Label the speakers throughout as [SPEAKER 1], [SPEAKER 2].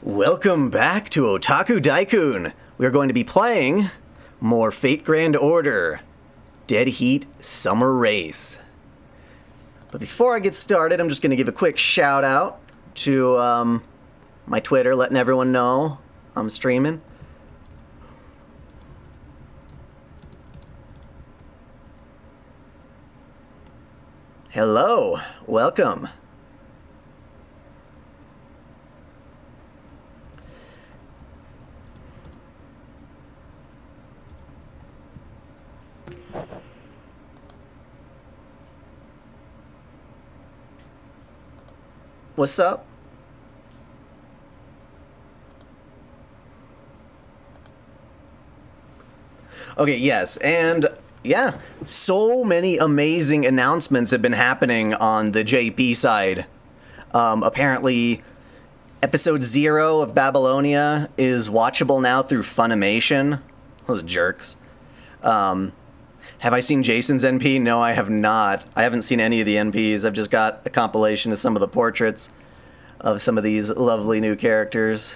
[SPEAKER 1] Welcome back to OtakuDaiKun. We're going to be playing more Fate Grand Order, Dead Heat Summer Race. But before I get started, I'm just going to give a quick shout out to my Twitter, letting everyone know I'm streaming. Hello, welcome. What's up? Okay, yes, and yeah, so many amazing announcements have been happening on the JP side. Apparently, episode 0 of Babylonia is watchable now through Funimation. Those jerks. Have I seen Jason's NP? No, I have not. I haven't seen any of the NPs. I've just got a compilation of some of the portraits of some of these lovely new characters.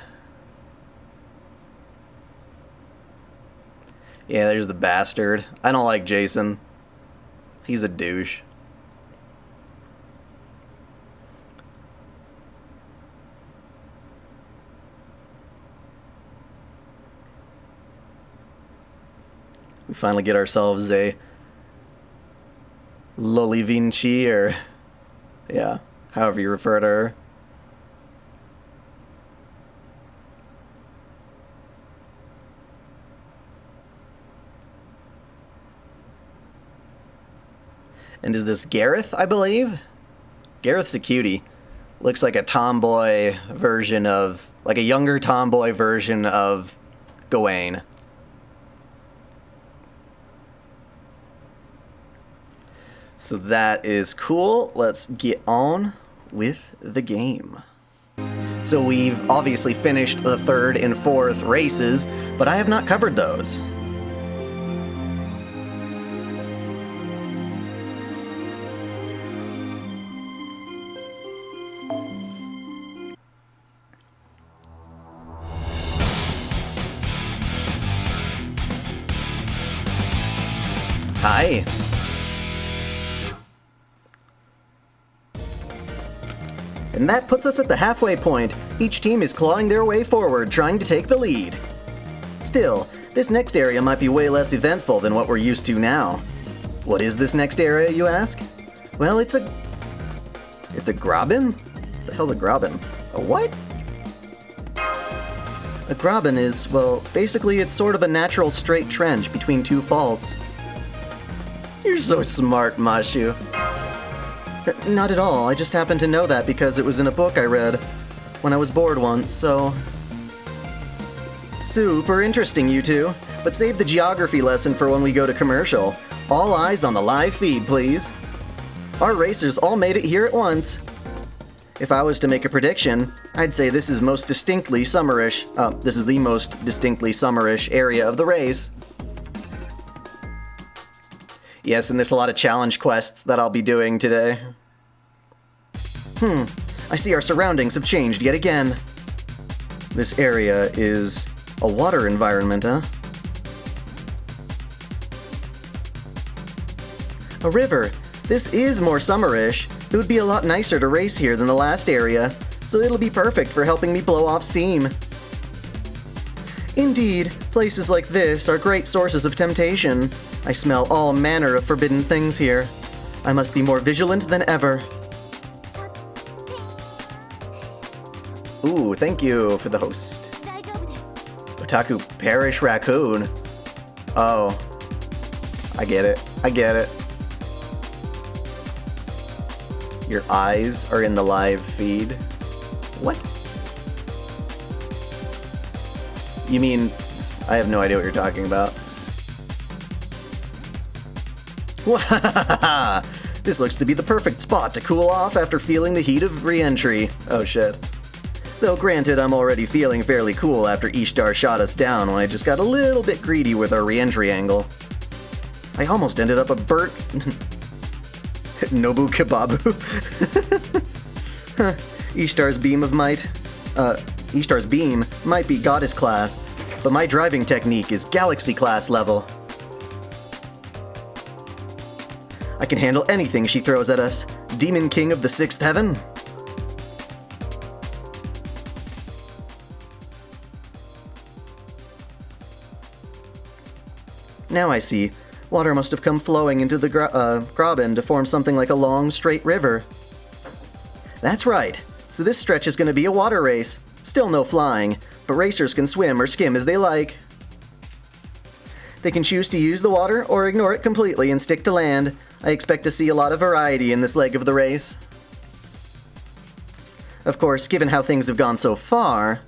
[SPEAKER 1] Yeah, there's the bastard. I don't like Jason. He's a douche. We finally get ourselves a Loli Vinci, or yeah, however you refer to her. And is this Gareth, I believe? Gareth's a cutie. Looks like a tomboy version of, like a younger tomboy version of Gawain. So that is cool. Let's get on with the game. So we've obviously finished the 3rd and 4th races, but I have not covered those. Hi. And that puts us at the halfway point. Each team is clawing their way forward, trying to take the lead. Still, this next area might be way less eventful than what we're used to now. What is this next area, you ask? Well, it's a graben? What the hell's a graben? A what? A graben is, well, basically it's sort of a natural straight trench between two faults. You're so smart, Mashu. Not at all. I just happened to know that because it was in a book I read when I was bored once, so... Super interesting, you two. But save the geography lesson for when we go to commercial. All eyes on the live feed, please. Our racers all made it here at once. If I was to make a prediction, I'd say this is most distinctly summerish. This is the most distinctly summerish area of the race. Yes, and there's a lot of challenge quests that I'll be doing today. I see our surroundings have changed yet again. This area is a water environment, huh? A river. This is more summerish. It would be a lot nicer to race here than the last area, so it'll be perfect for helping me blow off steam. Indeed, places like this are great sources of temptation. I smell all manner of forbidden things here. I must be more vigilant than ever. Ooh, thank you for the host. Otaku Parish Raccoon. Oh. I get it. I get it. Your eyes are in the live feed. What? You mean, I have no idea what you're talking about. This looks to be the perfect spot to cool off after feeling the heat of re-entry. Oh shit. Though granted, I'm already feeling fairly cool after Ishtar shot us down when I just got a little bit greedy with our re-entry angle. I almost ended up a burnt... Nobu Kebabu. Ishtar's beam of might. Ishtar's beam might be goddess class, but my driving technique is galaxy class level. I can handle anything she throws at us. Demon King of the Sixth Heaven? Now I see. Water must have come flowing into the Graben to form something like a long, straight river. That's right. So this stretch is going to be a water race. Still no flying, but racers can swim or skim as they like. They can choose to use the water or ignore it completely and stick to land. I expect to see a lot of variety in this leg of the race. Of course, given how things have gone so far,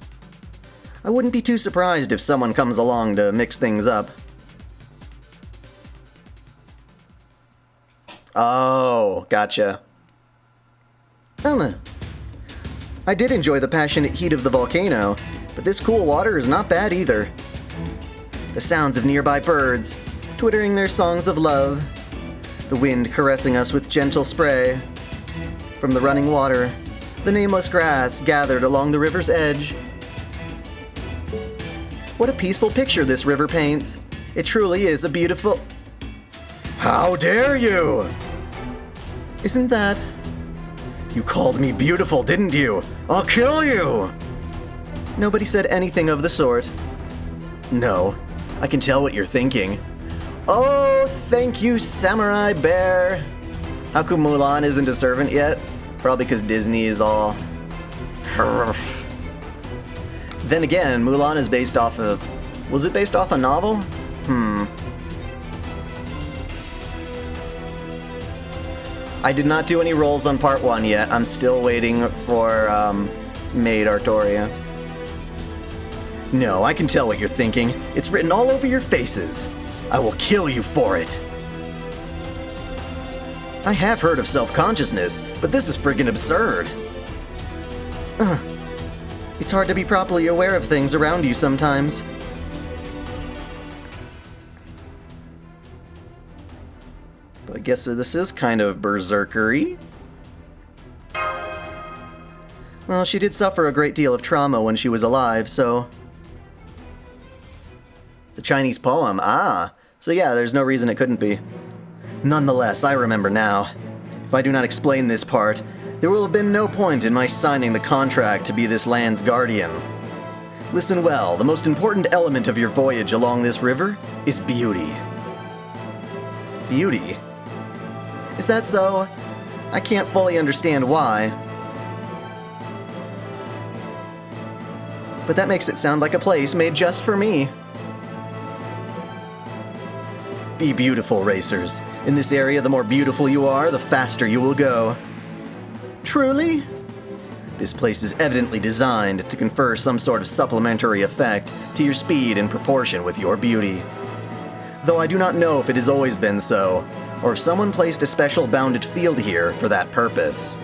[SPEAKER 1] I wouldn't be too surprised if someone comes along to mix things up. Oh, gotcha. I did enjoy the passionate heat of the volcano, but this cool water is not bad either. The sounds of nearby birds, twittering their songs of love, the wind caressing us with gentle spray. From the running water, the nameless grass gathered along the river's edge. What a peaceful picture this river paints. It truly is a beautiful... How dare you! Isn't that... You called me beautiful, didn't you? I'll kill you! Nobody said anything of the sort. No, I can tell what you're thinking. Oh, thank you, Samurai Bear. How come Mulan isn't a servant yet? Probably because Disney is all... Then again, Mulan is based off a... Was it based off a novel? I did not do any rolls on part 1 yet. I'm still waiting for Maid Artoria. No, I can tell what you're thinking. It's written all over your faces. I will kill you for it. I have heard of self-consciousness, but this is friggin' absurd. It's hard to be properly aware of things around you sometimes. But I guess this is kind of berserkery. Well, she did suffer a great deal of trauma when she was alive, so... It's a Chinese poem, So yeah, there's no reason it couldn't be. Nonetheless, I remember now. If I do not explain this part, there will have been no point in my signing the contract to be this land's guardian. Listen well, the most important element of your voyage along this river is beauty. Beauty? Is that so? I can't fully understand why. But that makes it sound like a place made just for me. Be beautiful, racers. In this area, the more beautiful you are, the faster you will go. Truly? This place is evidently designed to confer some sort of supplementary effect to your speed in proportion with your beauty. Though I do not know if it has always been so, or if someone placed a special bounded field here for that purpose.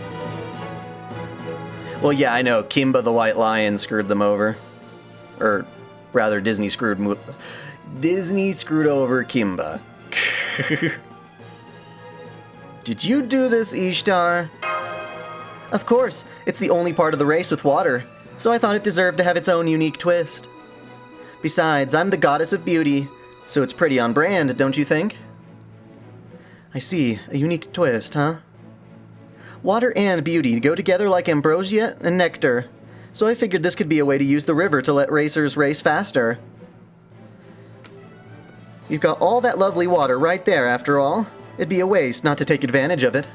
[SPEAKER 1] Well, yeah, I know, Kimba the White Lion screwed them over. Or, rather, Disney screwed over Kimba. Did you do this, Ishtar? Of course, it's the only part of the race with water, so I thought it deserved to have its own unique twist. Besides, I'm the goddess of beauty, so it's pretty on brand, don't you think? I see, a unique twist, huh? Water and beauty go together like ambrosia and nectar, so I figured this could be a way to use the river to let racers race faster. You've got all that lovely water right there, after all. It'd be a waste not to take advantage of it.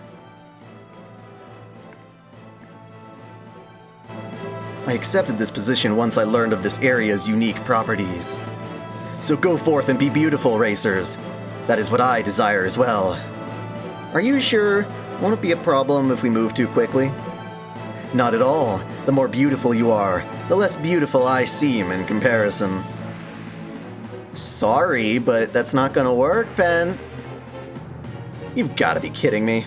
[SPEAKER 1] I accepted this position once I learned of this area's unique properties. So go forth and be beautiful, racers. That is what I desire as well. Are you sure? Won't it be a problem if we move too quickly? Not at all. The more beautiful you are, the less beautiful I seem in comparison. Sorry, but that's not gonna work, Pen. You've gotta be kidding me.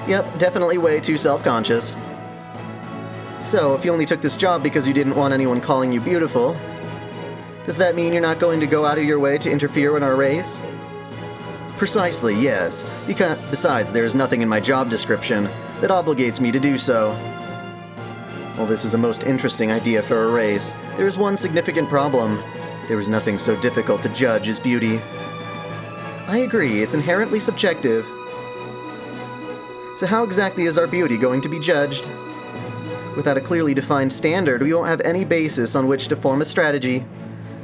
[SPEAKER 1] Yep, definitely way too self-conscious. So, if you only took this job because you didn't want anyone calling you beautiful, does that mean you're not going to go out of your way to interfere in our race? Precisely, yes. Besides, there is nothing in my job description that obligates me to do so. While this is a most interesting idea for a race, there is one significant problem. There is nothing so difficult to judge as beauty. I agree, it's inherently subjective. So how exactly is our beauty going to be judged? Without a clearly defined standard, we won't have any basis on which to form a strategy.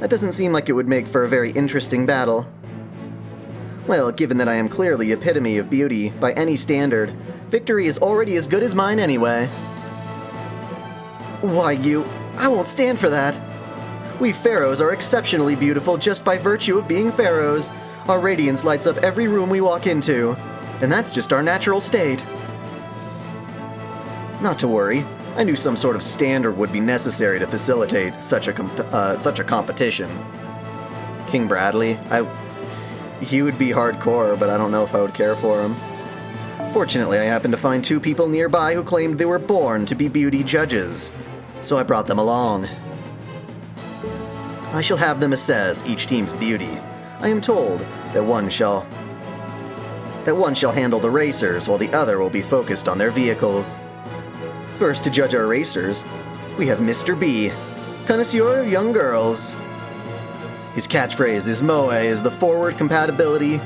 [SPEAKER 1] That doesn't seem like it would make for a very interesting battle. Well, given that I am clearly the epitome of beauty by any standard, victory is already as good as mine anyway. Why, I won't stand for that. We pharaohs are exceptionally beautiful just by virtue of being pharaohs. Our radiance lights up every room we walk into, and that's just our natural state. Not to worry. I knew some sort of standard would be necessary to facilitate such a competition. King Bradley, he would be hardcore, but I don't know if I would care for him. Fortunately, I happened to find 2 people nearby who claimed they were born to be beauty judges, so I brought them along. I shall have them assess each team's beauty. I am told that one shall handle the racers, while the other will be focused on their vehicles. First to judge our racers, we have Mr. B, connoisseur of young girls. His catchphrase is Moe is the forward compatibility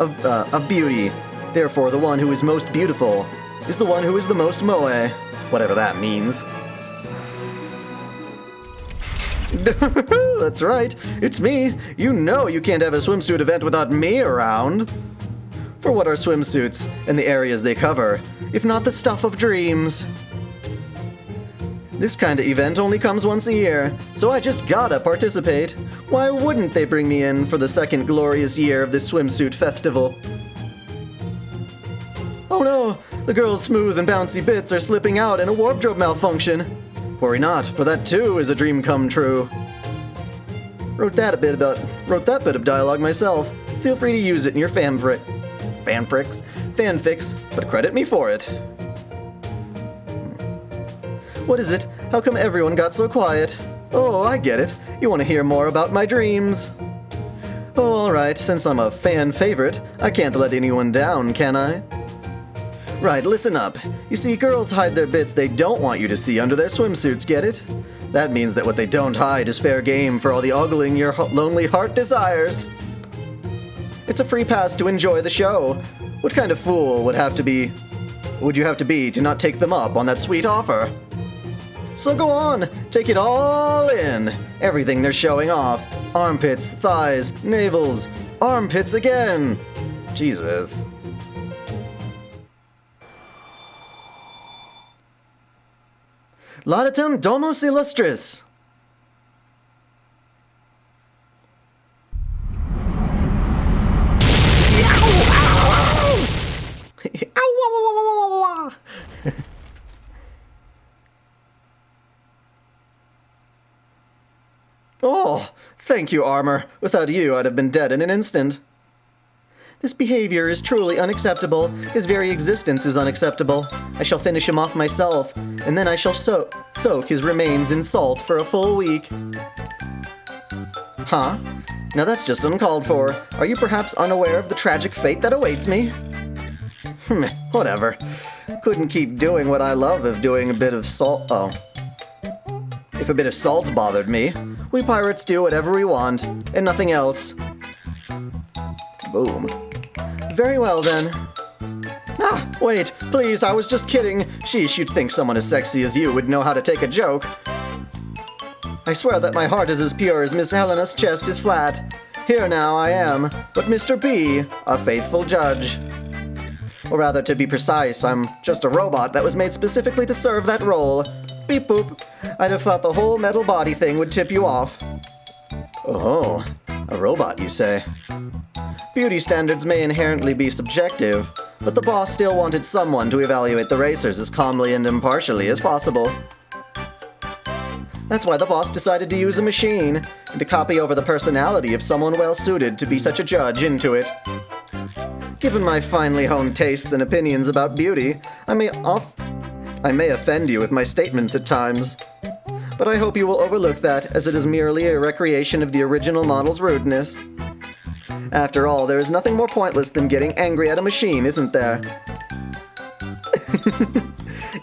[SPEAKER 1] of beauty. Therefore, the one who is most beautiful is the one who is the most Moe, whatever that means. That's right, it's me. You know you can't have a swimsuit event without me around. For what are swimsuits and the areas they cover, if not the stuff of dreams? This kind of event only comes once a year, so I just gotta participate. Why wouldn't they bring me in for the second glorious year of this swimsuit festival? Oh no, the girl's smooth and bouncy bits are slipping out in a wardrobe malfunction. Worry not, for that too is a dream come true. Wrote that bit of dialogue myself. Feel free to use it in your fanfics, but credit me for it. What is it? How come everyone got so quiet? Oh, I get it. You want to hear more about my dreams. Oh, alright, since I'm a fan favorite, I can't let anyone down, can I? Right, listen up. You see, girls hide their bits they don't want you to see under their swimsuits, get it? That means that what they don't hide is fair game for all the ogling your lonely heart desires. It's a free pass to enjoy the show. What kind of fool would you have to be to not take them up on that sweet offer? So go on, take it all in. Everything they're showing off. Armpits, thighs, navels, armpits again. Jesus. Laudatum Domus Illustris. Oh, thank you, Armor. Without you, I'd have been dead in an instant. This behavior is truly unacceptable. His very existence is unacceptable. I shall finish him off myself, and then I shall soak his remains in salt for a full week. Huh? Now that's just uncalled for. Are you perhaps unaware of the tragic fate that awaits me? Whatever. Couldn't keep doing what I love of doing a bit of salt. Oh. If a bit of salt bothered me, we pirates do whatever we want, and nothing else. Boom. Very well, then. Ah, wait, please, I was just kidding. Sheesh, you'd think someone as sexy as you would know how to take a joke. I swear that my heart is as pure as Miss Helena's chest is flat. Here now I am, but Mr. B, a faithful judge. Or rather, to be precise, I'm just a robot that was made specifically to serve that role. Beep boop. I'd have thought the whole metal body thing would tip you off. Oh, a robot, you say? Beauty standards may inherently be subjective, but the boss still wanted someone to evaluate the racers as calmly and impartially as possible. That's why the boss decided to use a machine, and to copy over the personality of someone well-suited to be such a judge into it. Given my finely honed tastes and opinions about beauty, I may offend you with my statements at times. But I hope you will overlook that, as it is merely a recreation of the original model's rudeness. After all, there is nothing more pointless than getting angry at a machine, isn't there?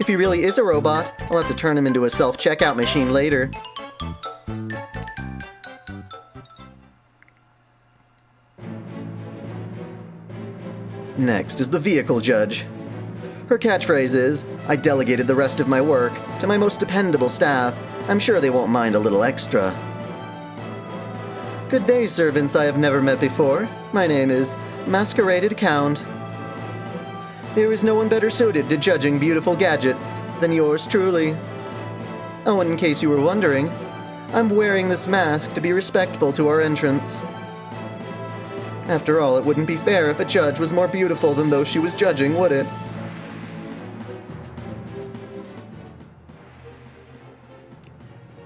[SPEAKER 1] If he really is a robot, I'll have to turn him into a self-checkout machine later. Next is the vehicle judge. Her catchphrase is, "I delegated the rest of my work to my most dependable staff. I'm sure they won't mind a little extra." Good day, servants I have never met before. My name is Masqueraded Count. There is no one better suited to judging beautiful gadgets than yours truly. Oh, and in case you were wondering, I'm wearing this mask to be respectful to our entrance. After all, it wouldn't be fair if a judge was more beautiful than those she was judging, would it?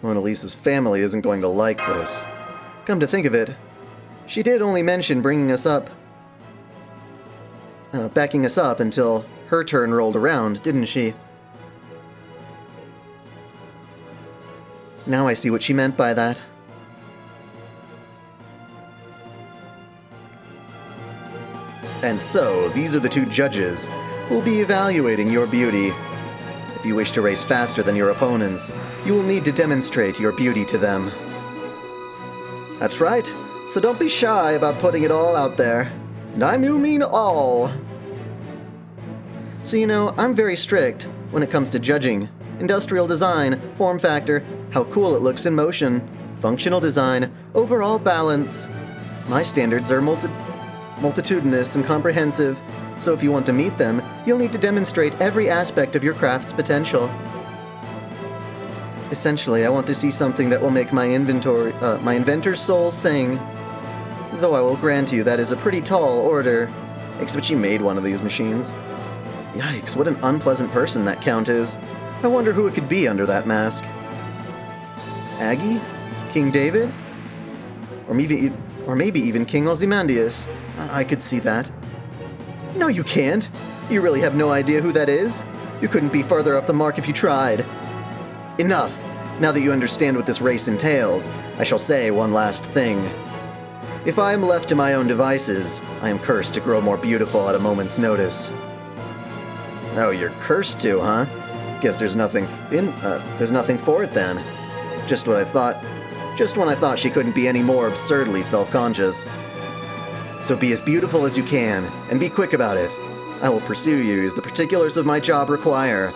[SPEAKER 1] Mona Lisa's family isn't going to like this. Come to think of it, she did only mention backing us up until her turn rolled around, didn't she? Now I see what she meant by that. And so, these are the two judges who will be evaluating your beauty. If you wish to race faster than your opponents, you will need to demonstrate your beauty to them. That's right, so don't be shy about putting it all out there. And I do mean all. So you know, I'm very strict when it comes to judging. Industrial design, form factor, how cool it looks in motion, functional design, overall balance. My standards are multitudinous and comprehensive, so if you want to meet them, you'll need to demonstrate every aspect of your craft's potential. Essentially, I want to see something that will make my inventor's soul sing. Though I will grant you that is a pretty tall order. Except she made one of these machines. Yikes, what an unpleasant person that Count is. I wonder who it could be under that mask. Aggie? King David? Or maybe even King Ozymandias. I could see that. No, you can't. You really have no idea who that is? You couldn't be farther off the mark if you tried. Enough. Now that you understand what this race entails, I shall say one last thing. If I am left to my own devices, I am cursed to grow more beautiful at a moment's notice. Oh, you're cursed to, huh? Guess there's nothing for it then. Just when I thought she couldn't be any more absurdly self-conscious. So be as beautiful as you can, and be quick about it. I will pursue you as the particulars of my job require,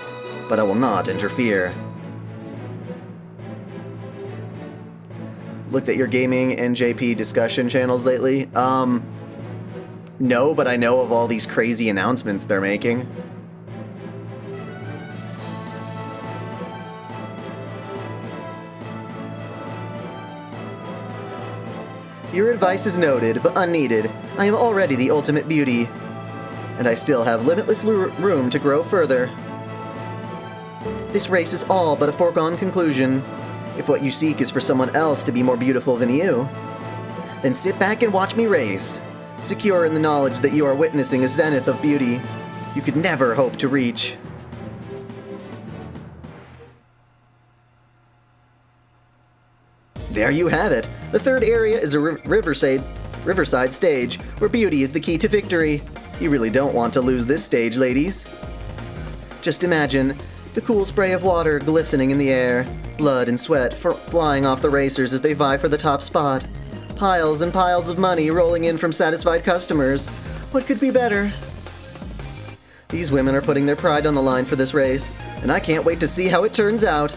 [SPEAKER 1] but I will not interfere. Looked at your gaming and JP discussion channels lately? No, but I know of all these crazy announcements they're making. Your advice is noted, but unneeded. I am already the ultimate beauty. And I still have limitless room to grow further. This race is all but a foregone conclusion. If what you seek is for someone else to be more beautiful than you, then sit back and watch me race, secure in the knowledge that you are witnessing a zenith of beauty you could never hope to reach. There you have it. The third area is a riverside stage, where beauty is the key to victory. You really don't want to lose this stage, ladies. Just imagine the cool spray of water glistening in the air, blood and sweat flying off the racers as they vie for the top spot. Piles and piles of money rolling in from satisfied customers. What could be better? These women are putting their pride on the line for this race, and I can't wait to see how it turns out.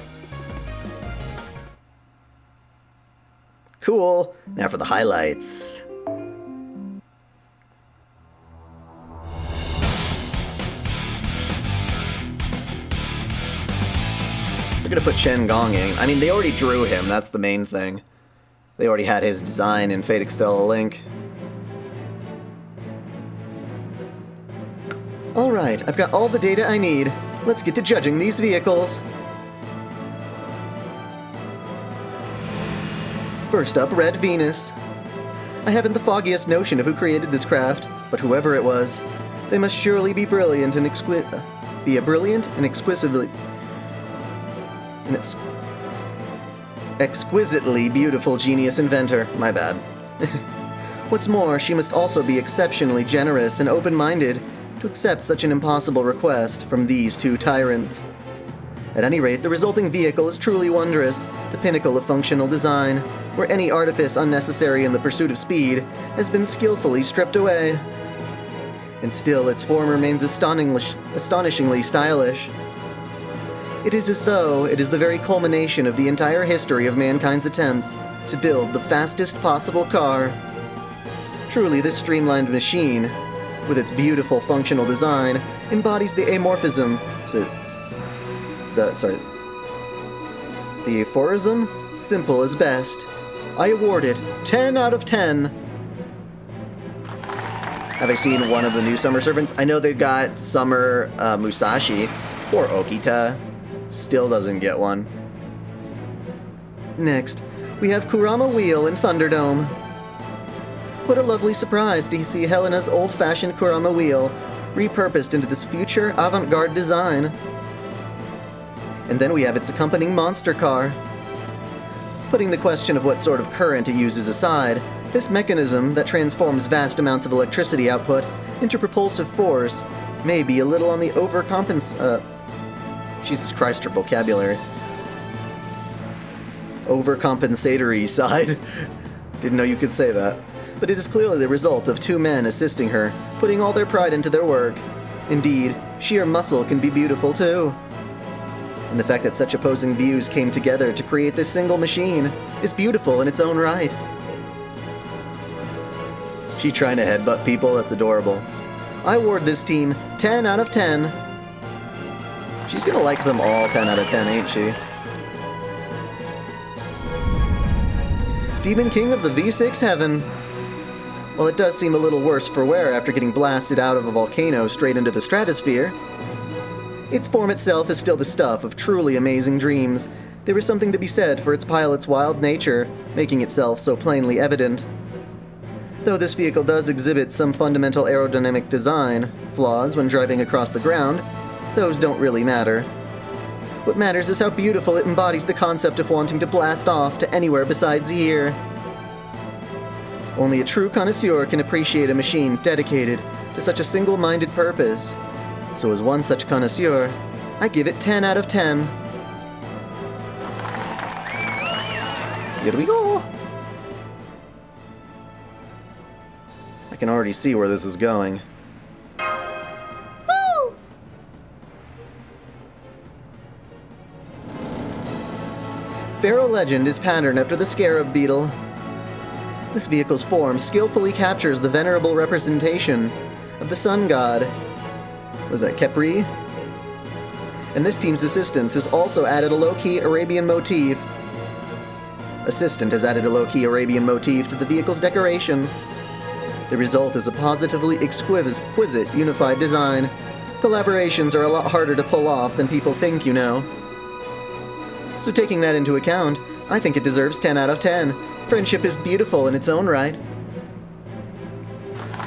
[SPEAKER 1] Cool. Now for the highlights. They're gonna put Shen Gong in. I mean, they already drew him, that's the main thing. They already had his design in Fate Extella Link. Alright, I've got all the data I need. Let's get to judging these vehicles. First up, Red Venus. I haven't the foggiest notion of who created this craft, but whoever it was, they must surely be brilliant and exquisitely beautiful genius inventor. My bad. What's more, she must also be exceptionally generous and open-minded to accept such an impossible request from these two tyrants. At any rate, the resulting vehicle is truly wondrous, the pinnacle of functional design, where any artifice unnecessary in the pursuit of speed has been skillfully stripped away. And still, its form remains astonishingly stylish. It is as though it is the very culmination of the entire history of mankind's attempts to build the fastest possible car. Truly, this streamlined machine, with its beautiful functional design, embodies the amorphism. The aphorism? Simple as best. I award it 10 out of 10. Have I seen one of the new Summer Servants? I know they've got Summer Musashi. Poor Okita. Still doesn't get one. Next, we have Kurama Wheel in Thunderdome. What a lovely surprise to see Helena's old-fashioned Kurama Wheel repurposed into this future avant-garde design. And then we have its accompanying monster car. Putting the question of what sort of current it uses aside, this mechanism that transforms vast amounts of electricity output into propulsive force may be a little on the Jesus Christ, her vocabulary. Overcompensatory side. Didn't know you could say that. But it is clearly the result of two men assisting her, putting all their pride into their work. Indeed, sheer muscle can be beautiful too. And the fact that such opposing views came together to create this single machine is beautiful in its own right. She trying to headbutt people? That's adorable. I award this team 10 out of 10. She's gonna like them all 10 out of 10, ain't she? Demon King of the V6 Heaven. Well, it does seem a little worse for wear after getting blasted out of a volcano straight into the stratosphere. Its form itself is still the stuff of truly amazing dreams. There is something to be said for its pilot's wild nature, making itself so plainly evident. Though this vehicle does exhibit some fundamental aerodynamic design flaws when driving across the ground, those don't really matter. What matters is how beautiful it embodies the concept of wanting to blast off to anywhere besides here. Only a true connoisseur can appreciate a machine dedicated to such a single-minded purpose. So as one such connoisseur, I give it 10 out of 10. Here we go! I can already see where this is going. Woo! Pharaoh Legend is patterned after the scarab beetle. This vehicle's form skillfully captures the venerable representation of the sun god. Was that Khepri? And this team's assistant has also added a low-key Arabian motif. Assistant has added a low-key Arabian motif to the vehicle's decoration. The result is a positively exquisite unified design. Collaborations are a lot harder to pull off than people think, you know. So taking that into account, I think it deserves 10 out of 10. Friendship is beautiful in its own right.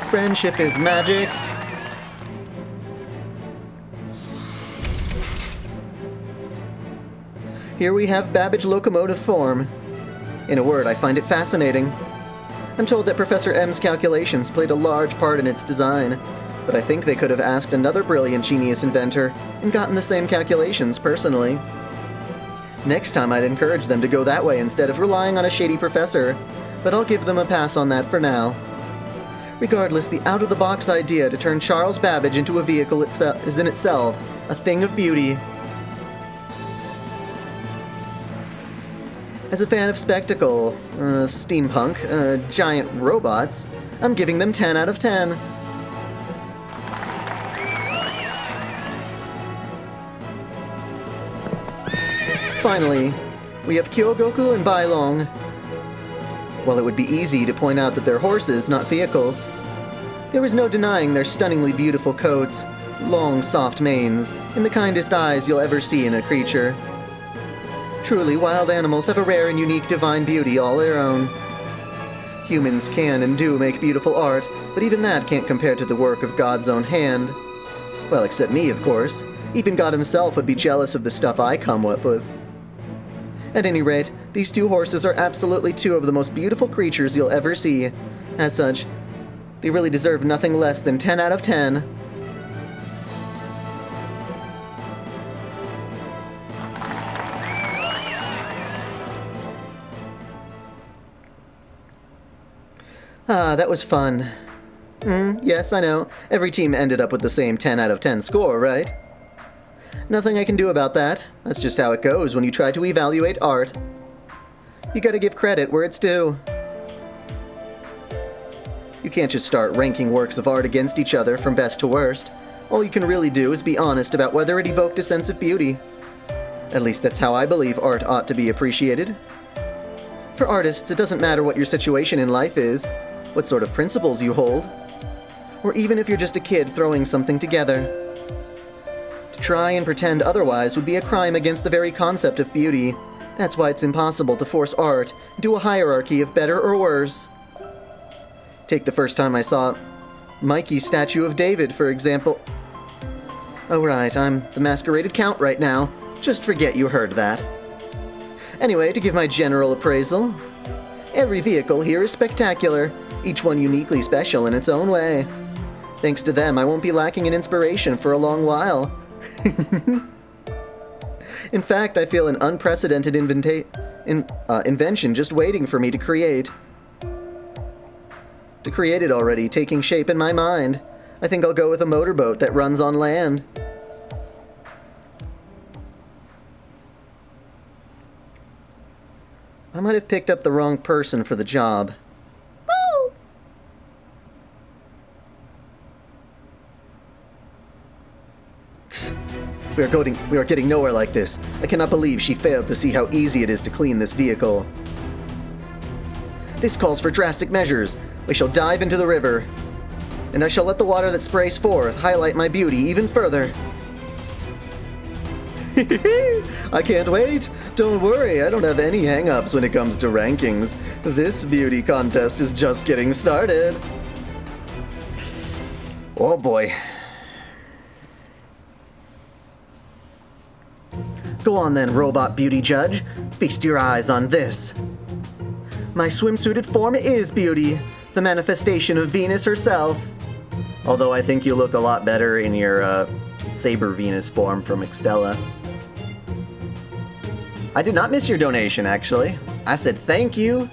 [SPEAKER 1] Friendship is magic. Here we have Babbage locomotive form. In a word, I find it fascinating. I'm told that Professor M's calculations played a large part in its design, but I think they could have asked another brilliant genius inventor and gotten the same calculations personally. Next time I'd encourage them to go that way instead of relying on a shady professor, but I'll give them a pass on that for now. Regardless, the out-of-the-box idea to turn Charles Babbage into a vehicle is in itself a thing of beauty. As a fan of spectacle, steampunk, giant robots, I'm giving them 10 out of 10. Finally, we have Kyogoku and Bailong. While it would be easy to point out that they're horses, not vehicles, there is no denying their stunningly beautiful coats, long, soft manes, and the kindest eyes you'll ever see in a creature. Truly, wild animals have a rare and unique divine beauty all their own. Humans can and do make beautiful art, but even that can't compare to the work of God's own hand. Well, except me, of course. Even God himself would be jealous of the stuff I come up with. At any rate, these two horses are absolutely two of the most beautiful creatures you'll ever see. As such, they really deserve nothing less than 10 out of 10. Ah, that was fun. Yes, I know. Every team ended up with the same 10 out of 10 score, right? Nothing I can do about that. That's just how it goes when you try to evaluate art. You gotta give credit where it's due. You can't just start ranking works of art against each other from best to worst. All you can really do is be honest about whether it evoked a sense of beauty. At least that's how I believe art ought to be appreciated. For artists, it doesn't matter what your situation in life is, what sort of principles you hold, or even if you're just a kid throwing something together. To try and pretend otherwise would be a crime against the very concept of beauty. That's why it's impossible to force art into a hierarchy of better or worse. Take the first time I saw Mikey's statue of David, for example. Oh right, I'm the masqueraded count right now. Just forget you heard that. Anyway, to give my general appraisal, every vehicle here is spectacular, each one uniquely special in its own way. Thanks to them, I won't be lacking in inspiration for a long while. In fact, I feel an unprecedented invention just waiting for me to create. To create it already, taking shape in my mind. I think I'll go with a motorboat that runs on land. I might have picked up the wrong person for the job. Woo! We are getting nowhere like this. I cannot believe she failed to see how easy it is to clean this vehicle. This calls for drastic measures. We shall dive into the river, and I shall let the water that sprays forth highlight my beauty even further. I can't wait. Don't worry, I don't have any hang-ups when it comes to rankings. This beauty contest is just getting started. Oh boy. Go on then, robot beauty judge. Feast your eyes on this. My swimsuited form is beauty, the manifestation of Venus herself. Although I think you look a lot better in your Saber Venus form from Extella. I did not miss your donation, actually. I said thank you,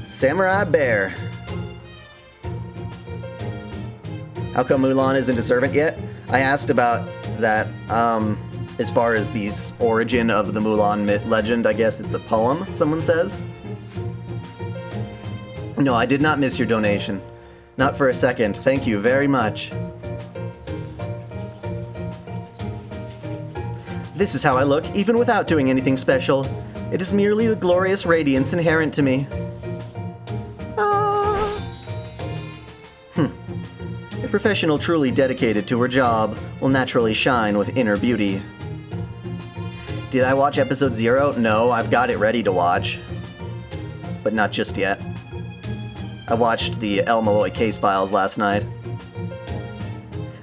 [SPEAKER 1] Samurai Bear. How come Mulan isn't a servant yet? I asked about that, as far as the origin of the Mulan myth legend. I guess it's a poem, someone says. No, I did not miss your donation. Not for a second. Thank you very much. This is how I look, even without doing anything special. It is merely the glorious radiance inherent to me. A professional truly dedicated to her job will naturally shine with inner beauty. Did I watch episode 0? No, I've got it ready to watch. But not just yet. I watched the El Malloy case files last night.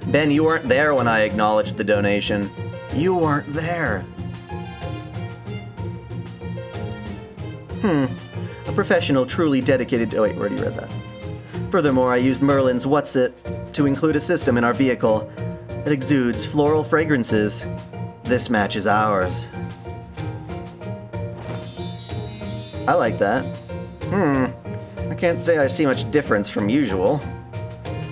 [SPEAKER 1] Ben, you weren't there when I acknowledged the donation. You weren't there. A professional truly dedicated to... Oh wait, already read that. Furthermore, I used Merlin's What's It to include a system in our vehicle that exudes floral fragrances. This matches ours. I like that. I can't say I see much difference from usual.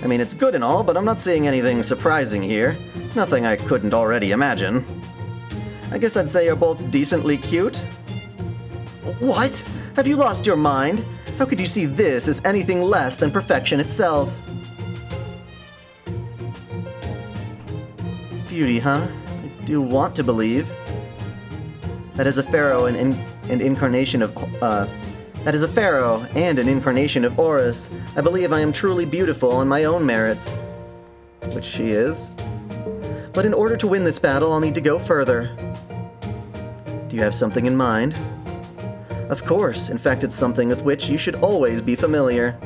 [SPEAKER 1] I mean, it's good and all, but I'm not seeing anything surprising here. Nothing I couldn't already imagine. I guess I'd say you're both decently cute. What? Have you lost your mind? How could you see this as anything less than perfection itself? Beauty, huh? I do want to believe. That is a pharaoh and incarnation of... That is a pharaoh and an incarnation of Horus. I believe I am truly beautiful on my own merits. Which she is. But in order to win this battle, I'll need to go further. Do you have something in mind? Of course. In fact, it's something with which you should always be familiar.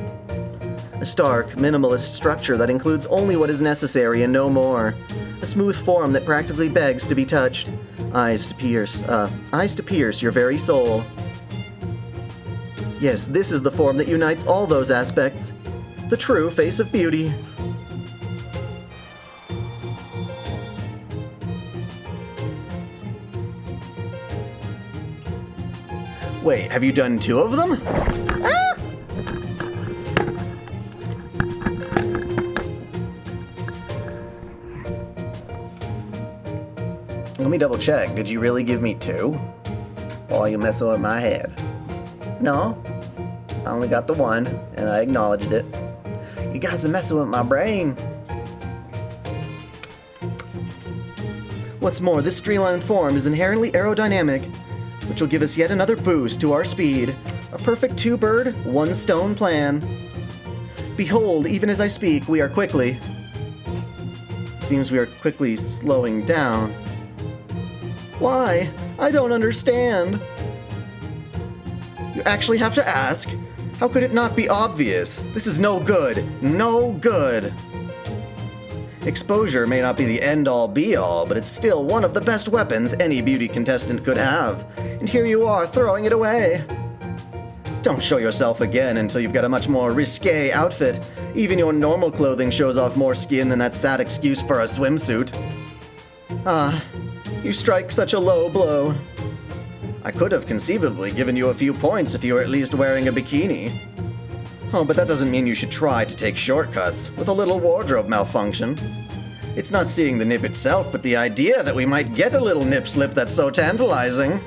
[SPEAKER 1] A stark, minimalist structure that includes only what is necessary and no more. A smooth form that practically begs to be touched. Eyes to pierce your very soul. Yes, this is the form that unites all those aspects. The true face of beauty. Wait, have you done 2 of them? Ah! me double check. Did you really give me 2? Or are you messing with my head? No. I only got the 1, and I acknowledged it. You guys are messing with my brain. What's more, this streamlined form is inherently aerodynamic, which will give us yet another boost to our speed. A perfect 2-bird, 1-stone plan. Behold, even as I speak, we are quickly... It seems we are quickly slowing down. Why? I don't understand. You actually have to ask? How could it not be obvious? This is no good. No good. Exposure may not be the end-all be-all, but it's still one of the best weapons any beauty contestant could have. And here you are, throwing it away. Don't show yourself again until you've got a much more risque outfit. Even your normal clothing shows off more skin than that sad excuse for a swimsuit. Ah, you strike such a low blow. I could have conceivably given you a few points if you were at least wearing a bikini. Oh, but that doesn't mean you should try to take shortcuts with a little wardrobe malfunction. It's not seeing the nip itself, but the idea that we might get a little nip slip that's so tantalizing.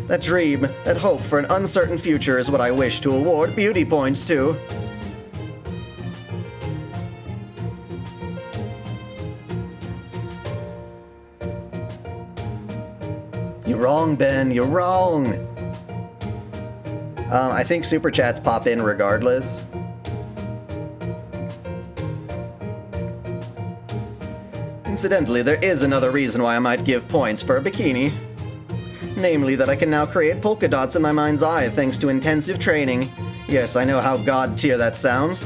[SPEAKER 1] That dream, that hope for an uncertain future is what I wish to award beauty points to. You're wrong, Ben. You're wrong. I think super chats pop in regardless. Incidentally, there is another reason why I might give points for a bikini. Namely, that I can now create polka dots in my mind's eye thanks to intensive training. Yes, I know how god tier that sounds.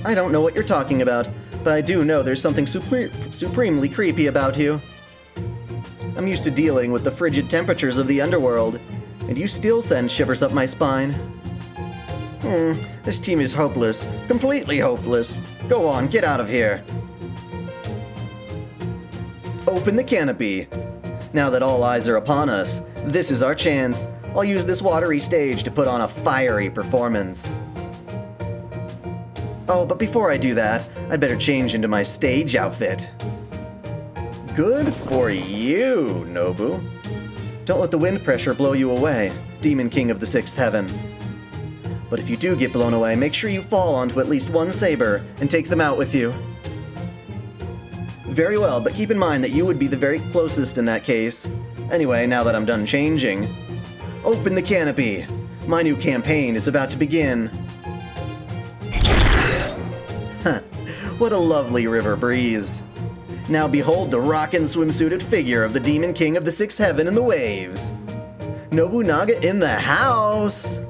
[SPEAKER 1] I don't know what you're talking about, but I do know there's something supremely creepy about you. I'm used to dealing with the frigid temperatures of the underworld, and you still send shivers up my spine. This team is hopeless. Completely hopeless. Go on, get out of here. Open the canopy. Now that all eyes are upon us, this is our chance. I'll use this watery stage to put on a fiery performance. Oh, but before I do that, I'd better change into my stage outfit. Good for you, Nobu. Don't let the wind pressure blow you away, Demon King of the Sixth Heaven. But if you do get blown away, make sure you fall onto at least one saber and take them out with you. Very well, but keep in mind that you would be the very closest in that case. Anyway, now that I'm done changing, open the canopy. My new campaign is about to begin. What a lovely river breeze. Now behold the rockin' swimsuited figure of the Demon King of the Sixth Heaven in the waves. Nobunaga in the house!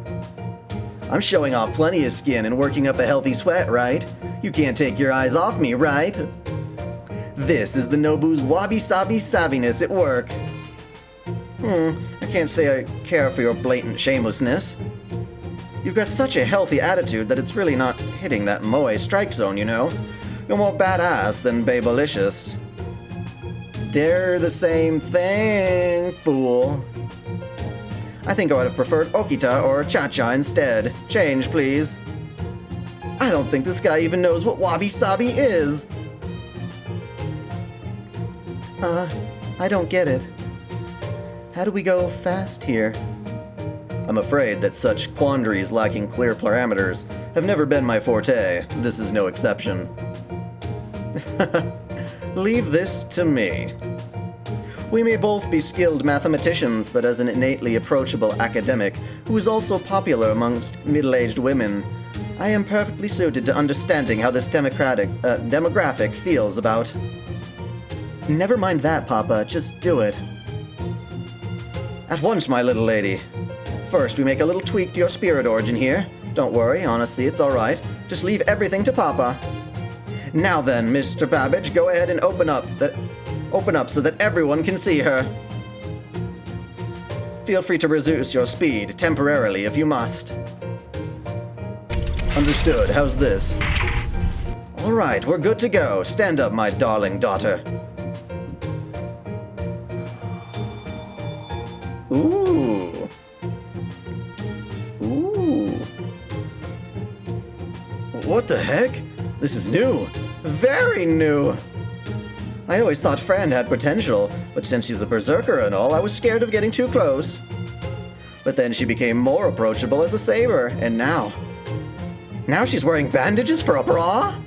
[SPEAKER 1] I'm showing off plenty of skin and working up a healthy sweat, right? You can't take your eyes off me, right? This is the Nobu's wabi-sabi savviness at work. I can't say I care for your blatant shamelessness. You've got such a healthy attitude that it's really not hitting that moe strike zone, you know? You're more badass than babelicious. They're the same thing, fool. I think I would have preferred Okita or Cha-Cha instead. Change, please. I don't think this guy even knows what wabi-sabi is. I don't get it. How do we go fast here? I'm afraid that such quandaries lacking clear parameters have never been my forte. This is no exception. Leave this to me. We may both be skilled mathematicians, but as an innately approachable academic who is also popular amongst middle-aged women, I am perfectly suited to understanding how this demographic feels about... Never mind that, Papa. Just do it. At once, my little lady. First, we make a little tweak to your spirit origin here. Don't worry, honestly, it's alright. Just leave everything to Papa. Now then, Mr. Babbage, go ahead and open up so that everyone can see her. Feel free to reduce your speed temporarily if you must. Understood. How's this? Alright, we're good to go. Stand up, my darling daughter. Ooh. Ooh. What the heck? This is new. Very new. I always thought Fran had potential, but since she's a berserker and all, I was scared of getting too close. But then she became more approachable as a saber, and now she's wearing bandages for a bra?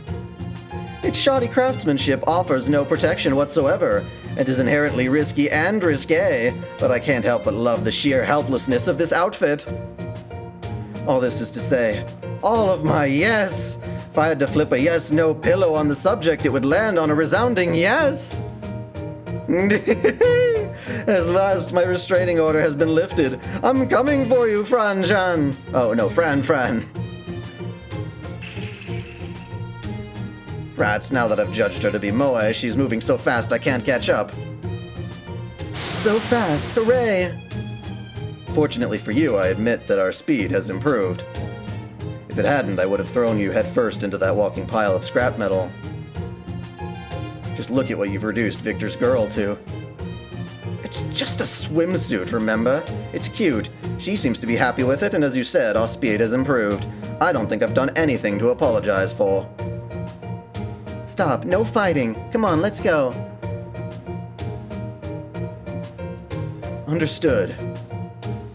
[SPEAKER 1] Its shoddy craftsmanship offers no protection whatsoever, and is inherently risky and risque, but I can't help but love the sheer helplessness of this outfit. All this is to say, all of my yes. If I had to flip a yes-no pillow on the subject, it would land on a resounding yes. At last, my restraining order has been lifted. I'm coming for you, Fran-chan. Oh, no, Fran. Rats, now that I've judged her to be moe, she's moving so fast I can't catch up. So fast, hooray! Fortunately for you, I admit that our speed has improved. If it hadn't, I would have thrown you headfirst into that walking pile of scrap metal. Just look at what you've reduced Victor's girl to. It's just a swimsuit, remember? It's cute. She seems to be happy with it, and as you said, our speed has improved. I don't think I've done anything to apologize for. Stop, no fighting. Come on, let's go. Understood.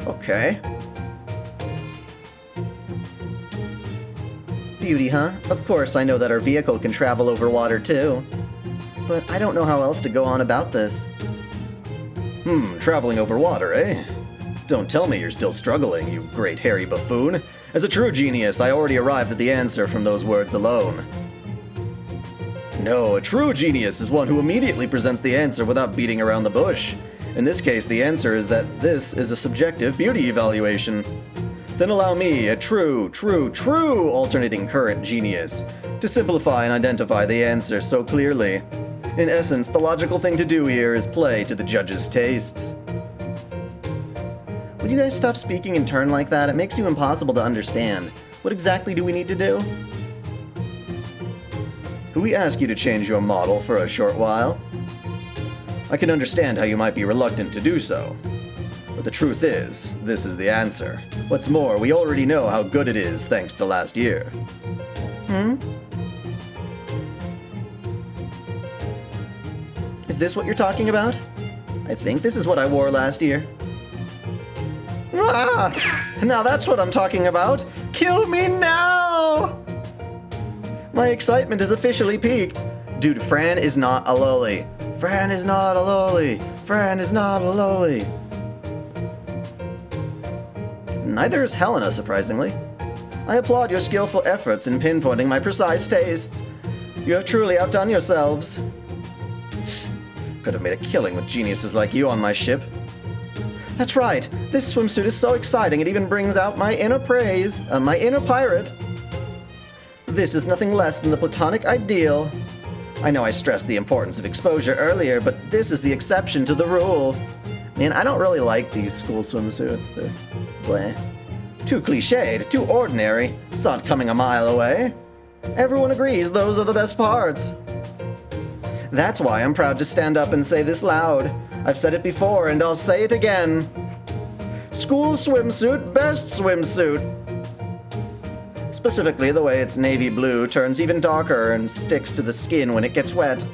[SPEAKER 1] Okay. Beauty, huh? Of course, I know that our vehicle can travel over water, too. But I don't know how else to go on about this. Traveling over water, eh? Don't tell me you're still struggling, you great hairy buffoon. As a true genius, I already arrived at the answer from those words alone. No, a true genius is one who immediately presents the answer without beating around the bush. In this case, the answer is that this is a subjective beauty evaluation. Then allow me, a true alternating current genius, to simplify and identify the answer so clearly. In essence, the logical thing to do here is play to the judge's tastes. Would you guys stop speaking in turn like that? It makes you impossible to understand. What exactly do we need to do? Could we ask you to change your model for a short while? I can understand how you might be reluctant to do so. But the truth is, this is the answer. What's more, we already know how good it is thanks to last year. Is this what you're talking about? I think this is what I wore last year. Ah! Now that's what I'm talking about! Kill me now! My excitement is officially peaked. Dude, Fran is not a loli. Fran is not a loli. Fran is not a loli. Neither is Helena, surprisingly. I applaud your skillful efforts in pinpointing my precise tastes. You have truly outdone yourselves. Could have made a killing with geniuses like you on my ship. That's right. This swimsuit is so exciting it even brings out my inner my inner pirate. This is nothing less than the platonic ideal. I know I stressed the importance of exposure earlier, but this is the exception to the rule. Man, I don't really like these school swimsuits. They're bleh. Too cliched, too ordinary. Saw it coming a mile away. Everyone agrees those are the best parts. That's why I'm proud to stand up and say this loud. I've said it before and I'll say it again. School swimsuit, best swimsuit. Specifically, the way its navy blue turns even darker and sticks to the skin when it gets wet.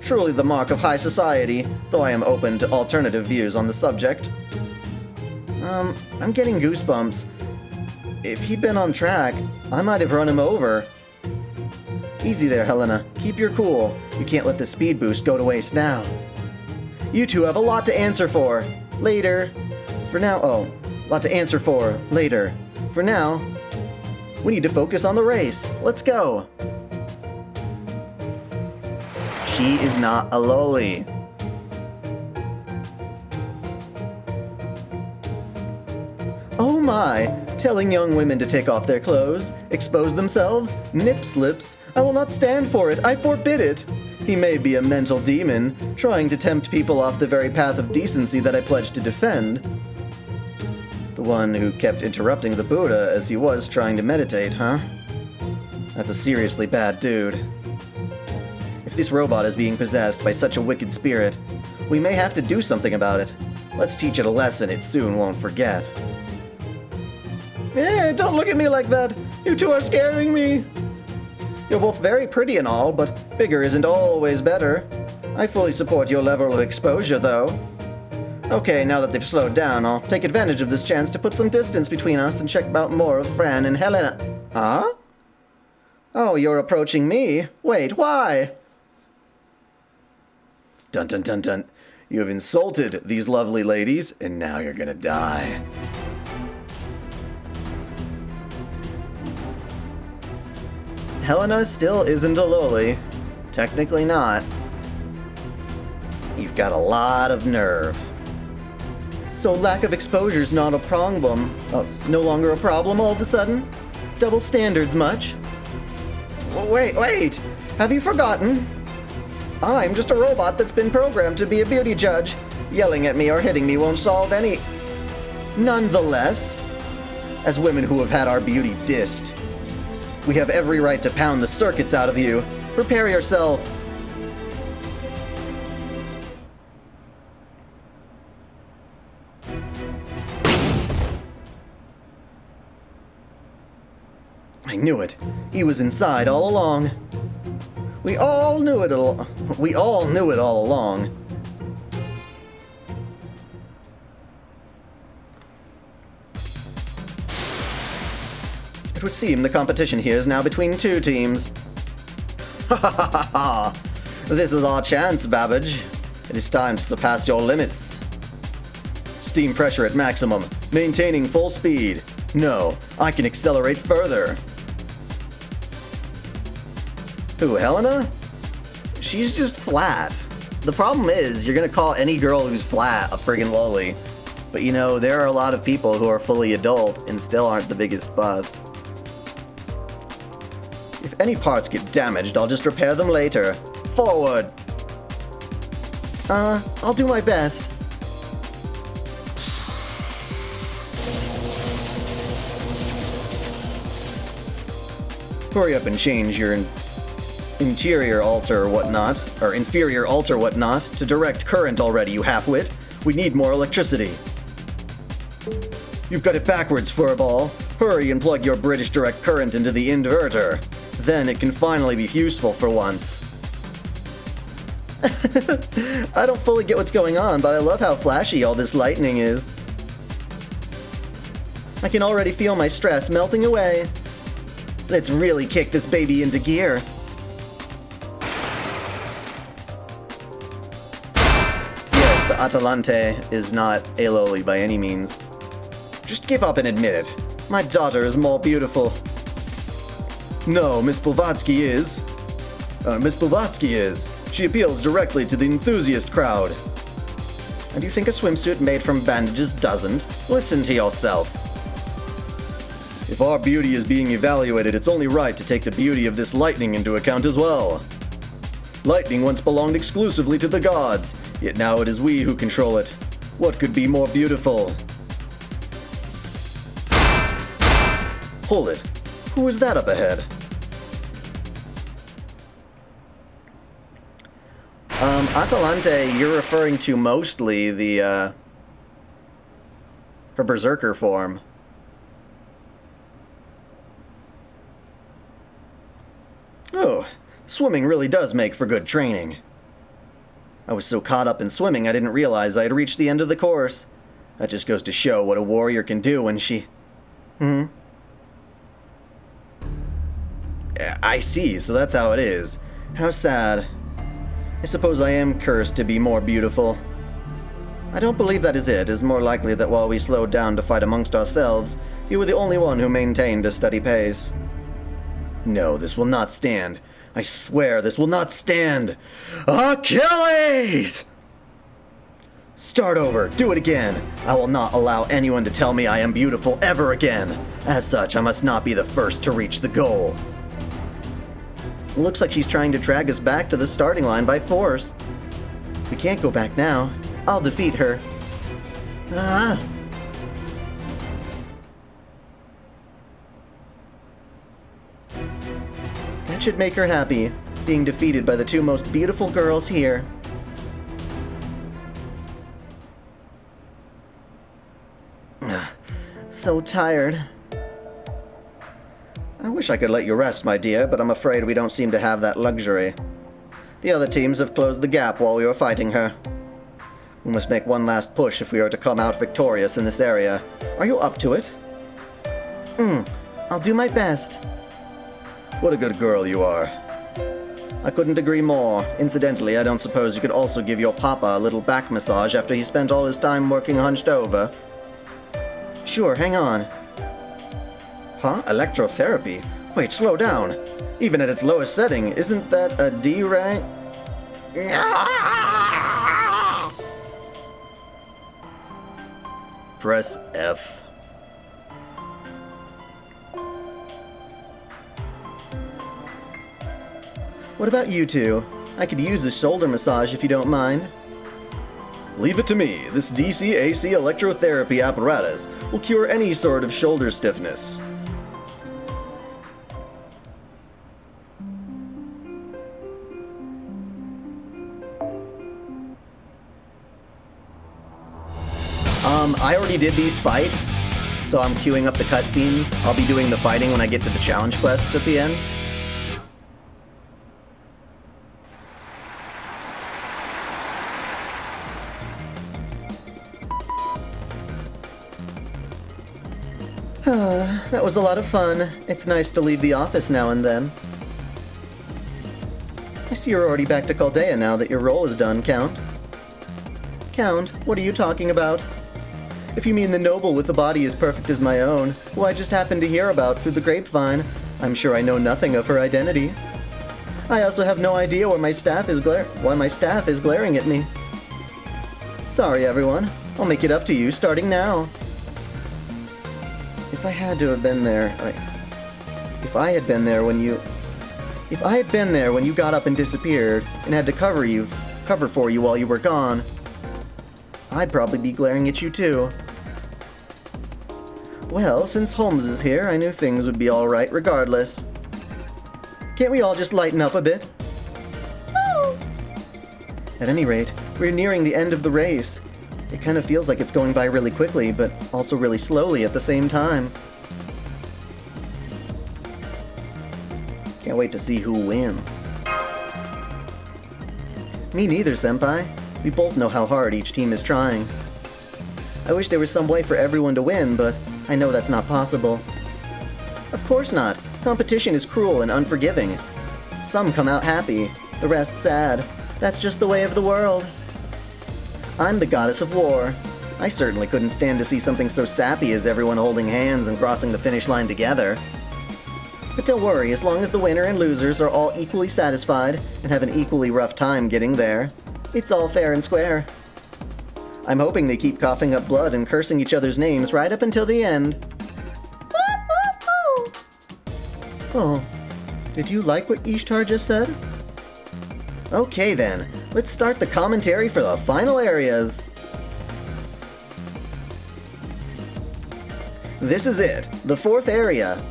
[SPEAKER 1] Truly the mark of high society, though I am open to alternative views on the subject. I'm getting goosebumps. If he'd been on track, I might have run him over. Easy there, Helena. Keep your cool. You can't let the speed boost go to waste now. You two have a lot to answer for. Later. For now, lot to answer for. Later. For now, we need to focus on the race. Let's go. She is not a loli. Oh my! Telling young women to take off their clothes, expose themselves, nip slips. I will not stand for it. I forbid it. He may be a mental demon, trying to tempt people off the very path of decency that I pledged to defend. The one who kept interrupting the Buddha as he was trying to meditate, huh? That's a seriously bad dude. If this robot is being possessed by such a wicked spirit, we may have to do something about it. Let's teach it a lesson it soon won't forget. Don't look at me like that! You two are scaring me! You're both very pretty and all, but bigger isn't always better. I fully support your level of exposure, though. Okay, now that they've slowed down, I'll take advantage of this chance to put some distance between us and check out more of Fran and Helena. Huh? Oh, you're approaching me? Wait, why? Dun dun dun dun. You have insulted these lovely ladies, and now you're gonna die. Helena still isn't a loli. Technically not. You've got a lot of nerve. So lack of exposure's not a problem. Oh, it's no longer a problem all of a sudden? Double standards much? Wait! Have you forgotten? I'm just a robot that's been programmed to be a beauty judge. Yelling at me or hitting me won't solve any... Nonetheless, as women who have had our beauty dissed, we have every right to pound the circuits out of you. Prepare yourself. I knew it. He was inside all along. We all knew it all along. It would seem the competition here is now between two teams. Ha ha ha ha ha! This is our chance, Babbage. It is time to surpass your limits. Steam pressure at maximum, maintaining full speed. No, I can accelerate further. Who, Helena? She's just flat. The problem is, you're gonna call any girl who's flat a friggin' loli. But you know, there are a lot of people who are fully adult and still aren't the biggest bust. If any parts get damaged, I'll just repair them later. Forward! I'll do my best. Hurry up and change your inferior alter whatnot to direct current already, you half-wit. We need more electricity. You've got it backwards, furball. Hurry and plug your British direct current into the inverter. Then it can finally be useful for once. I don't fully get what's going on, but I love how flashy all this lightning is. I can already feel my stress melting away. Let's really kick this baby into gear. Yes, but Atalante is not a loli by any means. Just give up and admit it. My daughter is more beautiful. No, Miss Blavatsky is. She appeals directly to the enthusiast crowd. And you think a swimsuit made from bandages doesn't? Listen to yourself. If our beauty is being evaluated, it's only right to take the beauty of this lightning into account as well. Lightning once belonged exclusively to the gods, yet now it is we who control it. What could be more beautiful? Hold it. Who is that up ahead? Atalante, you're referring to mostly the, her berserker form. Oh, swimming really does make for good training. I was so caught up in swimming I didn't realize I had reached the end of the course. That just goes to show what a warrior can do when she... I see, so that's how it is. How sad. I suppose I am cursed to be more beautiful. I don't believe that is it. It's more likely that while we slowed down to fight amongst ourselves, you were the only one who maintained a steady pace. No, this will not stand. I swear this will not stand. Achilles! Start over. Do it again. I will not allow anyone to tell me I am beautiful ever again. As such, I must not be the first to reach the goal. Looks like she's trying to drag us back to the starting line by force. We can't go back now. I'll defeat her. That should make her happy, being defeated by the two most beautiful girls here. So tired. I wish I could let you rest, my dear, but I'm afraid we don't seem to have that luxury. The other teams have closed the gap while we were fighting her. We must make one last push if we are to come out victorious in this area. Are you up to it? I'll do my best. What a good girl you are. I couldn't agree more. Incidentally, I don't suppose you could also give your papa a little back massage after he spent all his time working hunched over? Sure, hang on. Huh? Electrotherapy? Wait, slow down. Even at its lowest setting, isn't that a D rank? Press F. What about you two? I could use a shoulder massage if you don't mind. Leave it to me. This DC-AC electrotherapy apparatus will cure any sort of shoulder stiffness. I already did these fights, so I'm queuing up the cutscenes. I'll be doing the fighting when I get to the challenge quests at the end. That was a lot of fun. It's nice to leave the office now and then. I see you're already back to Chaldea now that your role is done, Count. Count, what are you talking about? If you mean the noble with a body as perfect as my own, who I just happened to hear about through the grapevine, I'm sure I know nothing of her identity. I also have no idea why my staff is glaring at me. Sorry, everyone. I'll make it up to you starting now. If I had been there when you got up and disappeared and had to cover for you while you were gone, I'd probably be glaring at you too. Well, since Holmes is here, I knew things would be alright regardless. Can't we all just lighten up a bit? Oh. At any rate, we're nearing the end of the race. It kind of feels like it's going by really quickly, but also really slowly at the same time. Can't wait to see who wins. Me neither, Senpai. We both know how hard each team is trying. I wish there was some way for everyone to win, but I know that's not possible. Of course not. Competition is cruel and unforgiving. Some come out happy, the rest sad. That's just the way of the world. I'm the goddess of war. I certainly couldn't stand to see something so sappy as everyone holding hands and crossing the finish line together. But don't worry, as long as the winner and losers are all equally satisfied and have an equally rough time getting there, it's all fair and square. I'm hoping they keep coughing up blood and cursing each other's names right up until the end. Oh, did you like what Ishtar just said? Okay then, let's start the commentary for the final areas. This is it, the fourth area.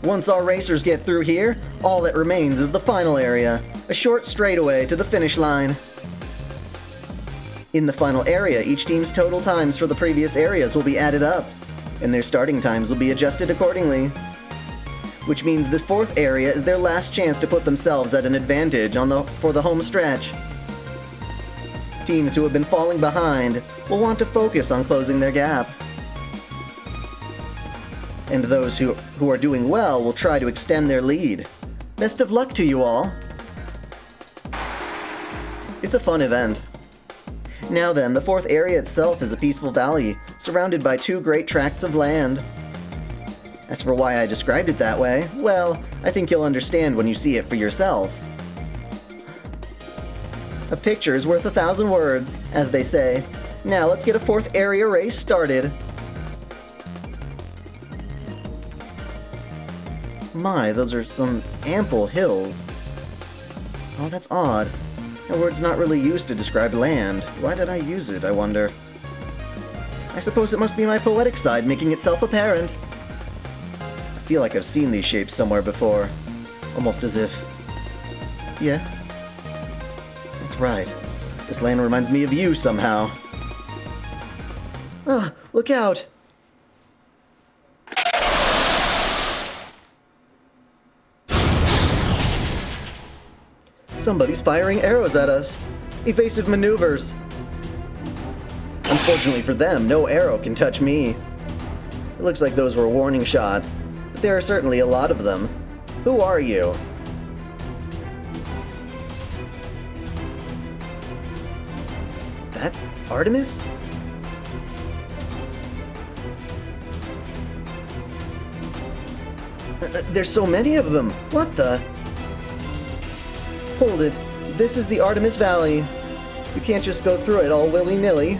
[SPEAKER 1] Once our racers get through here, all that remains is the final area, a short straightaway to the finish line. In the final area, each team's total times for the previous areas will be added up, and their starting times will be adjusted accordingly. Which means this fourth area is their last chance to put themselves at an advantage for the home stretch. Teams who have been falling behind will want to focus on closing their gap. And those who are doing well will try to extend their lead. Best of luck to you all. It's a fun event. Now then, the fourth area itself is a peaceful valley, surrounded by two great tracts of land. As for why I described it that way, well, I think you'll understand when you see it for yourself. A picture is worth 1,000 words, as they say. Now let's get a fourth area race started. My, those are some ample hills. Oh, that's odd. That word's not really used to describe land. Why did I use it, I wonder? I suppose it must be my poetic side making itself apparent. I feel like I've seen these shapes somewhere before. Almost as if... Yes? That's right. This land reminds me of you somehow. Ah, look out! Somebody's firing arrows at us. Evasive maneuvers. Unfortunately for them, no arrow can touch me. It looks like those were warning shots, but there are certainly a lot of them. Who are you? That's Artemis? There's so many of them. What the? Hold it. This is the Artemis Valley. You can't just go through it all willy-nilly.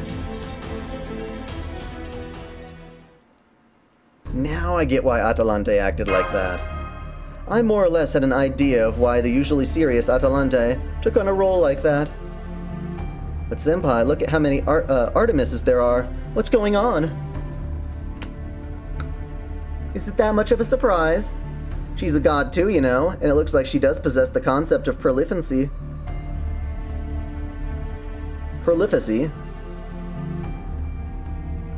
[SPEAKER 1] Now I get why Atalante acted like that. I more or less had an idea of why the usually serious Atalante took on a role like that. But Senpai, look at how many Artemises there are. What's going on? Is it that much of a surprise? She's a god too, you know, and it looks like she does possess the concept of prolificy.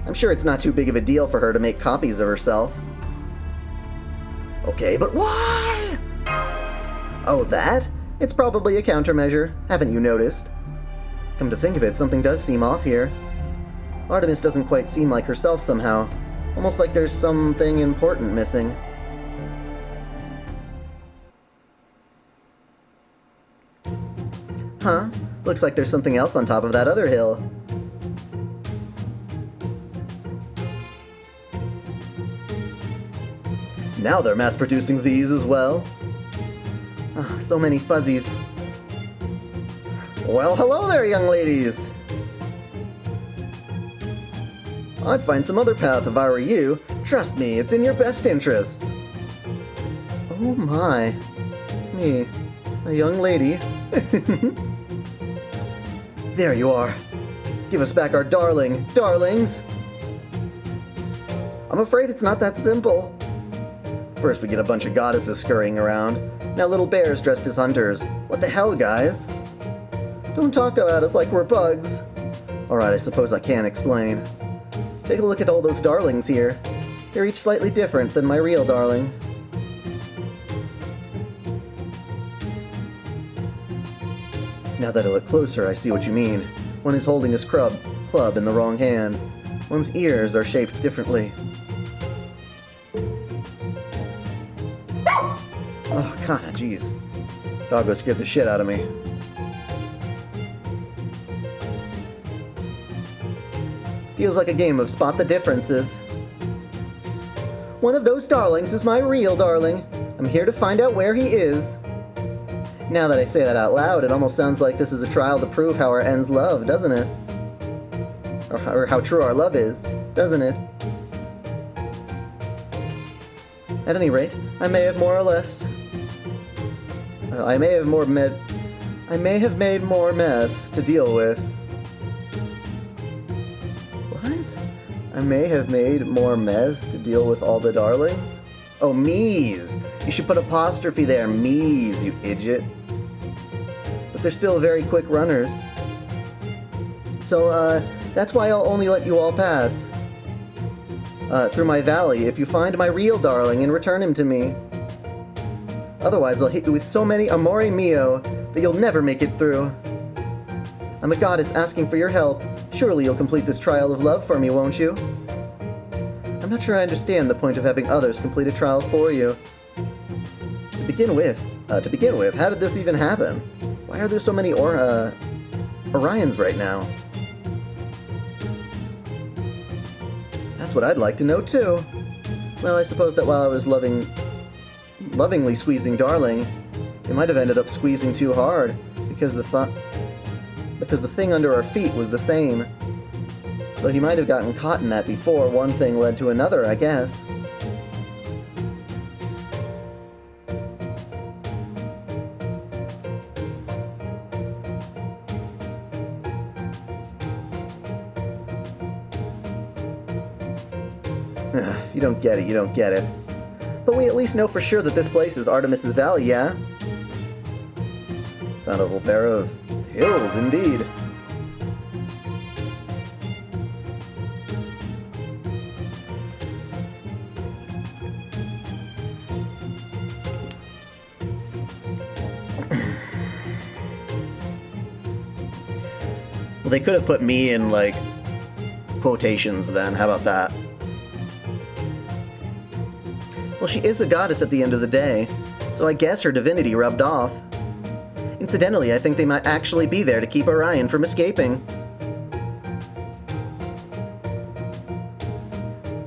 [SPEAKER 1] I'm sure it's not too big of a deal for her to make copies of herself. Okay, but why? Oh, that? It's probably a countermeasure, haven't you noticed? Come to think of it, something does seem off here. Artemis doesn't quite seem like herself somehow. Almost like there's something important missing. Huh? Looks like there's something else on top of that other hill. Now they're mass-producing these as well. Ah, so many fuzzies. Well, hello there, young ladies! I'd find some other path if I were you. Trust me, it's in your best interests. Oh my. Me, a young lady. There you are. Give us back our darlings. I'm afraid it's not that simple. First we get a bunch of goddesses scurrying around. Now little bears dressed as hunters. What the hell, guys? Don't talk about us like we're bugs. Alright, I suppose I can explain. Take a look at all those darlings here. They're each slightly different than my real darling. Now that I look closer, I see what you mean. One is holding his club in the wrong hand. One's ears are shaped differently. Oh, God, jeez. Doggo scared the shit out of me. Feels like a game of spot the differences. One of those darlings is my real darling. I'm here to find out where he is. Now that I say that out loud, it almost sounds like this is a trial to prove how our ends love, doesn't it? Or how true our love is, doesn't it? At any rate, I may have more or less... I may have made more mess to deal with. What? I may have made more mess to deal with all the darlings? Oh, me's! You should put apostrophe there, me's, you idiot. But they're still very quick runners. So, that's why I'll only let you all pass. Through my valley, if you find my real darling and return him to me. Otherwise, I'll hit you with so many amore mio that you'll never make it through. I'm a goddess asking for your help. Surely you'll complete this trial of love for me, won't you? I'm not sure I understand the point of having others complete a trial for you. To begin with, how did this even happen? Why are there so many Orions right now? That's what I'd like to know too. Well, I suppose that while I was lovingly squeezing Darling, it might have ended up squeezing too hard because the thing under our feet was the same. So he might have gotten caught in that before one thing led to another, I guess. If you don't get it, you don't get it. But we at least know for sure that this place is Artemis Valley, yeah? Bountiful pair of hills, indeed. Well, they could have put me in, like, quotations then. How about that? Well, she is a goddess at the end of the day, so I guess her divinity rubbed off. Incidentally, I think they might actually be there to keep Orion from escaping.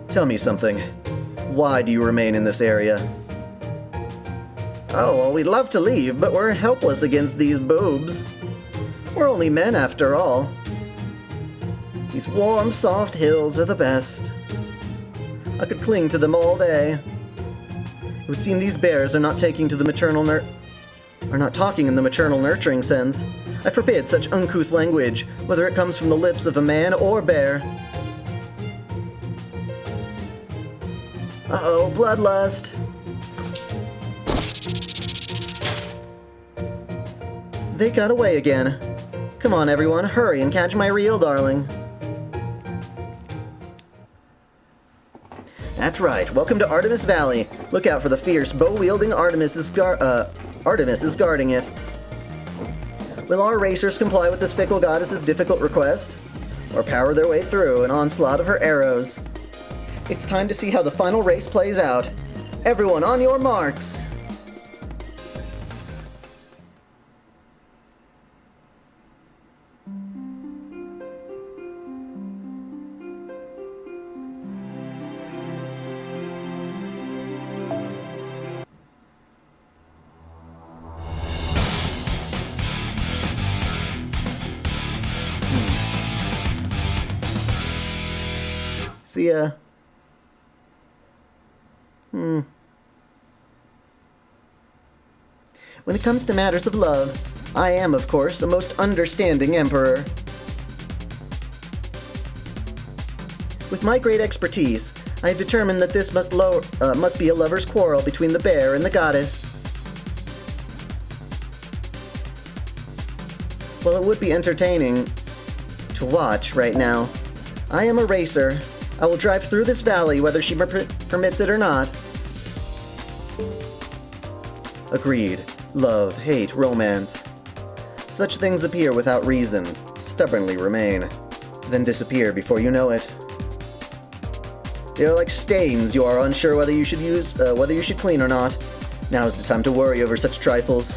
[SPEAKER 1] Tell me something. Why do you remain in this area? Oh, well, we'd love to leave, but we're helpless against these boobs. We're only men, after all. These warm, soft hills are the best. I could cling to them all day. It would seem these bears are not talking in the maternal nurturing sense. I forbid such uncouth language, whether it comes from the lips of a man or bear. Uh-oh, bloodlust. They got away again. Come on, everyone, hurry and catch my reel, darling. That's right, welcome to Artemis Valley. Look out for the fierce, bow-wielding Artemis is guarding it. Will our racers comply with this fickle goddess's difficult request? Or power their way through an onslaught of her arrows? It's time to see how the final race plays out. Everyone on your marks! See ya. When it comes to matters of love, I am, of course, a most understanding emperor. With my great expertise, I have determined that this must be a lover's quarrel between the bear and the goddess. Well, it would be entertaining to watch right now. I am a racer. I will drive through this valley whether she permits it or not. Agreed. Love, hate, romance. Such things appear without reason, stubbornly remain, then disappear before you know it. They are like stains you are unsure whether you should clean or not. Now is the time to worry over such trifles.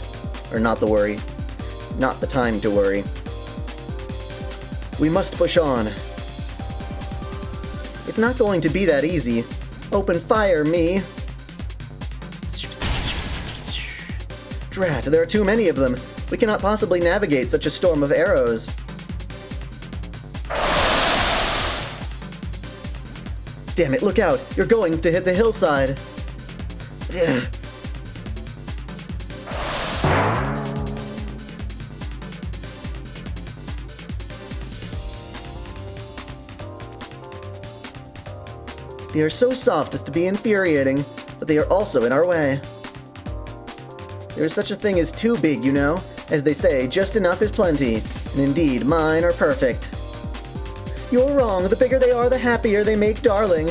[SPEAKER 1] Or not the time to worry. We must push on. It's not going to be that easy. Open fire, me. Drat, there are too many of them. We cannot possibly navigate such a storm of arrows. Damn it, look out! You're going to hit the hillside. Ugh. They are so soft as to be infuriating, but they are also in our way. There is such a thing as too big, you know. As they say, just enough is plenty, and indeed, mine are perfect. You're wrong. The bigger they are, the happier they make, darling.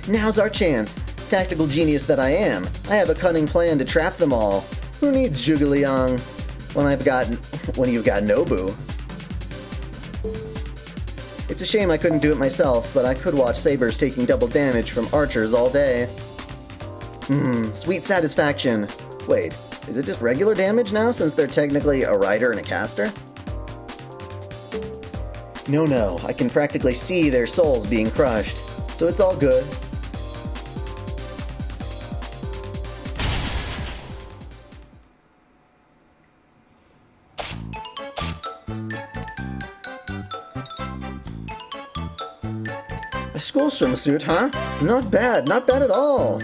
[SPEAKER 1] Now's our chance. Tactical genius that I am, I have a cunning plan to trap them all. Who needs Zhuge when you've got Nobu? It's a shame I couldn't do it myself, but I could watch sabers taking double damage from archers all day. Sweet satisfaction. Wait, is it just regular damage now since they're technically a rider and a caster? No, I can practically see their souls being crushed, so it's all good. A school swimsuit, huh? Not bad at all.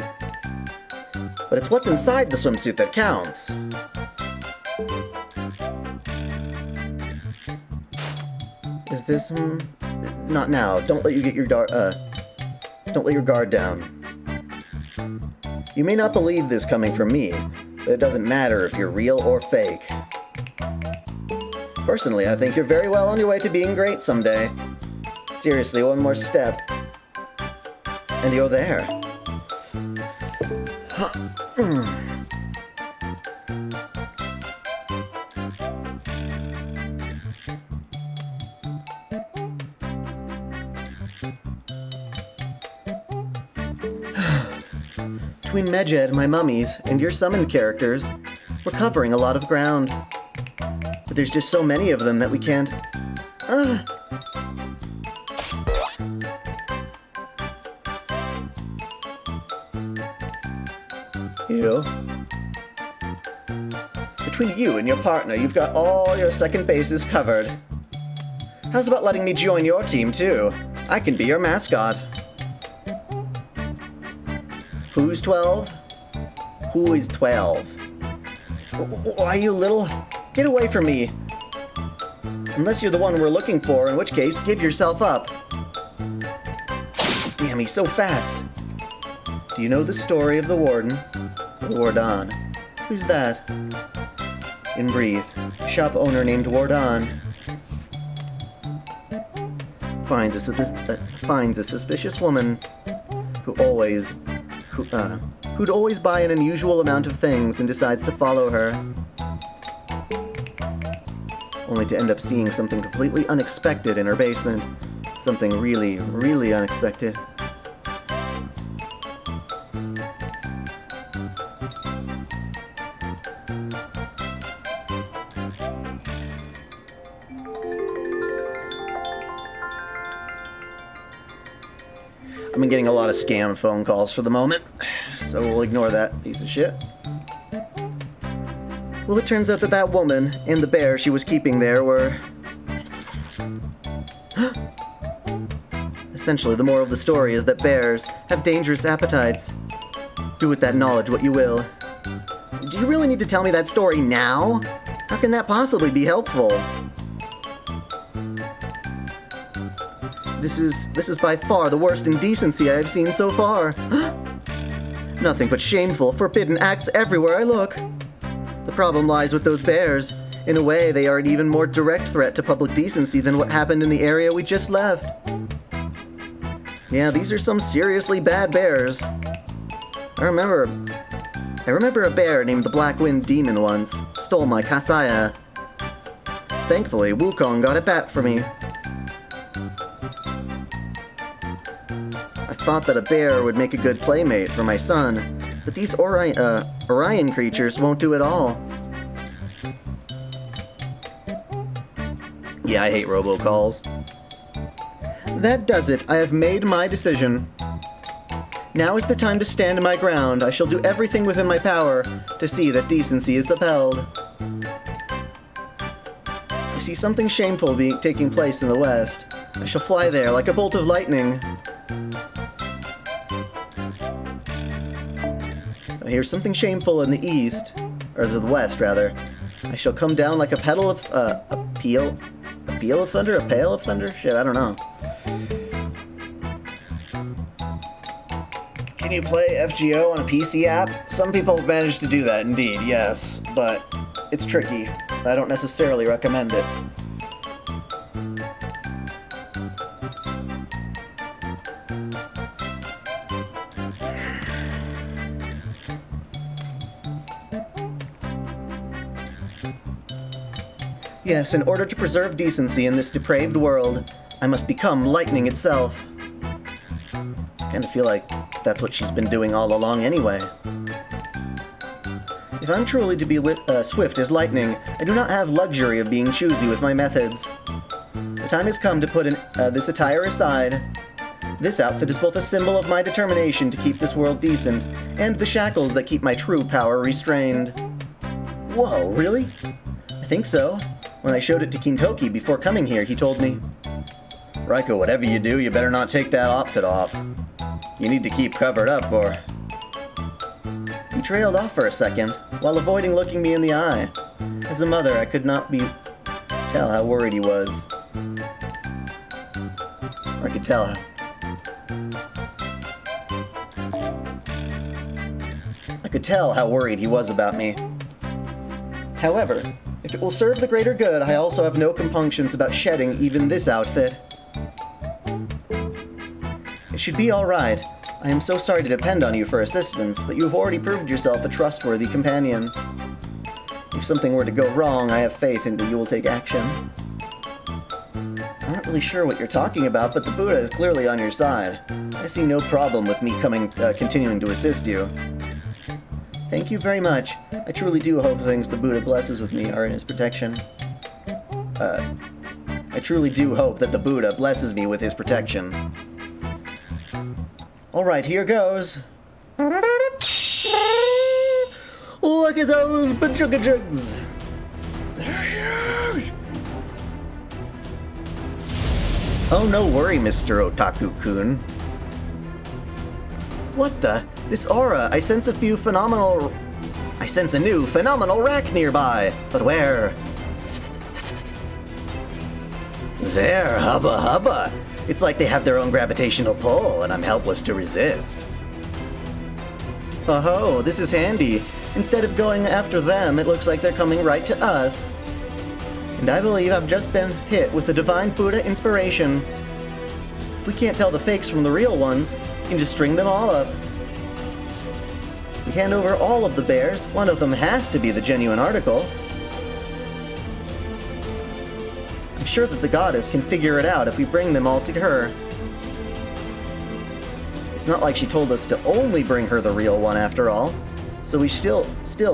[SPEAKER 1] But it's what's inside the swimsuit that counts. Is this not now. Don't let your guard down. You may not believe this coming from me, but it doesn't matter if you're real or fake. Personally, I think you're very well on your way to being great someday. Seriously, one more step. And you're there. Between Medjed, my mummies, and your summoned characters, we're covering a lot of ground. But there's just so many of them that we can't... You. Between you and your partner, you've got all your second bases covered. How's about letting me join your team, too? I can be your mascot. Who's 12? Who is 12? Why, you little... Get away from me. Unless you're the one we're looking for, in which case, give yourself up. Damn, he's so fast. Do you know the story of the Warden? The Warden. Who's that? In brief, shop owner named Warden finds a suspicious woman who'd always buy an unusual amount of things and decides to follow her, only to end up seeing something completely unexpected in her basement. Something really, really unexpected. I've been getting a lot of scam phone calls for the moment, so we'll ignore that piece of shit. Well, it turns out that woman and the bear she was keeping there were... Essentially, the moral of the story is that bears have dangerous appetites. Do with that knowledge what you will. Do you really need to tell me that story now? How can that possibly be helpful? This is by far the worst indecency I have seen so far. Nothing but shameful, forbidden acts everywhere I look. The problem lies with those bears. In a way, they are an even more direct threat to public decency than what happened in the area we just left. Yeah, these are some seriously bad bears. I remember a bear named the Black Wind Demon once stole my kasaya. Thankfully, Wukong got it back for me. I thought that a bear would make a good playmate for my son, but these Orion creatures won't do it all. Yeah, I hate robocalls. That does it. I have made my decision. Now is the time to stand my ground. I shall do everything within my power to see that decency is upheld. I see something shameful taking place in the west. I shall fly there like a bolt of lightning. I hear something shameful in the east, or the west, rather. I shall come down like a peal of thunder? A pail of thunder? Shit, I don't know. Can you play FGO on a PC app? Some people have managed to do that, indeed, yes, but it's tricky. I don't necessarily recommend it. Yes, in order to preserve decency in this depraved world, I must become lightning itself. I kind of feel like that's what she's been doing all along anyway. If I'm truly to be swift as lightning, I do not have luxury of being choosy with my methods. The time has come to put this attire aside. This outfit is both a symbol of my determination to keep this world decent, and the shackles that keep my true power restrained. Whoa, really? I think so. When I showed it to Kintoki before coming here, he told me, "Raiko, whatever you do, you better not take that outfit off. You need to keep covered up, or..." He trailed off for a second, while avoiding looking me in the eye. As a mother, I could not tell how worried he was. Or I could tell how worried he was about me. However, if If it will serve the greater good, I also have no compunctions about shedding even this outfit. It should be alright. I am so sorry to depend on you for assistance, but you have already proved yourself a trustworthy companion. If something were to go wrong, I have faith in that you will take action. I'm not really sure what you're talking about, but the Buddha is clearly on your side. I see no problem with me continuing to assist you. Thank you very much. I truly do hope things the Buddha blesses with me are in his protection. I truly do hope that the Buddha blesses me with his protection. Alright, here goes. Look at those bajugajugs! Oh, no worry, Mr. Otaku-kun. What the? This aura, I sense a new phenomenal wreck nearby. But where? There, hubba hubba. It's like they have their own gravitational pull, and I'm helpless to resist. Oh-ho, this is handy. Instead of going after them, it looks like they're coming right to us. And I believe I've just been hit with the divine Buddha inspiration. If we can't tell the fakes from the real ones, we can just string them all up. We hand over all of the bears. One of them has to be the genuine article. I'm sure that the goddess can figure it out if we bring them all to her. It's not like she told us to only bring her the real one after all, so we still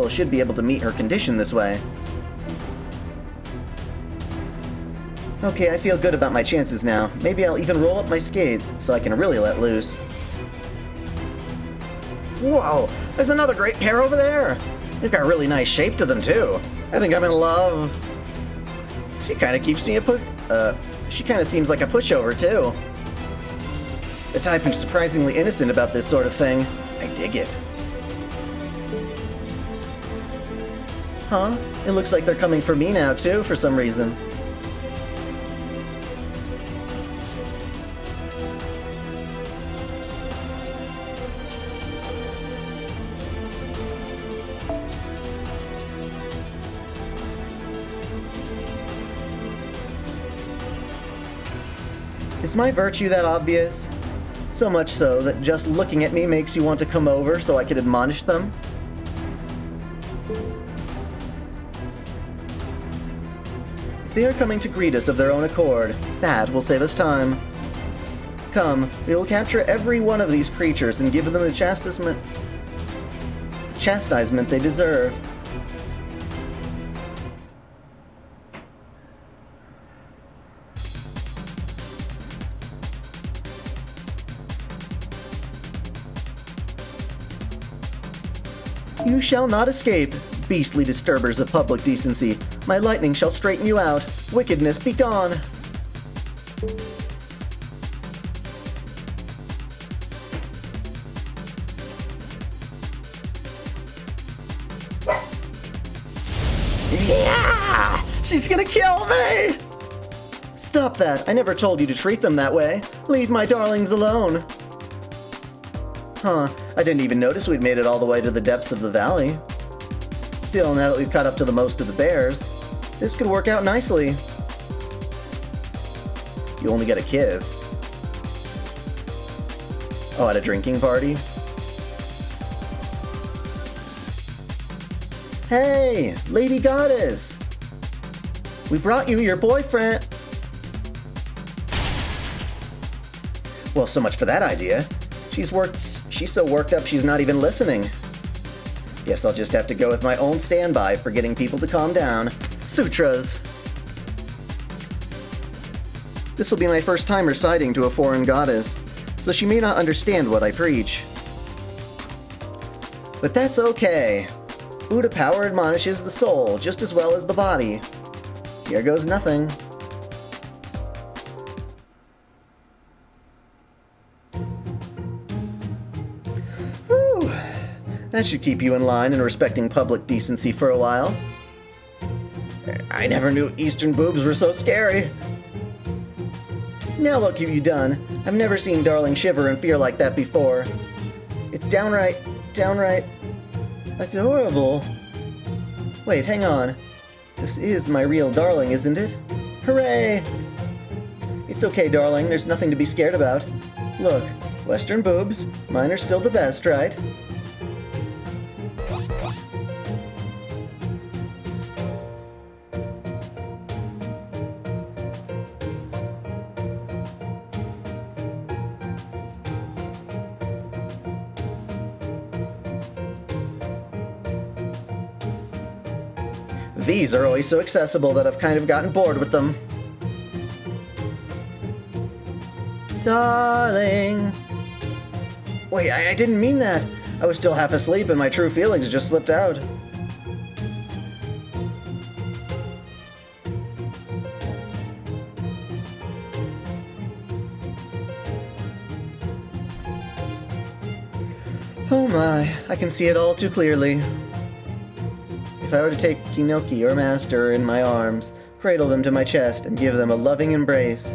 [SPEAKER 1] should be able to meet her condition this way. Okay, I feel good about my chances now. Maybe I'll even roll up my skates so I can really let loose. Whoa, there's another great pair over there. They've got really nice shape to them too. I think I'm in love. She kind of keeps me she kind of seems like a pushover too. The type who's surprisingly innocent about this sort of thing. I dig it. Huh? It looks like they're coming for me now too, for some reason. Is my virtue that obvious? So much so that just looking at me makes you want to come over so I could admonish them? If they are coming to greet us of their own accord, that will save us time. Come, we will capture every one of these creatures and give them the chastisement they deserve. You shall not escape, beastly disturbers of public decency. My lightning shall straighten you out. Wickedness, be gone. Yeah! She's gonna kill me! Stop that. I never told you to treat them that way. Leave my darlings alone. Huh, I didn't even notice we'd made it all the way to the depths of the valley. Still, now that we've caught up to the most of the bears, this could work out nicely. You only get a kiss. Oh, at a drinking party? Hey, Lady Goddess! We brought you your boyfriend! Well, so much for that idea. She's so worked up she's not even listening. Guess I'll just have to go with my own standby for getting people to calm down. Sutras. This will be my first time reciting to a foreign goddess, so she may not understand what I preach. But that's okay. Buddha power admonishes the soul just as well as the body. Here goes nothing. That should keep you in line and respecting public decency for a while. I never knew Eastern boobs were so scary. Now what have you done? I've never seen Darling shiver in fear like that before. It's downright adorable. Wait, hang on. This is my real darling, isn't it? Hooray! It's okay, darling. There's nothing to be scared about. Look, Western boobs. Mine are still the best, right? These are always so accessible that I've kind of gotten bored with them. Darling. Wait, I didn't mean that. I was still half asleep and my true feelings just slipped out. Oh my, I can see it all too clearly. If I were to take Kinoki or Master in my arms, cradle them to my chest, and give them a loving embrace.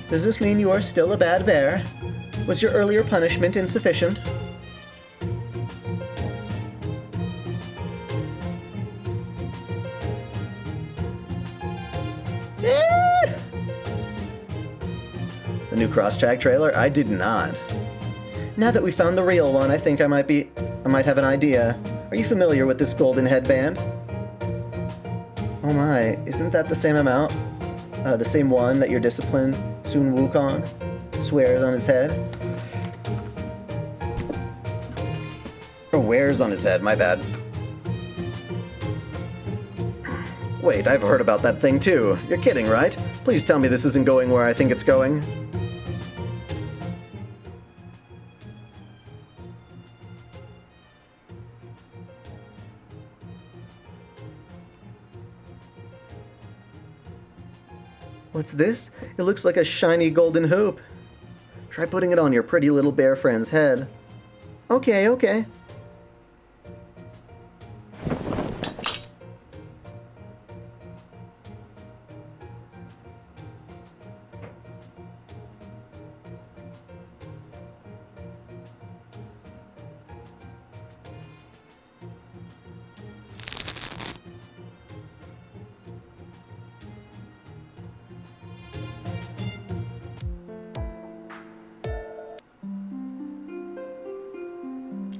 [SPEAKER 1] Does this mean you are still a bad bear? Was your earlier punishment insufficient? The new Crosstrack trailer? I did not. Now that we found the real one, I think I might have an idea. Are you familiar with this golden headband? Oh my, isn't that the same amount? The same one that your disciplined Sun Wukong swears on his head? Or wears on his head, my bad. Wait, I've heard about that thing too. You're kidding, right? Please tell me this isn't going where I think it's going. What's this? It looks like a shiny golden hoop. Try putting it on your pretty little bear friend's head. Okay, okay.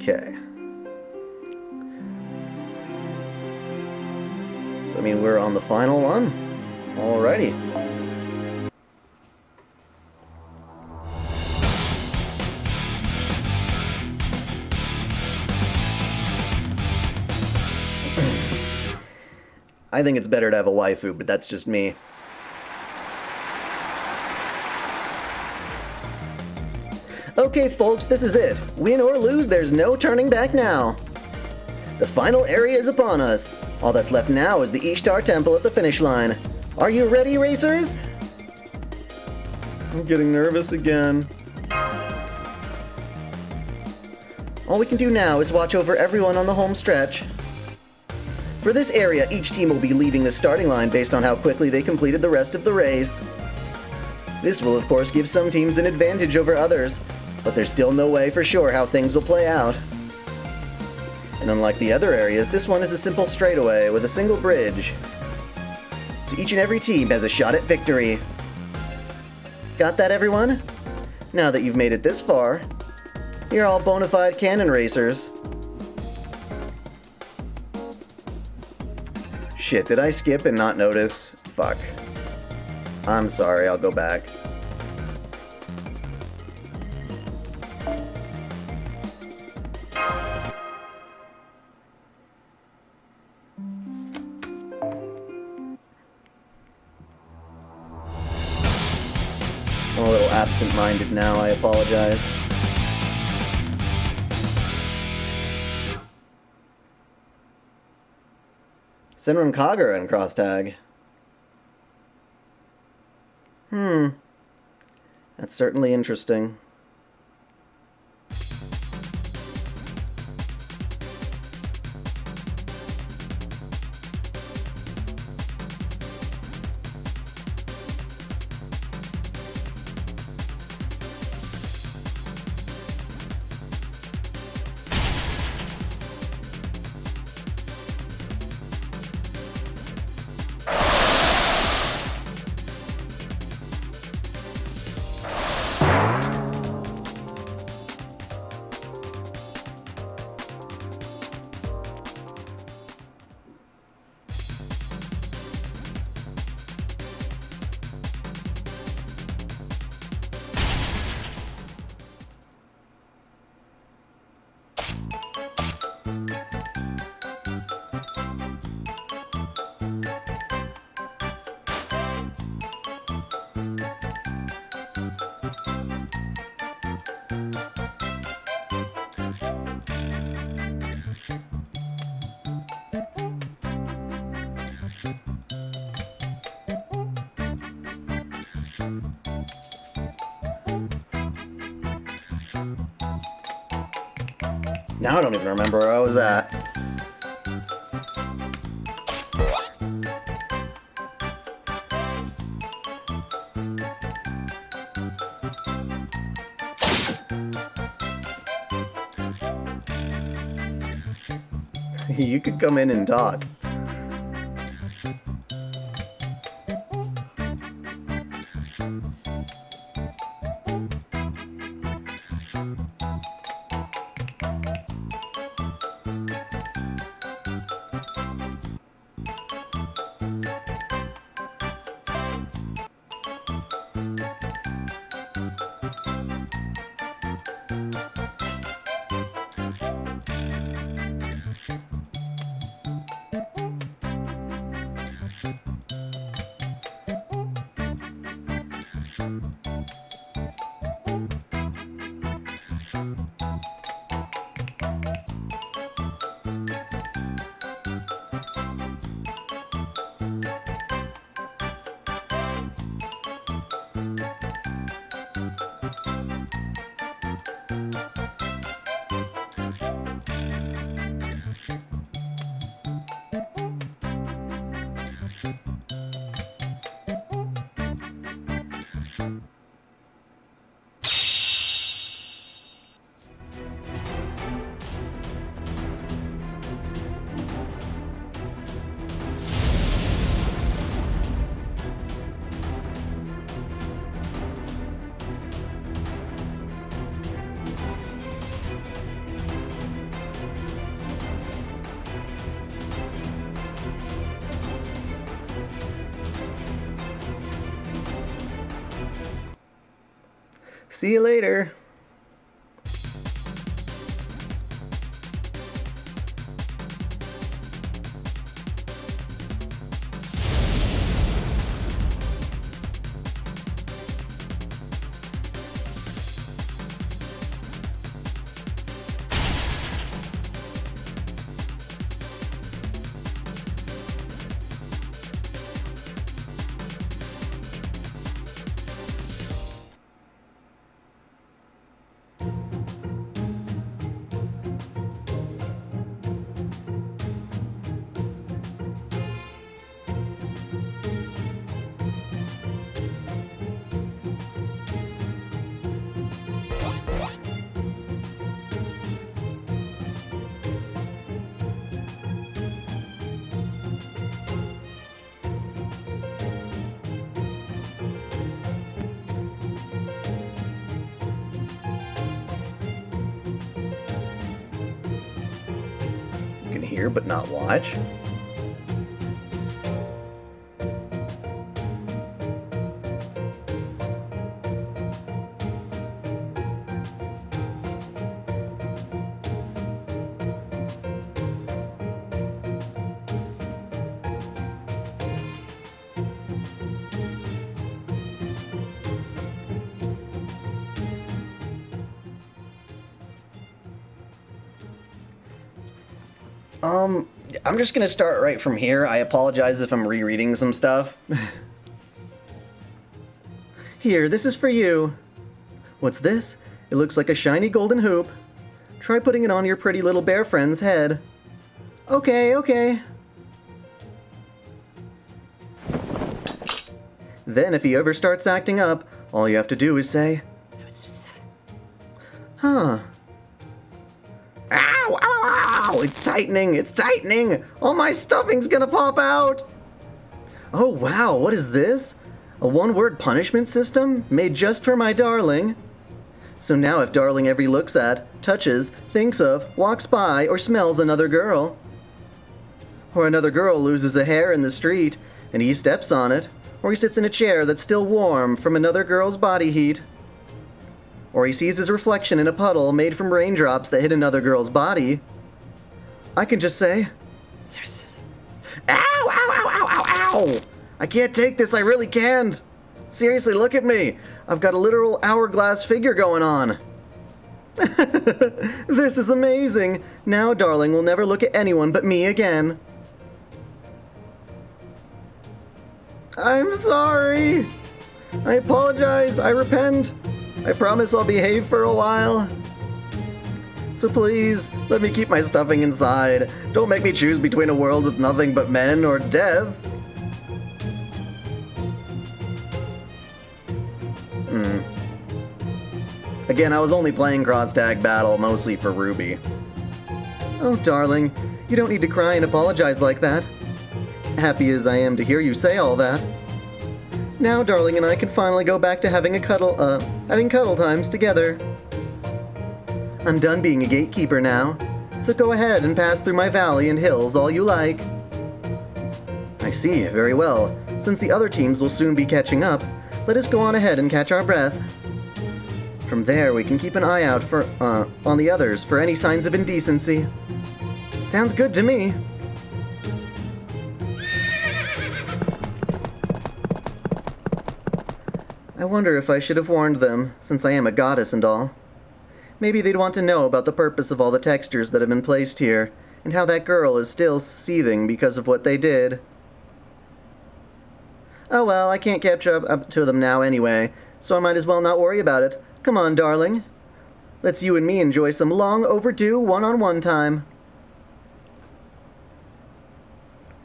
[SPEAKER 1] Okay. So, I mean, we're on the final one. Alrighty. I think it's better to have a waifu, but that's just me. Okay, folks, this is it. Win or lose, there's no turning back now. The final area is upon us. All that's left now is the Ishtar Temple at the finish line. Are you ready, racers? I'm getting nervous again. All we can do now is watch over everyone on the home stretch. For this area, each team will be leading the starting line based on how quickly they completed the rest of the race. This will, of course, give some teams an advantage over others, but there's still no way for sure how things will play out. And unlike the other areas, this one is a simple straightaway with a single bridge. So each and every team has a shot at victory. Got that, everyone? Now that you've made it this far, you're all bona fide cannon racers. Shit, did I skip and not notice? Fuck. I'm sorry, I'll go back. I'm a little absent-minded now, I apologize. Senran Kagura and cross tag. That's certainly interesting. Now I don't even remember where I was at. You could come in and talk. See you later. Hear but not watch? I'm just gonna start right from here. I apologize if I'm rereading some stuff. Here, this is for you. What's this? It looks like a shiny golden hoop. Try putting it on your pretty little bear friend's head. Okay, okay. Then if he ever starts acting up, all you have to do is say, huh. Ow, ow, ow, it's tightening, it's tightening. Oh, my stuffing's gonna pop out. Oh, wow, what is this? A one-word punishment system made just for my darling. So now if darling ever looks at, touches, thinks of, walks by, or smells another girl, or another girl loses a hair in the street, and he steps on it, or he sits in a chair that's still warm from another girl's body heat, or he sees his reflection in a puddle made from raindrops that hit another girl's body, I can just say, ow, ow, ow, ow, ow, ow! I can't take this, I really can't! Seriously, look at me! I've got a literal hourglass figure going on! This is amazing! Now darling will never look at anyone but me again. I'm sorry. I apologize. I repent. I promise I'll behave for a while. So please, let me keep my stuffing inside. Don't make me choose between a world with nothing but men or death. Again, I was only playing cross-tag battle, mostly for Ruby. Oh, darling, you don't need to cry and apologize like that. Happy as I am to hear you say all that. Now, darling and I can finally go back to having cuddle times together. I'm done being a gatekeeper now, so go ahead and pass through my valley and hills all you like. I see, very well. Since the other teams will soon be catching up, let us go on ahead and catch our breath. From there, we can keep an eye out on the others for any signs of indecency. Sounds good to me. I wonder if I should have warned them, since I am a goddess and all. Maybe they'd want to know about the purpose of all the textures that have been placed here, and how that girl is still seething because of what they did. Oh well, I can't catch up to them now anyway, so I might as well not worry about it. Come on, darling. Let's you and me enjoy some long overdue one-on-one time.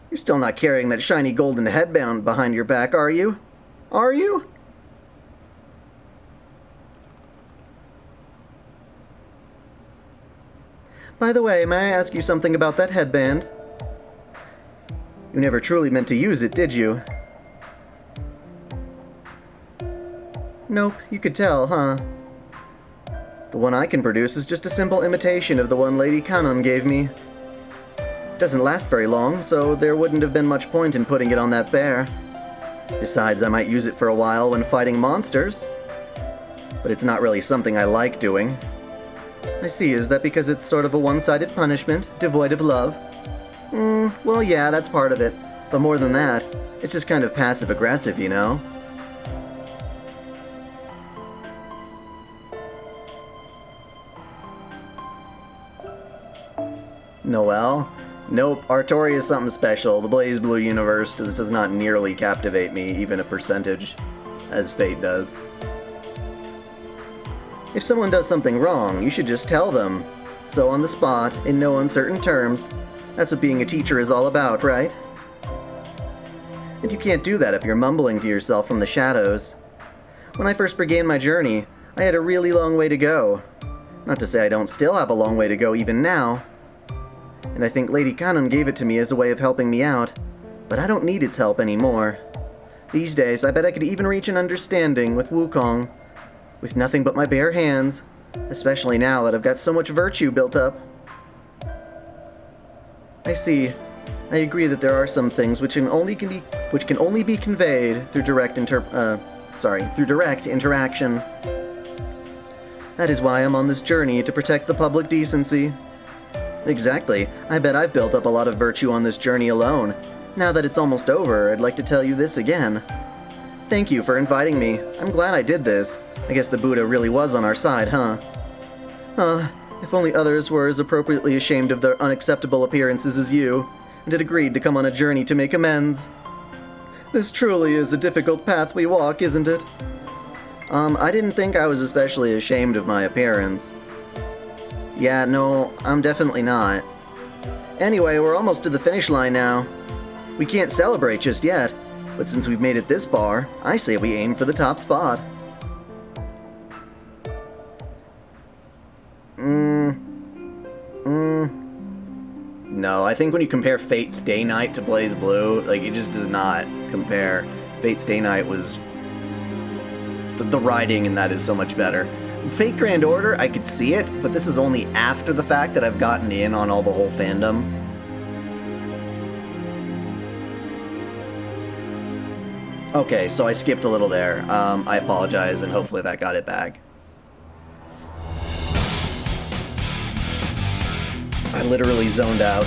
[SPEAKER 1] You're still not carrying that shiny golden headband behind your back, are you? Are you? By the way, may I ask you something about that headband? You never truly meant to use it, did you? Nope, you could tell, huh? The one I can produce is just a simple imitation of the one Lady Kanon gave me. It doesn't last very long, so there wouldn't have been much point in putting it on that bear. Besides, I might use it for a while when fighting monsters. But it's not really something I like doing. I see, is that because it's sort of a one-sided punishment, devoid of love? Well yeah, that's part of it. But more than that, it's just kind of passive-aggressive, you know? Noelle? Nope, Artori is something special. The Blaze Blue universe does not nearly captivate me, even a percentage, as Fate does. If someone does something wrong, you should just tell them. So on the spot, in no uncertain terms. That's what being a teacher is all about, right? And you can't do that if you're mumbling to yourself from the shadows. When I first began my journey, I had a really long way to go. Not to say I don't still have a long way to go even now. And I think Lady Kanon gave it to me as a way of helping me out, but I don't need its help anymore. These days, I bet I could even reach an understanding with Wukong, with nothing but my bare hands, especially now that I've got so much virtue built up. I see. I agree that there are some things which can only be conveyed through direct interaction. That is why I'm on this journey, to protect the public decency. Exactly. I bet I've built up a lot of virtue on this journey alone. Now that it's almost over, I'd like to tell you this again. Thank you for inviting me. I'm glad I did this. I guess the Buddha really was on our side, huh? If only others were as appropriately ashamed of their unacceptable appearances as you, and had agreed to come on a journey to make amends. This truly is a difficult path we walk, isn't it? I didn't think I was especially ashamed of my appearance. Yeah, no, I'm definitely not. Anyway, we're almost to the finish line now. We can't celebrate just yet, but since we've made it this far, I say we aim for the top spot. No, I think when you compare Fate Stay Night to Blaze Blue, like, it just does not compare. Fate Stay Night was... The writing in that is so much better. Fate Grand Order, I could see it, but this is only after the fact that I've gotten in on all the whole fandom. Okay, so I skipped a little there. I apologize, and hopefully that got it back. I literally zoned out.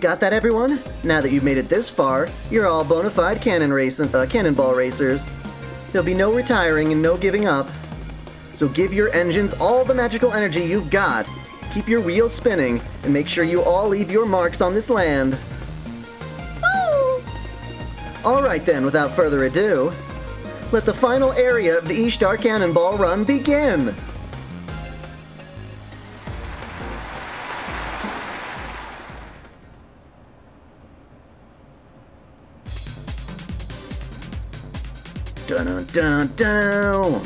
[SPEAKER 1] Got that, everyone? Now that you've made it this far, you're all bona fide cannonball racers. There'll be no retiring and no giving up. So give your engines all the magical energy you've got. Keep your wheels spinning, and make sure you all leave your marks on this land. Woo! Alright then, without further ado, let the final area of the Ishtar Cannonball Run begin! Dun-dun-dun-dun!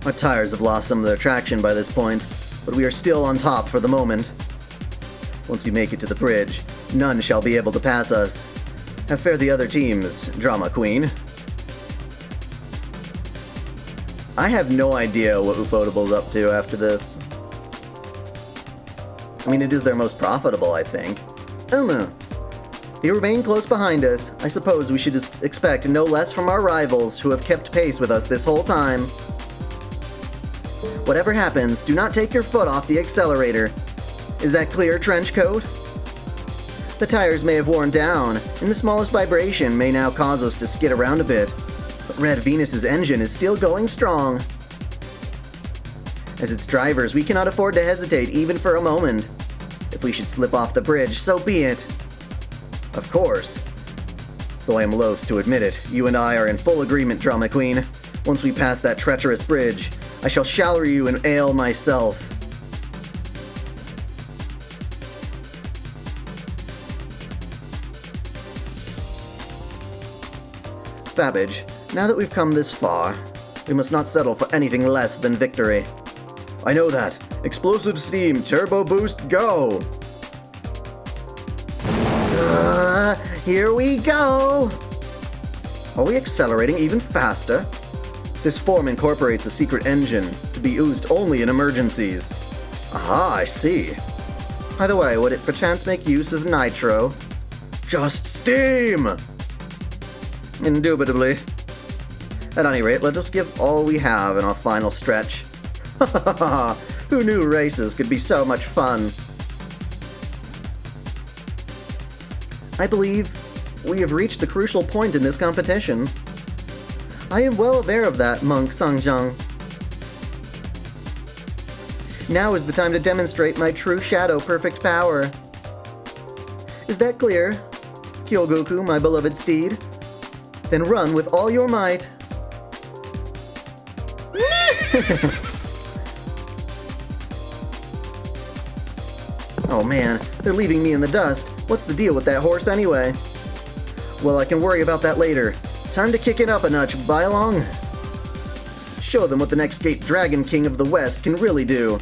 [SPEAKER 1] Our tires have lost some of their traction by this point, but we are still on top for the moment. Once we make it to the bridge, none shall be able to pass us. Have fare the other teams, Drama Queen. I have no idea what Ufotable's up to after this. I mean, it is their most profitable, I think. They remain close behind us. I suppose we should expect no less from our rivals, who have kept pace with us this whole time. Whatever happens, do not take your foot off the accelerator. Is that clear, Trenchcoat? The tires may have worn down, and the smallest vibration may now cause us to skid around a bit. But Red Venus's engine is still going strong. As its drivers, we cannot afford to hesitate even for a moment. If we should slip off the bridge, so be it. Of course. Though I am loath to admit it, you and I are in full agreement, Drama Queen. Once we pass that treacherous bridge, I shall shower you in ale myself. Babbage, now that we've come this far, we must not settle for anything less than victory. I know that. Explosive steam, turbo boost, go! Here we go! Are we accelerating even faster? This form incorporates a secret engine to be used only in emergencies. Aha, I see. By the way, would it perchance make use of nitro? Just steam! Indubitably. At any rate, let us give all we have in our final stretch. Who knew races could be so much fun? I believe we have reached the crucial point in this competition. I am well aware of that, Monk Sangjiang. Now is the time to demonstrate my true shadow perfect power. Is that clear, Kyogoku, my beloved steed? Then run with all your might. Oh man, they're leaving me in the dust. What's the deal with that horse anyway? Well, I can worry about that later. Time to kick it up a notch, Bylong. Show them what the next Gate Dragon King of the West can really do.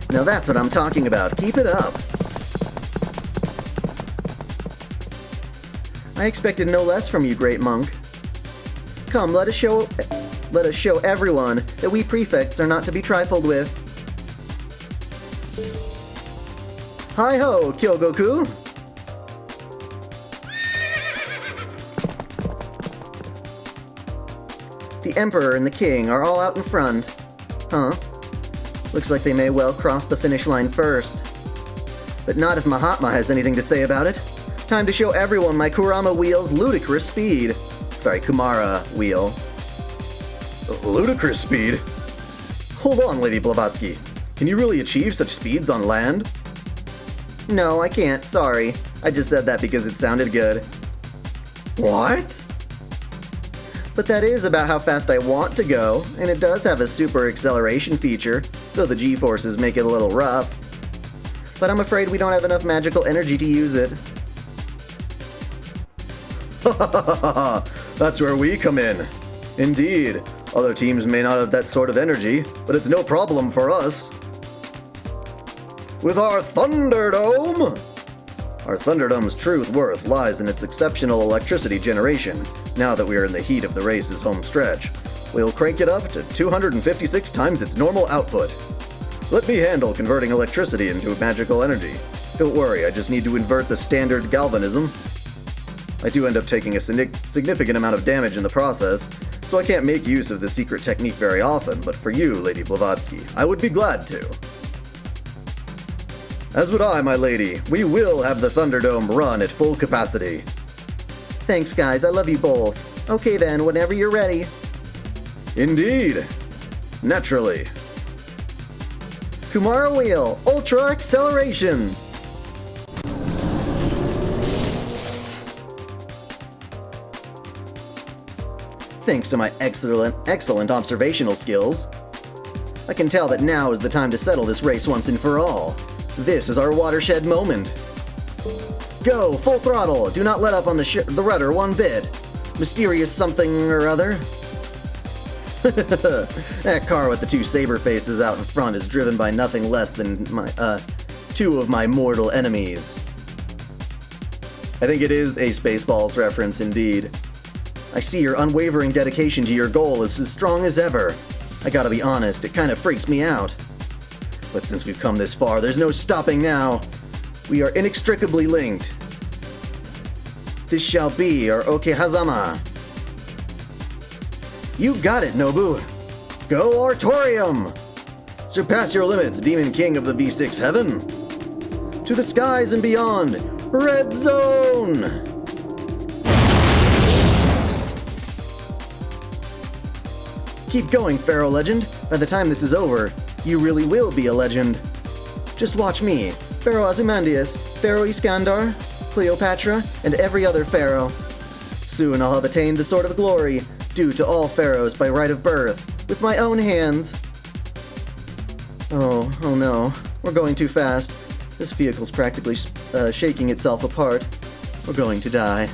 [SPEAKER 1] Now that's what I'm talking about. Keep it up. I expected no less from you, Great Monk. Come, let us show everyone that we prefects are not to be trifled with. Hi-ho, Kyogoku! The Emperor and the King are all out in front. Huh? Looks like they may well cross the finish line first. But not if Mahatma has anything to say about it. Time to show everyone my Kurama wheel's ludicrous speed. Sorry, Kumara wheel. Ludicrous speed? Hold on, Lady Blavatsky. Can you really achieve such speeds on land? No, I can't, sorry. I just said that because it sounded good. What? But that is about how fast I want to go, and it does have a super acceleration feature, though the G-forces make it a little rough. But I'm afraid we don't have enough magical energy to use it. That's where we come in. Indeed, other teams may not have that sort of energy, but it's no problem for us. With our Thunderdome! Our Thunderdome's true worth lies in its exceptional electricity generation. Now that we are in the heat of the race's home stretch, we'll crank it up to 256 times its normal output. Let me handle converting electricity into magical energy. Don't worry, I just need to invert the standard galvanism. I do end up taking a significant amount of damage in the process, so I can't make use of the secret technique very often, but for you, Lady Blavatsky, I would be glad to. As would I, my lady. We will have the Thunderdome run at full capacity. Thanks, guys. I love you both. Okay then, whenever you're ready. Indeed. Naturally. Kumara Wheel, Ultra Acceleration! Thanks to my excellent observational skills, I can tell that now is the time to settle this race once and for all. This is our watershed moment. Go, full throttle! Do not let up on the rudder one bit. Mysterious something or other. That car with the two saber faces out in front is driven by nothing less than two of my mortal enemies. I think it is a Spaceballs reference indeed. I see your unwavering dedication to your goal is as strong as ever. I gotta be honest, it kinda freaks me out. But since we've come this far, there's no stopping now. We are inextricably linked. This shall be our Okehazama. You got it, Nobu. Go Artorium! Surpass your limits, Demon King of the V6 Heaven. To the skies and beyond, Red Zone! Keep going, Pharaoh Legend. By the time this is over, you really will be a legend. Just watch me, Pharaoh Ozymandias, Pharaoh Iskandar, Cleopatra, and every other pharaoh. Soon I'll have attained the Sword of Glory, due to all pharaohs by right of birth, with my own hands. Oh no, we're going too fast. This vehicle's practically shaking itself apart. We're going to die.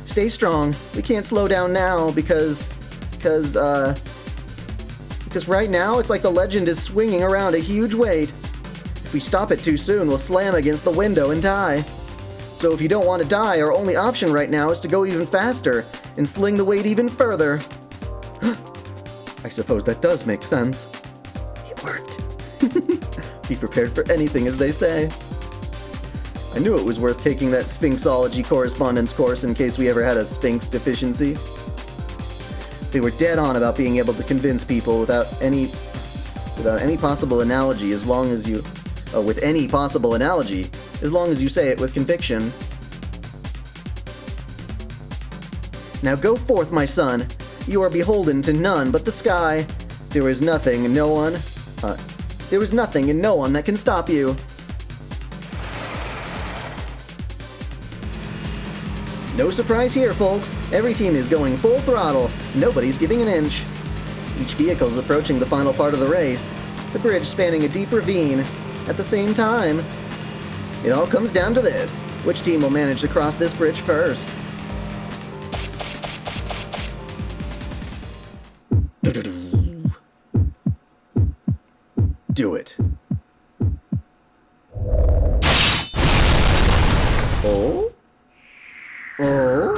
[SPEAKER 1] Stay strong. We can't slow down now because right now it's like the legend is swinging around a huge weight. If we stop it too soon, we'll slam against the window and die. So if you don't want to die, our only option right now is to go even faster and sling the weight even further. I suppose that does make sense. It worked. Be prepared for anything, as they say. I knew it was worth taking that Sphinxology correspondence course in case we ever had a Sphinx deficiency. They were dead on about being able to convince people without any possible analogy, as long as you say it with conviction. Now go forth, my son. You are beholden to none but the sky. There is nothing and no one that can stop you. No surprise here, folks. Every team is going full throttle. Nobody's giving an inch. Each vehicle is approaching the final part of the race, the bridge spanning a deep ravine. At the same time, it all comes down to this. Which team will manage to cross this bridge first? Do it. Oh? Oh?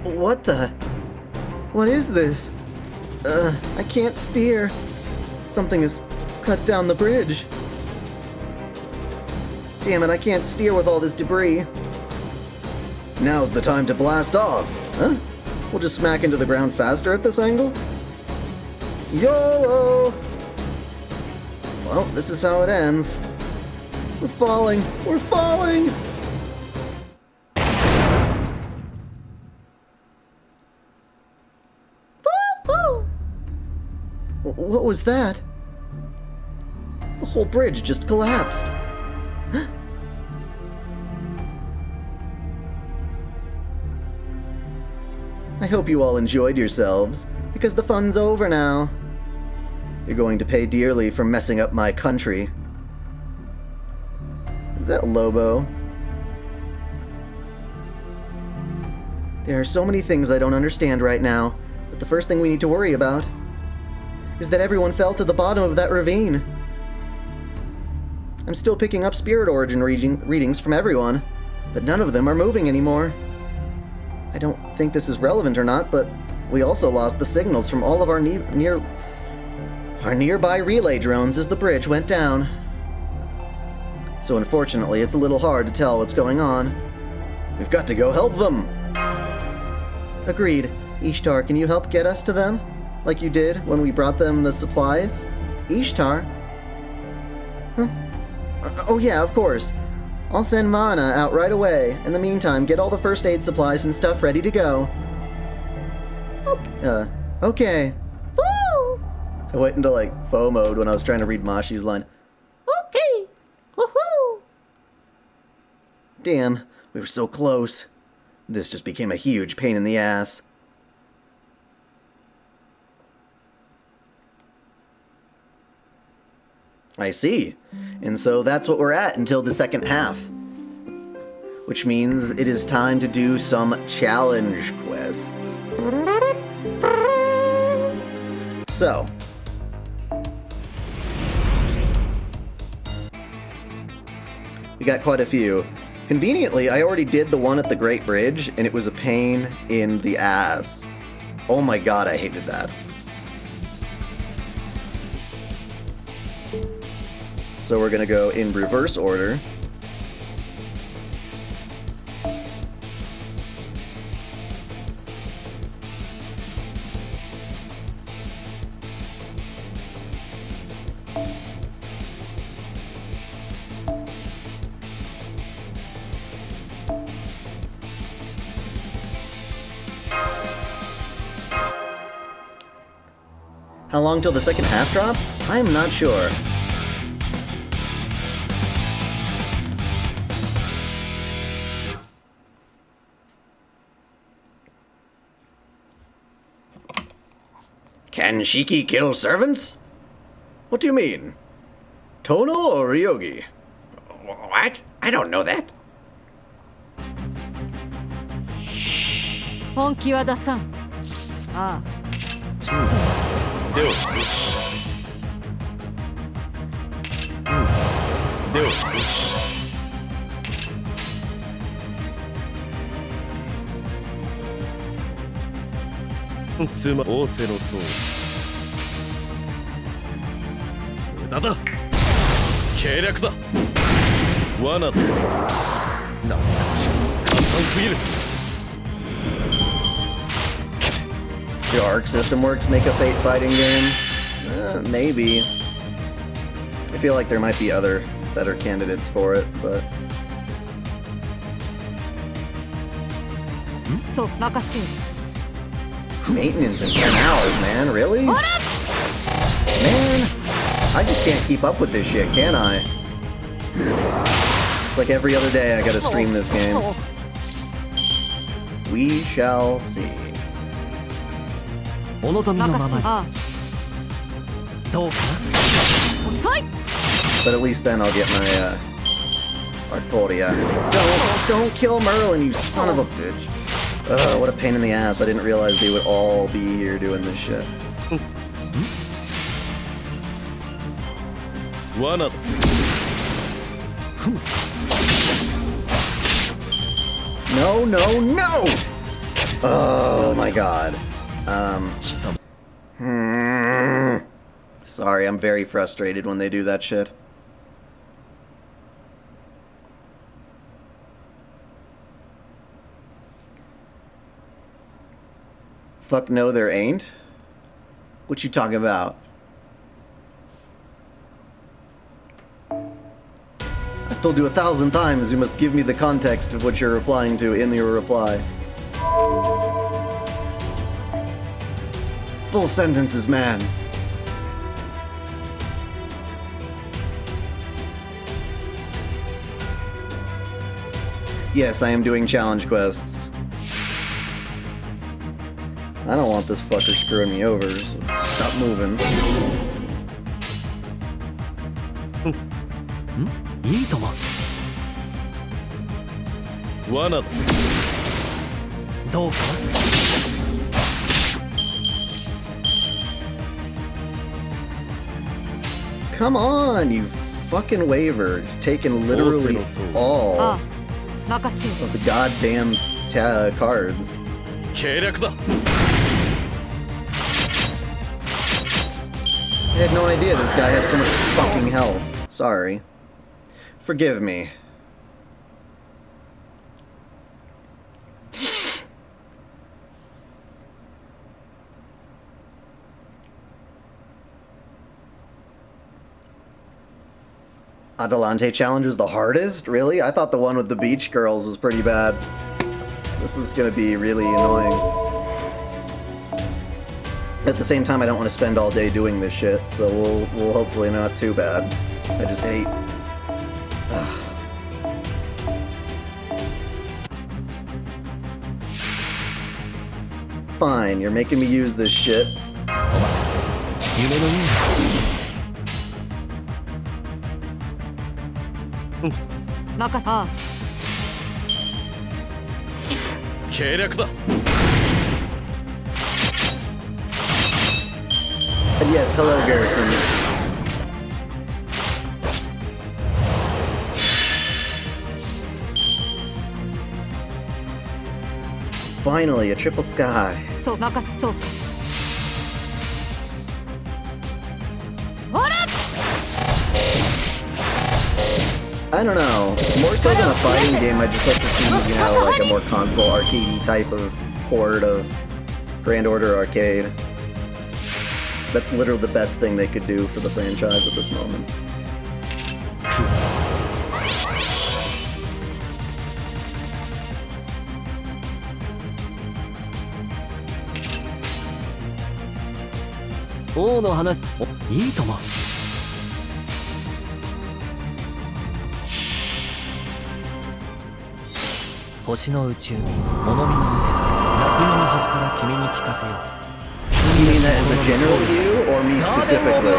[SPEAKER 1] What the? What is this? I can't steer. Something has cut down the bridge. Damn it, I can't steer with all this debris. Now's the time to blast off. Huh? We'll just smack into the ground faster at this angle? YOLO! Well, this is how it ends. We're falling! We're falling! What was that? The whole bridge just collapsed. I hope you all enjoyed yourselves, because the fun's over now. You're going to pay dearly for messing up my country. Is that Lobo? There are so many things I don't understand right now, but the first thing we need to worry about is that everyone fell to the bottom of that ravine. I'm still picking up spirit origin readings from everyone, but none of them are moving anymore. I don't think this is relevant or not, but we also lost the signals from all of our nearby relay drones as the bridge went down. So unfortunately, it's a little hard to tell what's going on. We've got to go help them. Agreed. Ishtar, can you help get us to them? Like you did when we brought them the supplies? Ishtar? Huh? Oh yeah, of course. I'll send Mana out right away. In the meantime, get all the first aid supplies and stuff ready to go. Okay. Woo! I went into like faux mode when I was trying to read Mashi's line. Okay. Woohoo! Damn, we were so close. This just became a huge pain in the ass. I see. And so that's what we're at until the second half. Which means it is time to do some challenge quests. So. We got quite a few. Conveniently, I already did the one at the Great Bridge, and it was a pain in the ass. Oh my god, I hated that. So we're gonna go in reverse order. How long till the second half drops? I'm not sure. Can Shiki kill servants? What do you mean? Tono or Ryogi? What? I don't know that.
[SPEAKER 2] 本気は出さん。ああ。
[SPEAKER 3] つま仰せのと無駄だ計略だ罠だなんだ簡単すぎる
[SPEAKER 1] The Arc System Works make a Fate fighting game? Maybe. I feel like there might be other better candidates for it, but...
[SPEAKER 2] So, makasu.
[SPEAKER 1] Maintenance in 10 hours, man, really? Man, I just can't keep up with this shit, can I? It's like every other day I gotta stream this game. We shall see. But at least then I'll get my, Artoria. Don't kill Merlin, you son of a bitch. Ugh, what a pain in the ass. I didn't realize they would all be here doing this shit. No, no, no! Oh my god. Sorry, I'm very frustrated when they do that shit. Fuck no, there ain't. What you talking about? I've told you 1,000 times you must give me the context of what you're replying to in your reply. Full sentences, man. Yes, I am doing challenge quests. I don't want this fucker screwing me over, so stop moving. Come on, you fucking wavered, taking literally all of the goddamn cards. I had no idea this guy had so much fucking health. Sorry. Forgive me. Adelante challenge was the hardest? Really? I thought the one with the beach girls was pretty bad. This is gonna be really annoying. At the same time, I don't want to spend all day doing this shit, so we'll hopefully not too bad. I just hate... Fine, you're making me use this shit.
[SPEAKER 3] 夢のよ
[SPEAKER 2] 任せああ
[SPEAKER 3] 計略だ
[SPEAKER 1] And yes, hello, Garrison. Finally, a triple sky.
[SPEAKER 2] そう任せそうほら
[SPEAKER 1] I don't know. More so than a fighting game, I just like to see, you know, like a more console arcadey type of horde of Grand Order Arcade. That's literally the best thing they could do for the franchise at this moment.
[SPEAKER 3] Oh, の話いいとも星の宇宙物見の見て楽園の端から君に聞かせよう
[SPEAKER 1] You mean that as a general view, or me specifically?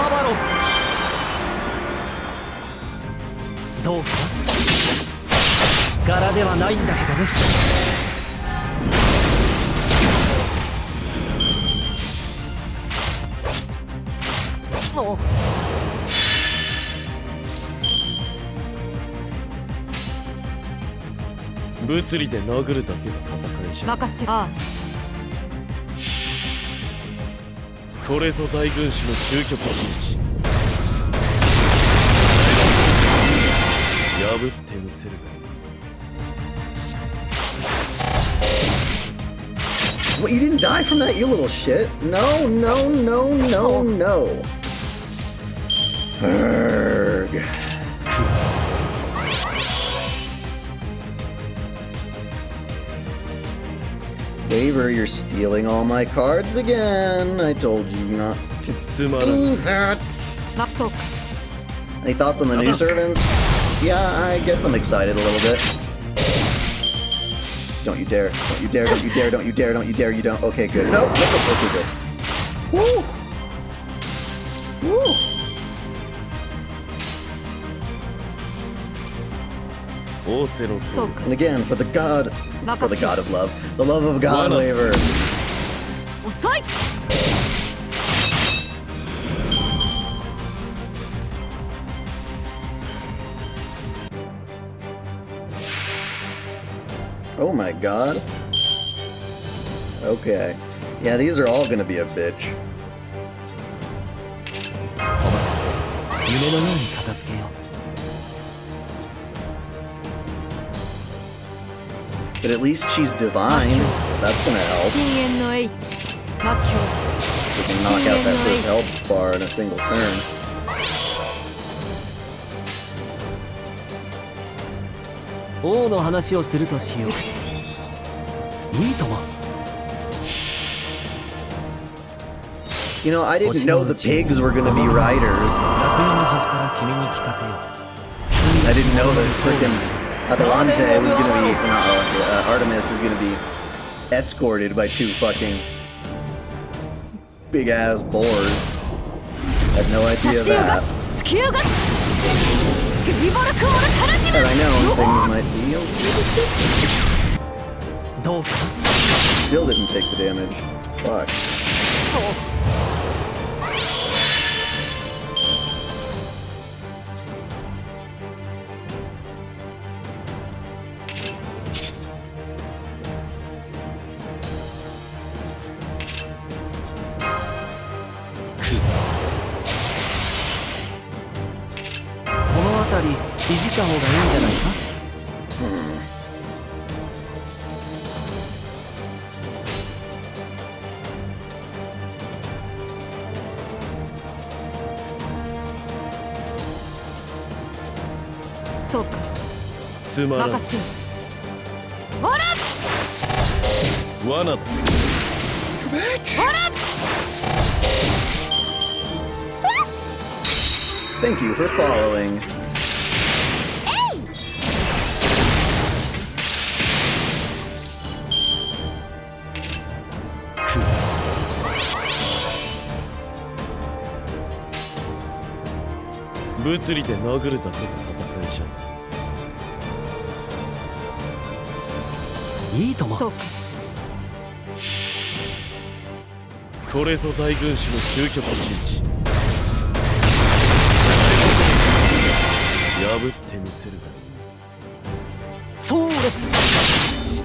[SPEAKER 3] どうか柄ではないんだけどねお物理で殴るだけが戦いじゃ
[SPEAKER 2] 任せああ
[SPEAKER 3] これぞ大軍師の究極陣地破ってみせるが
[SPEAKER 1] What, you didn't die from that, you little shit? No, no, no, no, no. Urgh. Waver, you're stealing all my cards again. I told you not to do that.
[SPEAKER 2] まそう
[SPEAKER 1] Any thoughts on the new servants? Yeah, I guess I'm excited a little bit. Don't you dare. Don't you dare, don't you dare, don't you dare, don't you dare, you don't. Okay, good. No, okay, good. Woo! Woo! And again, for the god of love. The love of God, Waver.
[SPEAKER 2] 遅い
[SPEAKER 1] Oh my god. Okay. Yeah, these are all gonna be a bitch. But at least she's divine. That's gonna help.
[SPEAKER 2] 深淵の H 魔境
[SPEAKER 1] We can knock out that first health bar in a single turn.
[SPEAKER 3] Oh, の話をするとしよう。いいとも。
[SPEAKER 1] You know, I didn't know the pigs were gonna be riders.
[SPEAKER 3] 楽園の端から君に聞かせよう。
[SPEAKER 1] I didn't know that freaking Adelante was gonna be, Artemis was gonna be escorted by two fucking big ass boars. I had no idea that.
[SPEAKER 2] スキューガッツグリボルクオルカラティ
[SPEAKER 1] Had I known, things might be okay.
[SPEAKER 3] どうか
[SPEAKER 1] Still didn't take the damage. Fuck.
[SPEAKER 2] そうか。
[SPEAKER 3] つまらん。
[SPEAKER 2] 任せよ。ほら
[SPEAKER 3] 罠。
[SPEAKER 2] ほら
[SPEAKER 1] Thank you for following.
[SPEAKER 3] 物理で殴るだけの戦いじゃん。
[SPEAKER 4] いいとも。
[SPEAKER 2] そうか。
[SPEAKER 3] これぞ大軍師の究極陣地。破ってみせるが。
[SPEAKER 4] そうです。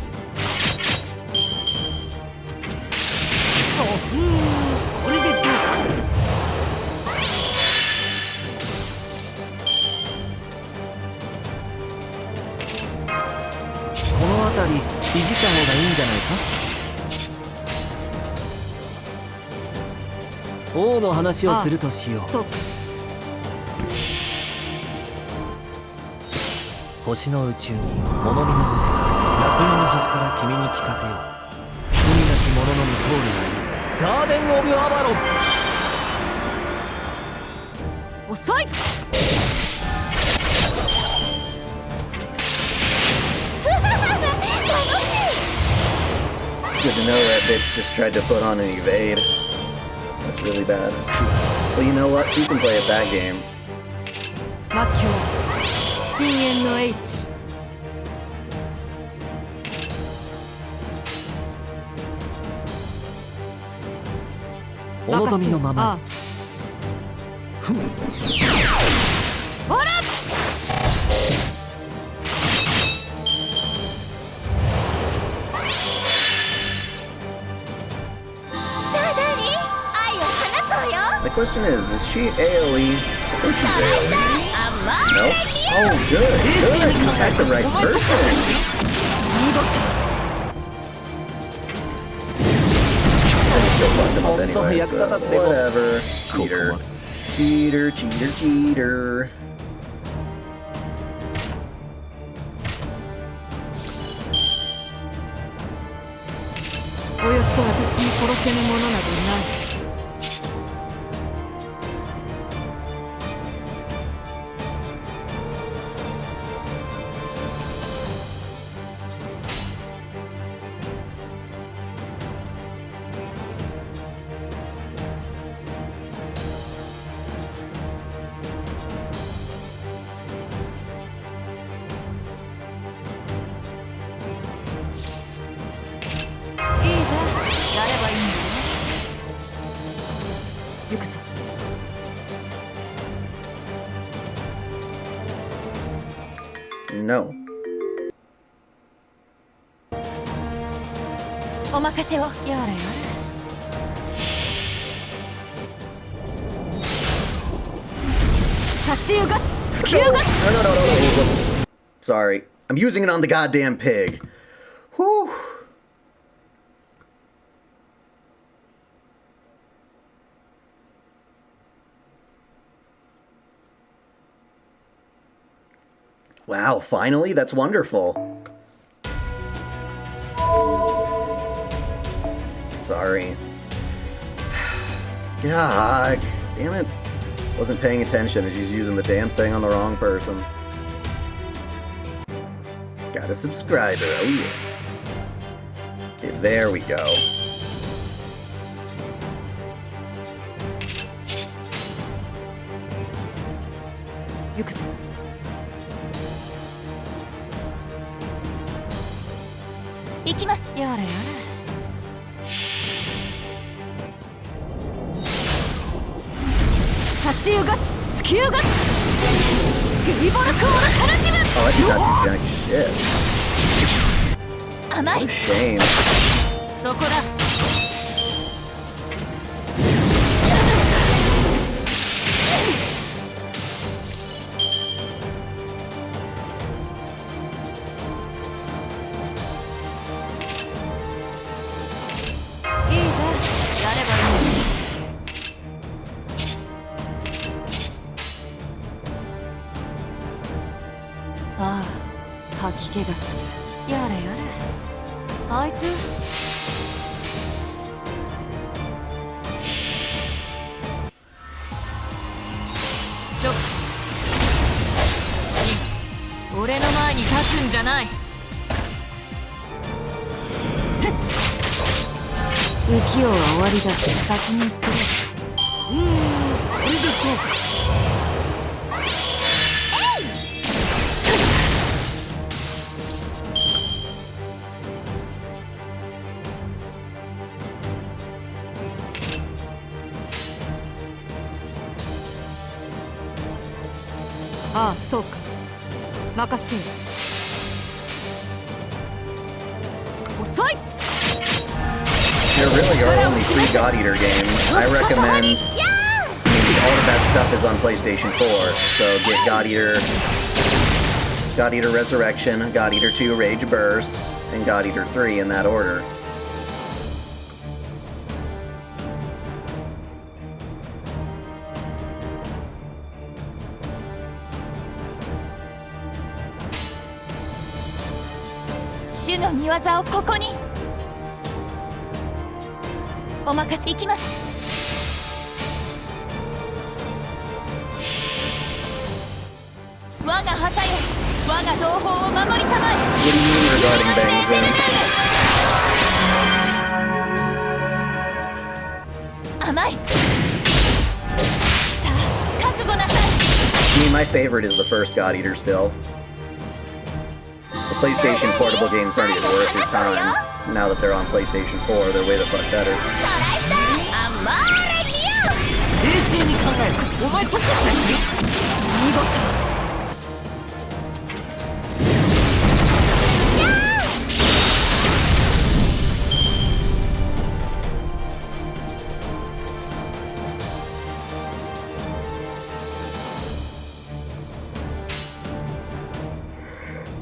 [SPEAKER 4] これでどうか。この辺りいじった方がいいんじゃないか。王の話をするとしよう。
[SPEAKER 2] そうか。
[SPEAKER 4] 星の宇宙に物見の無手、楽園の端から君に聞かせよう。罪なき者のみ通るがいい。ガーデン・オブ・アバロン。
[SPEAKER 2] 遅い。
[SPEAKER 1] Good to know that bitch just tried to put on an evade. That's really bad. Well, you know what? You can play at that game.
[SPEAKER 2] 魔境深淵の H。
[SPEAKER 4] お望みのまま。
[SPEAKER 2] ほら
[SPEAKER 1] The question is she AoE? I think she's AoE. No? Oh, good. Good. You attacked the right person.
[SPEAKER 2] 見事。
[SPEAKER 1] Still fucked him up anyway, so whatever. Cheater. Cheater, cheater, cheater.
[SPEAKER 2] およそ私に殺せぬものなどない。 行くぞ。
[SPEAKER 1] No.
[SPEAKER 2] お任せを。やらやら。差し湯が突き湯が。
[SPEAKER 1] No. Sorry. I'm using it on the goddamn pig. Whew. Wow, finally? That's wonderful. Sorry. God damn it. Wasn't paying attention as she's using the damn thing on the wrong person. Got a subscriber, oh yeah. Okay, there we go.
[SPEAKER 2] 行くぞ。行きます。やらやら。差し湯が突き湯が。リボルクオールカラティブ。
[SPEAKER 1] Oh, I just got to jack shit.
[SPEAKER 2] 甘い。
[SPEAKER 1] What a shame.
[SPEAKER 2] そこだ。 いああ、吐き気がする。やれやれ。あいつ直視。俺の前に立つんじゃない。不器用は終わりだ。先に行ってくれ。それでああ、そうか。任せよ。遅い。
[SPEAKER 1] There really are only 3 God Eater games. I recommend. Maybe all of that stuff is on PlayStation 4. So get God Eater Resurrection, God Eater 2 Rage Burst, and God Eater 3 in that order.
[SPEAKER 2] Shuの見業をここに。お任せいきます。我が旗よ、我が同胞を守りたまえ。
[SPEAKER 1] What do you mean regarding Bangzin?
[SPEAKER 2] 甘い。さあ、覚悟なさい。
[SPEAKER 1] I mean, my favorite is the first God Eater still. The PlayStation portable games aren't even worth your time. Now that they're on PlayStation 4, they're way the fuck better.
[SPEAKER 4] 冷静に考えろ。お前どこ出身？
[SPEAKER 2] 見事。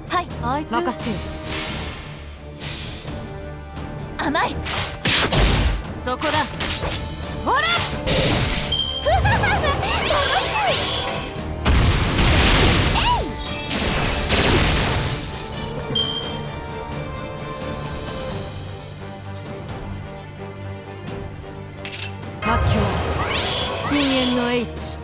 [SPEAKER 2] はい、あいつ任せよ。甘い。そこだ。ほら。末境深淵の H。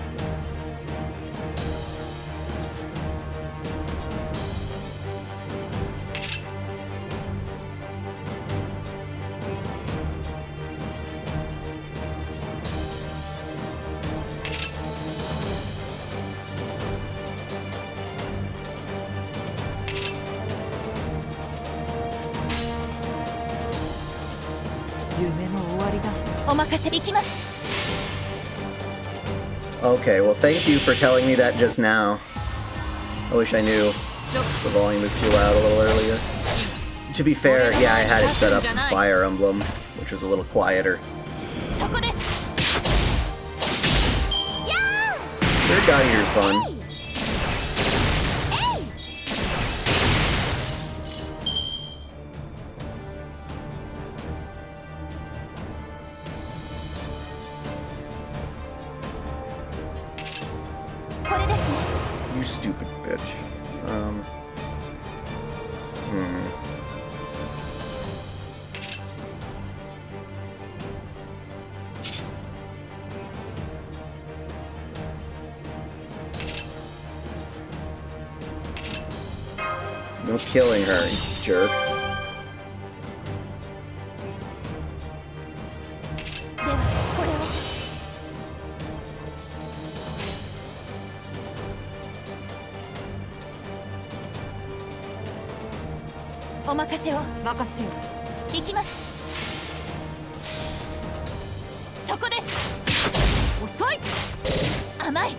[SPEAKER 2] 夢の終わりだ。お任せいきます。
[SPEAKER 1] Okay, well, thank you for telling me that just now. I wish I knew the volume was too loud a little earlier. To be fair, yeah, I had it set up for Fire Emblem, which was a little quieter. Third God Eater's fun. You stupid bitch. No killing her, you jerk.
[SPEAKER 2] ではこれを。お任せを。任せよ。行きます。そこです。遅い。甘い。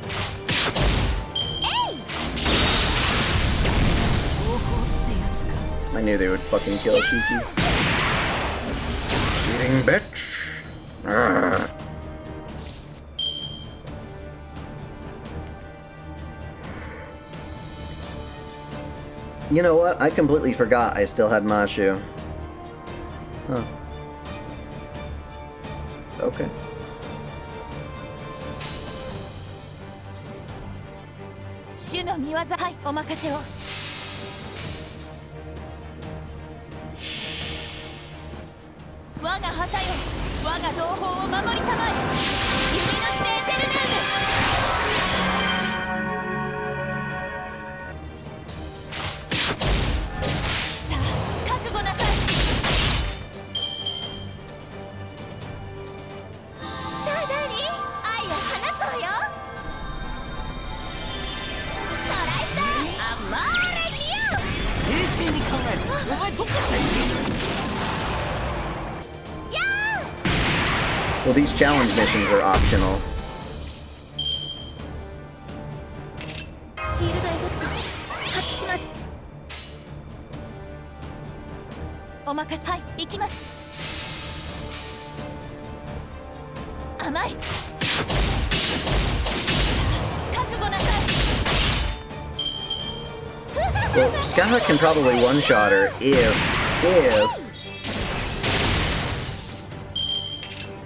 [SPEAKER 1] I knew they would fucking kill Shiki. Cheating bitch. Arrgh. You know what? I completely forgot I still had Mashu. Huh. Okay.
[SPEAKER 2] Shuの見業、はい、お任せを。
[SPEAKER 1] Well, these challenge missions are optional.
[SPEAKER 2] シールドエフェクト発揮します。お任せ。はい、行きます。甘い。覚悟なさい。
[SPEAKER 1] Well, Skyhawk can probably one-shot her if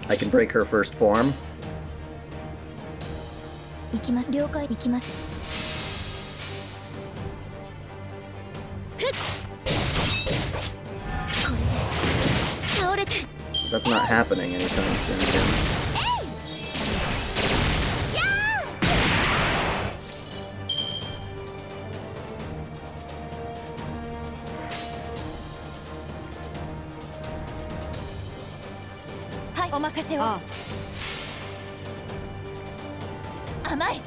[SPEAKER 1] I can break her first form.
[SPEAKER 2] 行きます。了解。行きます。ふっ。これで倒れて。
[SPEAKER 1] That's not happening anytime soon again.
[SPEAKER 2] はい、お任せを。甘い。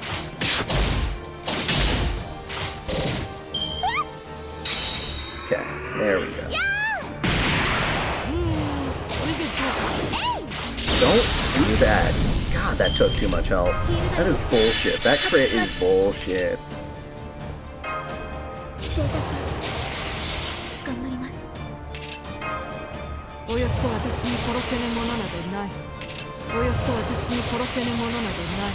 [SPEAKER 1] Okay, there we go. Don't do that. God, that took too much health. That is bullshit. That crit is bullshit.
[SPEAKER 2] シェータさん、頑張ります。
[SPEAKER 5] およそ私に殺せぬものなどない。およそ私に殺せぬものなどない。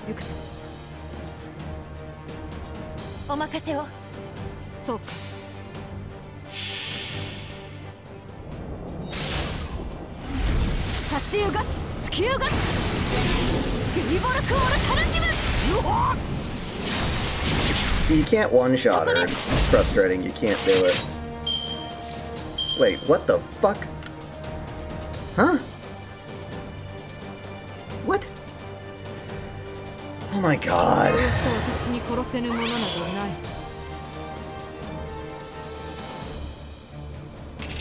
[SPEAKER 5] 行くぞ。
[SPEAKER 2] お任せを。
[SPEAKER 5] そうか。
[SPEAKER 2] 差しうがち、突きうがち。ゲリボルクオルタルティム。
[SPEAKER 1] See, you can't one-shot her. It's frustrating. You can't do it. Wait, what the fuck? Huh? What? Oh my god.
[SPEAKER 5] およそ私に殺せぬものなどない。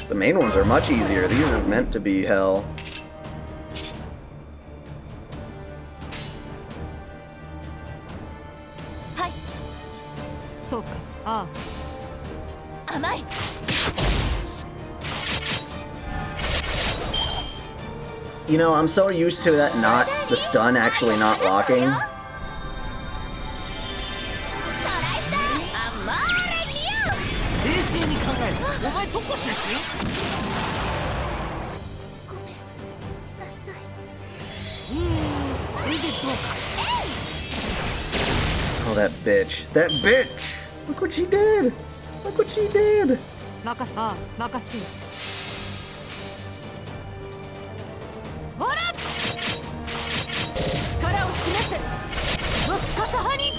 [SPEAKER 1] The main ones are much easier. These are meant to be hell.
[SPEAKER 2] はい。
[SPEAKER 5] そうか。ああ。
[SPEAKER 2] 甘い。
[SPEAKER 1] You know, I'm so used to that the stun actually not locking.
[SPEAKER 4] 冷静に考えろ。お前どこ出身？
[SPEAKER 2] ごめんなさい。
[SPEAKER 4] これでどうか。
[SPEAKER 1] Oh, that bitch. That bitch! Look what she did! Look what she did!
[SPEAKER 5] 任せ。ああ、任せよ。
[SPEAKER 2] ほら。力を示せ。ロスカサハニ。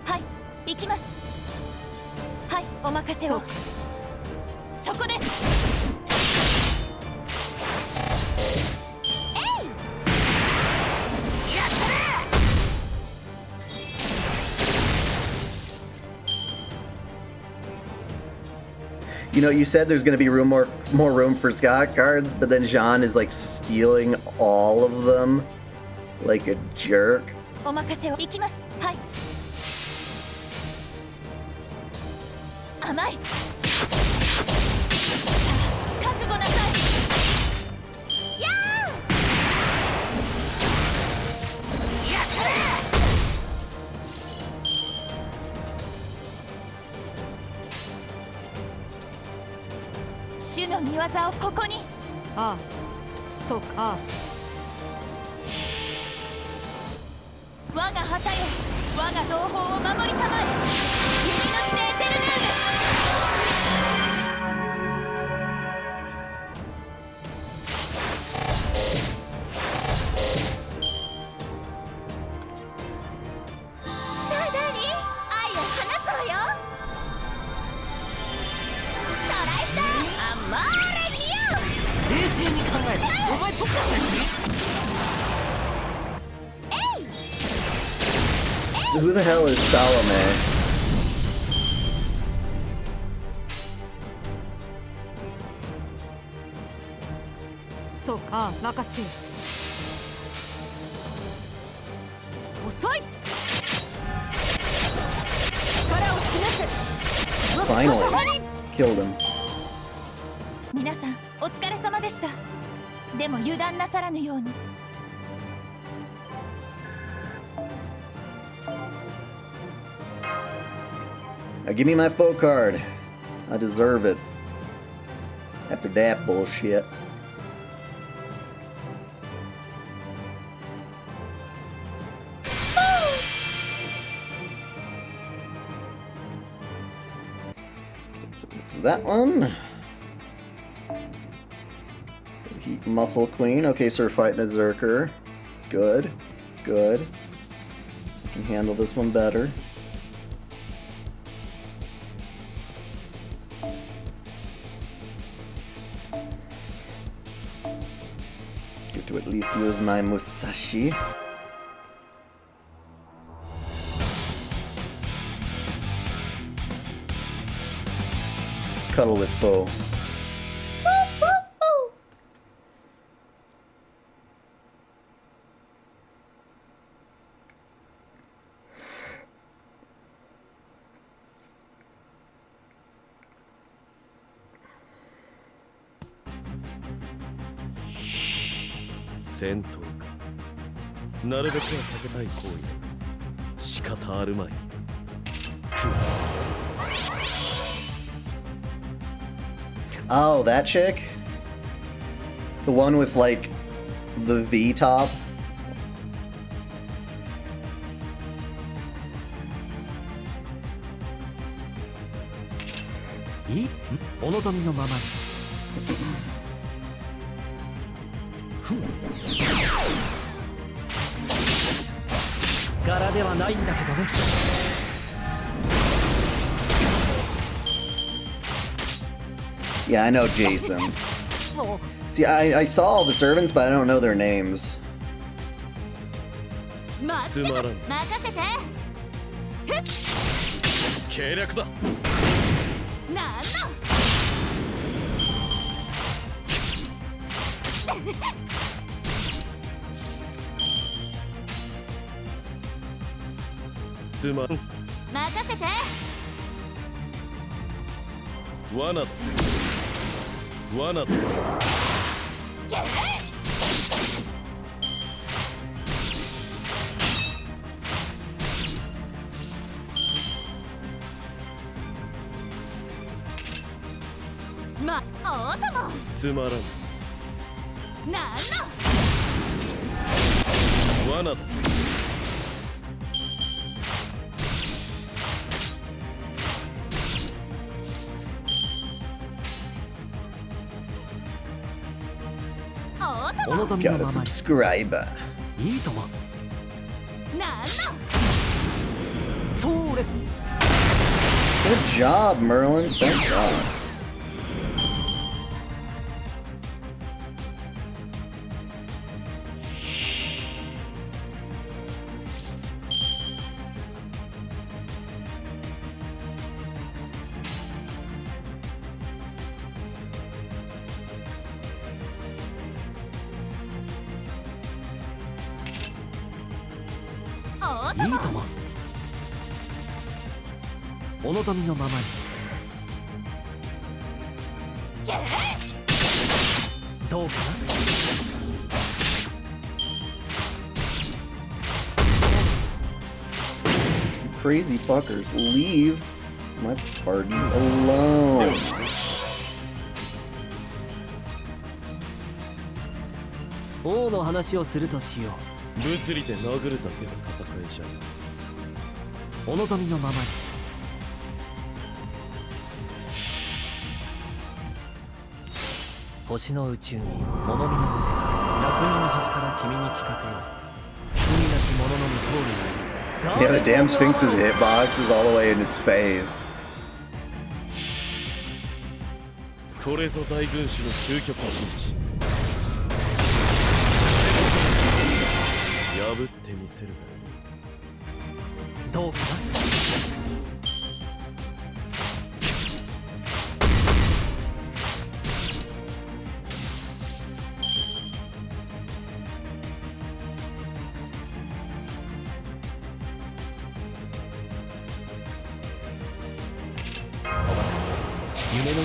[SPEAKER 2] はい、行きます。はい、お任せを。そこです。
[SPEAKER 1] You know, you said there's gonna be more room for Scott cards, but then Jean is like stealing all of them like a jerk.
[SPEAKER 2] お任せを。行きます。はい。甘い。覚悟なさい。やー。やったれ。主の御業をここに。
[SPEAKER 5] ああ。そうか。ああ。
[SPEAKER 2] 我が旗よ、我が同胞を守りたまえ。君のしてエテルヌーム。さあダーリン、愛を放つわよ。トライスターアモーレミオ。
[SPEAKER 4] 冷静に考えろ。お前どこ
[SPEAKER 1] Who the hell is Salome?
[SPEAKER 5] そうか、任せよ。遅い。力を示す。
[SPEAKER 1] Finally killed him.
[SPEAKER 2] 皆さんお疲れ様でした。でも油断なさらぬように。
[SPEAKER 1] Now give me my full card. I deserve it. After that bullshit. So it's that one. Heat Muscle Queen. Okay, so we're fighting a Zerker. Good. Good. I can handle this one better. Get to at least use my Musashi. Cuddle with foe. Oh, that chick? The one with like the V top?
[SPEAKER 4] いい？お望みのままに。ふん。柄ではないんだけどね。
[SPEAKER 1] Yeah, I know Jason. See, I saw all the servants, but I don't know their names.
[SPEAKER 2] 任せて。
[SPEAKER 3] 計略だ。
[SPEAKER 2] なんの。
[SPEAKER 3] つまん。
[SPEAKER 2] 任せて。
[SPEAKER 3] 罠だ。罠だ。
[SPEAKER 2] ま、おたも。
[SPEAKER 3] つまらん。
[SPEAKER 2] なんの。
[SPEAKER 3] 罠だ。
[SPEAKER 4] お望みの
[SPEAKER 1] Got a
[SPEAKER 4] ままに。
[SPEAKER 1] subscriber.
[SPEAKER 4] いいとも。
[SPEAKER 2] なんの。
[SPEAKER 4] それ。
[SPEAKER 1] Good job, Merlin. Thank God.
[SPEAKER 2] Oh,
[SPEAKER 4] いいとも。お望みのままに。どうかな。
[SPEAKER 1] Crazy fuckers, leave my party alone.
[SPEAKER 4] 王の話をするとしよう。
[SPEAKER 3] 物理で殴るだけの戦いじゃ。
[SPEAKER 4] お望みのままに。星の宇宙に物見の無手、楽園の端から君に聞かせよう。罪なき者のみ通るように。
[SPEAKER 1] Yeah, the damn Sphinx's hitbox is all the way in its face.
[SPEAKER 3] これぞ大軍師の究極陣地。破ってみせるが。
[SPEAKER 4] どうかな。夢のよ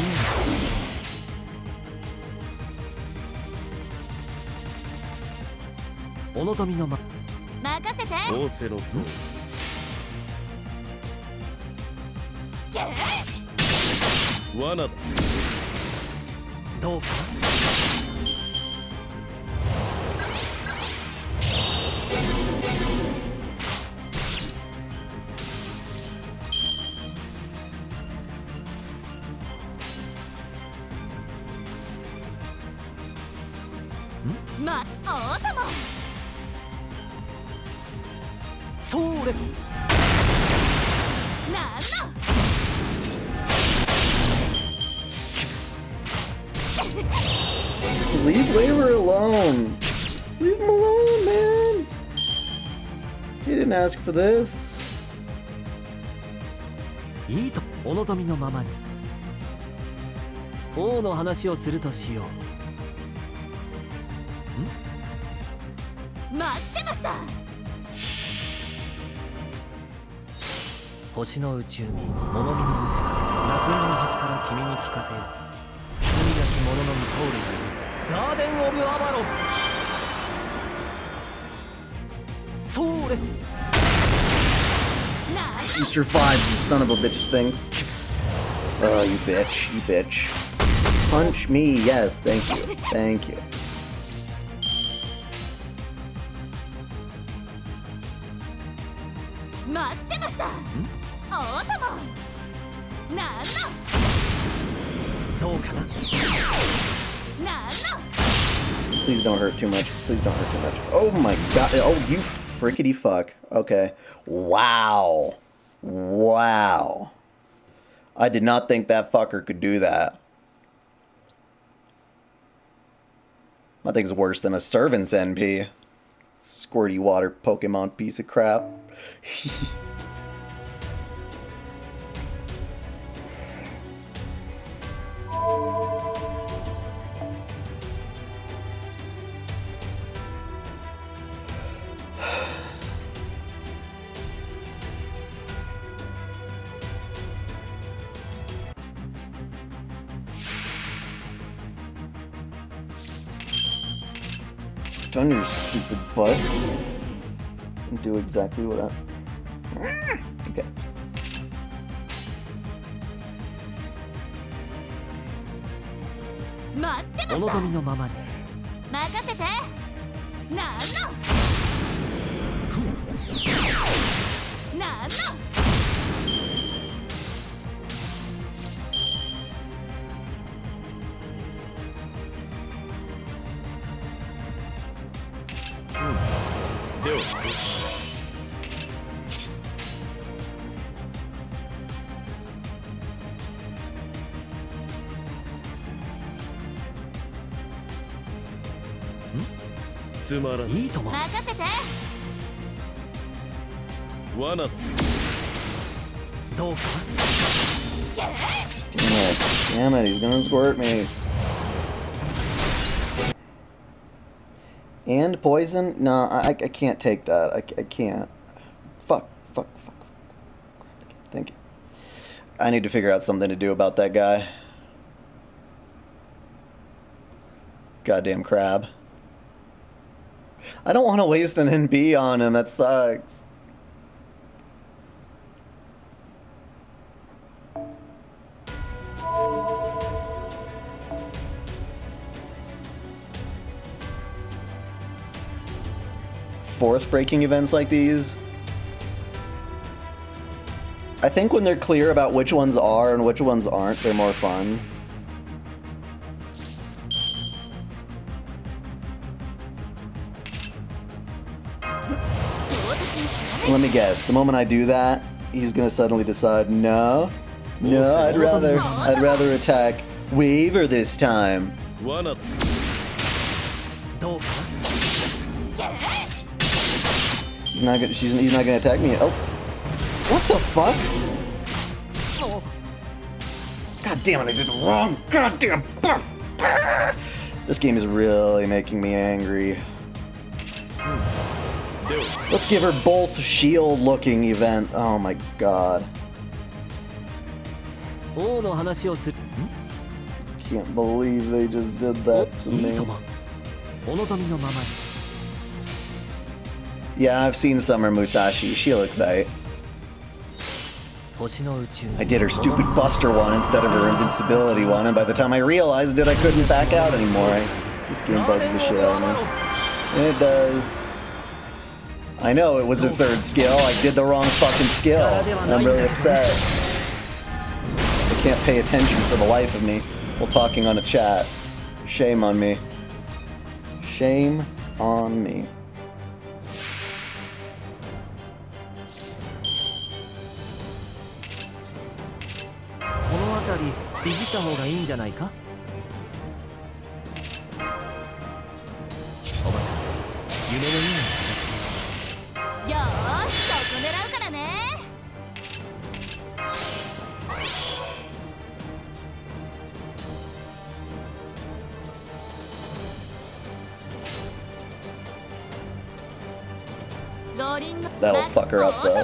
[SPEAKER 4] うなお望みのま
[SPEAKER 2] 任せて。
[SPEAKER 3] 仰せのと
[SPEAKER 2] ゲー
[SPEAKER 3] 罠だ。
[SPEAKER 4] どうかな。
[SPEAKER 2] ま、おたも
[SPEAKER 4] それ
[SPEAKER 2] なんの
[SPEAKER 1] Leave Waver alone. Leave him alone, man. He didn't ask for this.
[SPEAKER 4] いいとお望みのままに王の話をするとしよう。
[SPEAKER 2] 待ってました。
[SPEAKER 4] 星の宇宙に物見の無手楽園の端から君に聞かせよう。罪なき者のみ通るようにガーデン・オブ・アバロン。それ
[SPEAKER 2] なん
[SPEAKER 1] You survived, you son of a bitch, things. Oh, you bitch, you bitch. Punch me, yes, thank you, thank you.
[SPEAKER 2] 待ってました。おたもなんの
[SPEAKER 4] どうかな。
[SPEAKER 2] なんの
[SPEAKER 1] Please don't hurt too much. Please don't hurt too much. Oh my god. Oh, you frickety fuck. Okay. Wow. Wow. I did not think that fucker could do that. That thing's worse than a servant's NP. Squirty water Pokemon piece of crap. On your stupid butt and do exactly what I... Okay.
[SPEAKER 2] 待ってま
[SPEAKER 4] お
[SPEAKER 2] した。
[SPEAKER 4] 望みのままに
[SPEAKER 2] 任せて。なんのなんの
[SPEAKER 3] ではつまらん。
[SPEAKER 4] いいとも。
[SPEAKER 2] 任せて。
[SPEAKER 3] 罠だ。
[SPEAKER 4] どうか
[SPEAKER 1] Damn it, he's gonna squirt me. And poison? No, I can't take that. I can't. Fuck. Thank you. I need to figure out something to do about that guy. Goddamn crab. I don't want to waste an NP on him, that sucks. Fourth breaking events like these, I think when they're clear about which ones are and which ones aren't, they're more fun. Let me guess, the moment I do that, he's gonna suddenly decide, no, I'd rather attack Waver this time.
[SPEAKER 3] 罠だ。
[SPEAKER 4] どうか
[SPEAKER 1] He's not gonna attack me. Oh, What the fuck? God damn it, I did the wrong goddamn buff. This game is really making me angry. Let's give her both shield looking event. Oh my god. Can't believe they just did that to me. Yeah, I've seen Summer Musashi. She looks aight. I did her stupid Buster one instead of her invincibility one, and by the time I realized it, I couldn't back out anymore. This game bugs the shit out of me. It does. I know it was her third skill. I did the wrong fucking skill. And I'm really upset. I can't pay attention for the life of me while talking on a chat. Shame on me. Shame on me. That'll fuck her up though.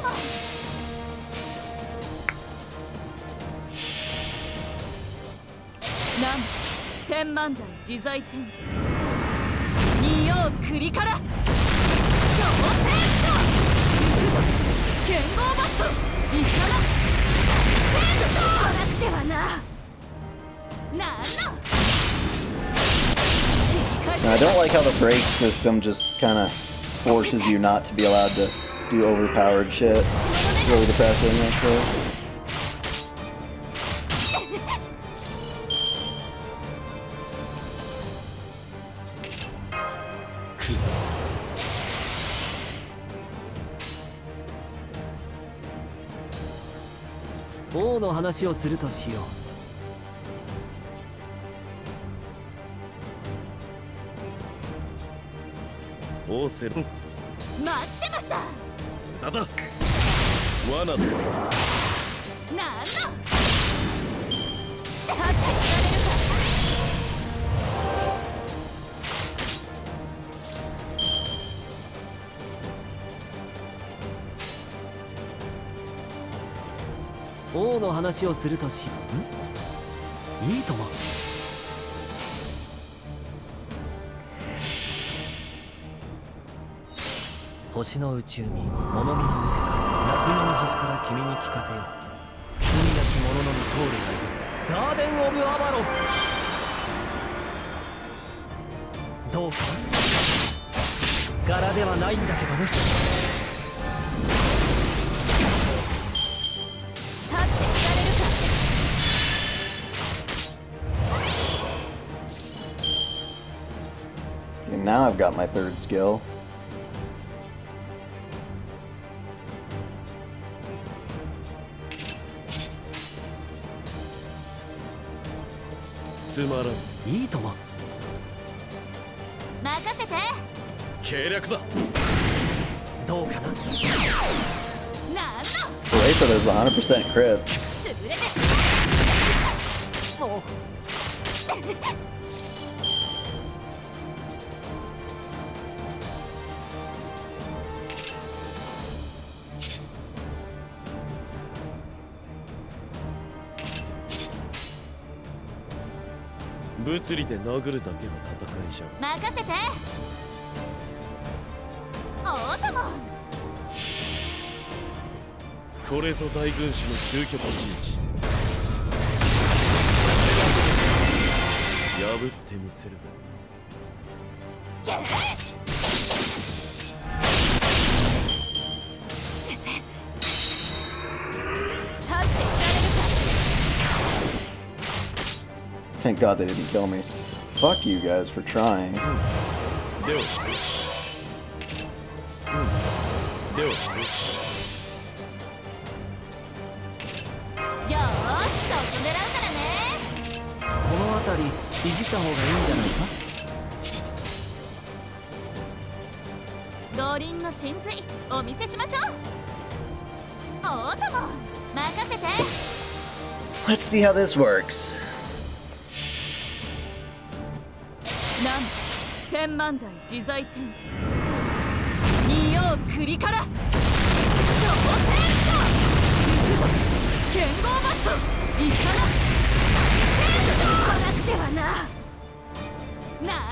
[SPEAKER 1] I don't like how the brake system just kind of forces you not to be allowed to do overpowered shit. It's really depressing, actually. And now I've got my third skill. Wait till there's 100% crit. Thank God they didn't kill me. Fuck you guys for trying.
[SPEAKER 2] オタモン任せて。
[SPEAKER 1] Let's see how this works.
[SPEAKER 5] なん天満台自在天神二葉栗から超天使行くぞ剣豪マットイカナ天使来なくてはな。なんの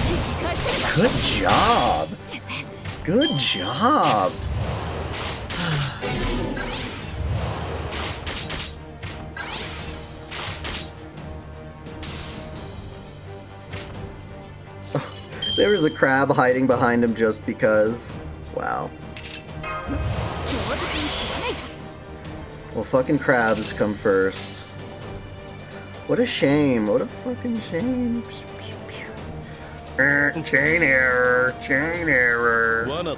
[SPEAKER 5] 引き返せるか。
[SPEAKER 1] Good job. Good job. There was a crab hiding behind him just because. Wow. Well, fucking crabs come first. What a shame. What a fucking shame. Chain error. Chain error.
[SPEAKER 3] 罠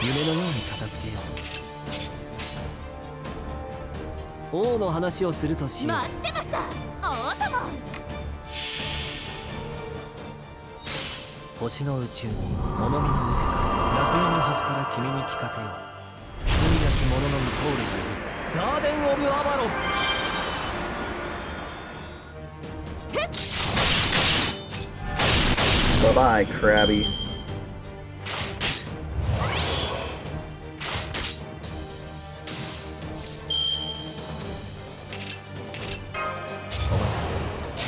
[SPEAKER 4] 夢のように片付けよう。王の話をするとしよう。
[SPEAKER 2] 待ってましたオタモン。
[SPEAKER 4] 星の宇宙に物見の無手か楽園の端から君に聞かせよう。罪なき者のみ通るがいるガーデン・オブ・アバロン。
[SPEAKER 1] Bye-bye, crabby.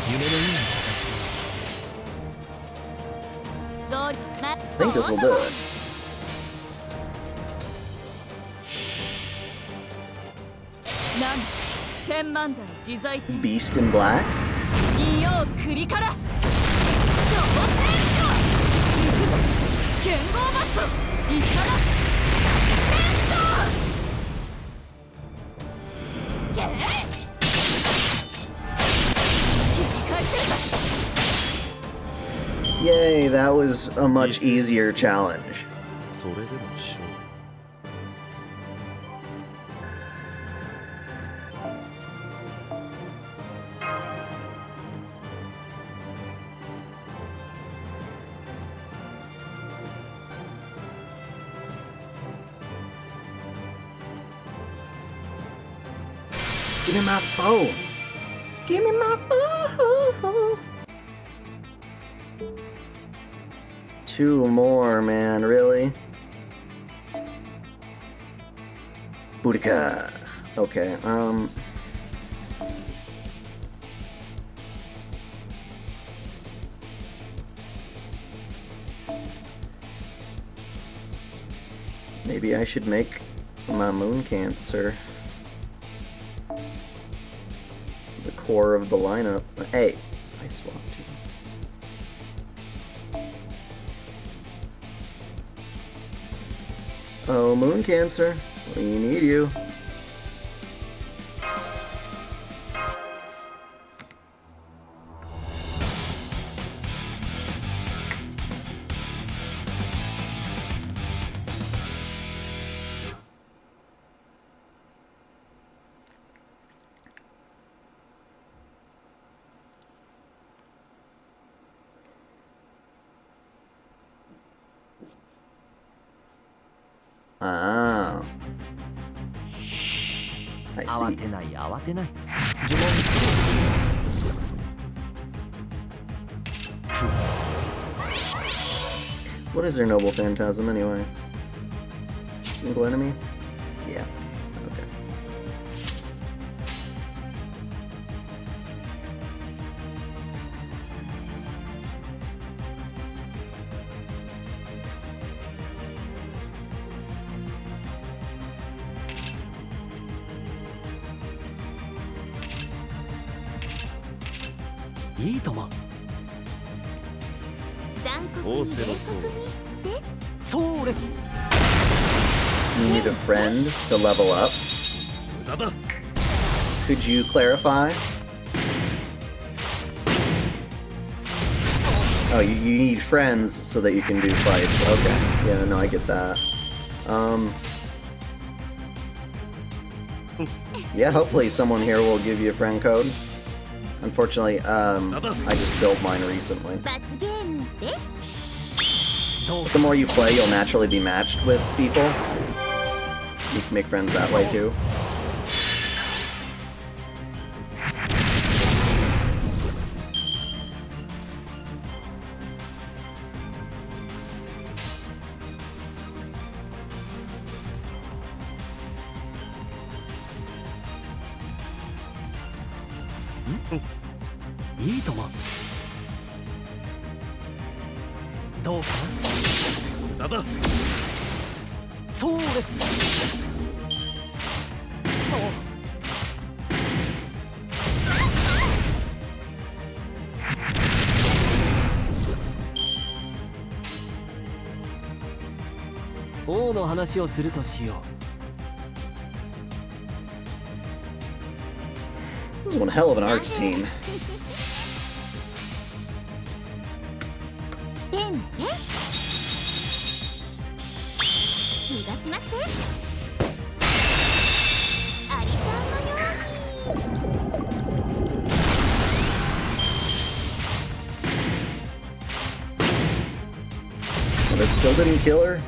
[SPEAKER 4] 夢のように
[SPEAKER 1] I think this will do it.
[SPEAKER 5] なん天満台自在天
[SPEAKER 1] Beast in black?
[SPEAKER 5] 二葉栗から超天使行くぞ剣豪マットイカナ天使引き返せるか。
[SPEAKER 1] Yay, that was a much easier challenge.
[SPEAKER 3] それでも一緒
[SPEAKER 1] Give me my bow. Give me my bow. 2 more, man. Really? Boudica. Okay. Maybe I should make my moon cancer the core of the lineup. Hey, I swapped you. Oh, moon cancer, we need you. Ah. I
[SPEAKER 4] 慌
[SPEAKER 1] see.
[SPEAKER 4] てない慌てない呪文
[SPEAKER 1] What is their noble phantasm anyway? Single enemy? Yeah. Okay.
[SPEAKER 4] いいとも
[SPEAKER 2] 残酷
[SPEAKER 3] 仰
[SPEAKER 2] に
[SPEAKER 3] せのとおり
[SPEAKER 2] 冷酷にです
[SPEAKER 4] それ
[SPEAKER 1] You need a friend to level up.
[SPEAKER 3] 無駄だ
[SPEAKER 1] Could you clarify? Oh, you need friends so that you can do fights. Okay. Yeah, no, I get that. Yeah, hopefully someone here will give you a friend code. Unfortunately, I just built mine recently.
[SPEAKER 2] 罰ゲームです
[SPEAKER 1] But the more you play, you'll naturally be matched with people. You can make friends that way too.
[SPEAKER 4] Hmm? いいともどうかな
[SPEAKER 3] だだ
[SPEAKER 4] そうです王の話をするとしよう
[SPEAKER 1] This is one hell of an arts team.
[SPEAKER 2] 天ね逃がしますアリさんのように
[SPEAKER 1] But it still didn't kill her?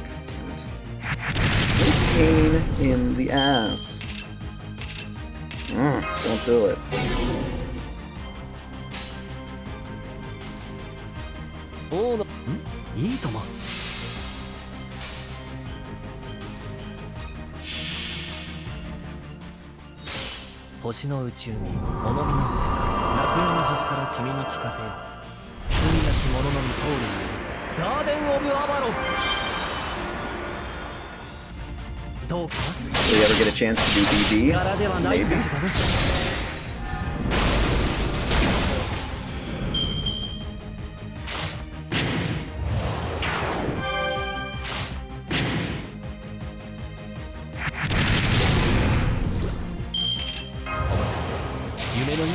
[SPEAKER 1] What a pain in the ass. Don't do it.
[SPEAKER 4] 王のいいとも星の宇宙に物見の歌楽園の端から君に聞かせよう罪なき者のみ通るようにガーデン・オブ・アバロンどうか
[SPEAKER 1] Do you ever get a chance to do
[SPEAKER 4] な柄ではない
[SPEAKER 1] BB?
[SPEAKER 4] んだけどね 夢のよ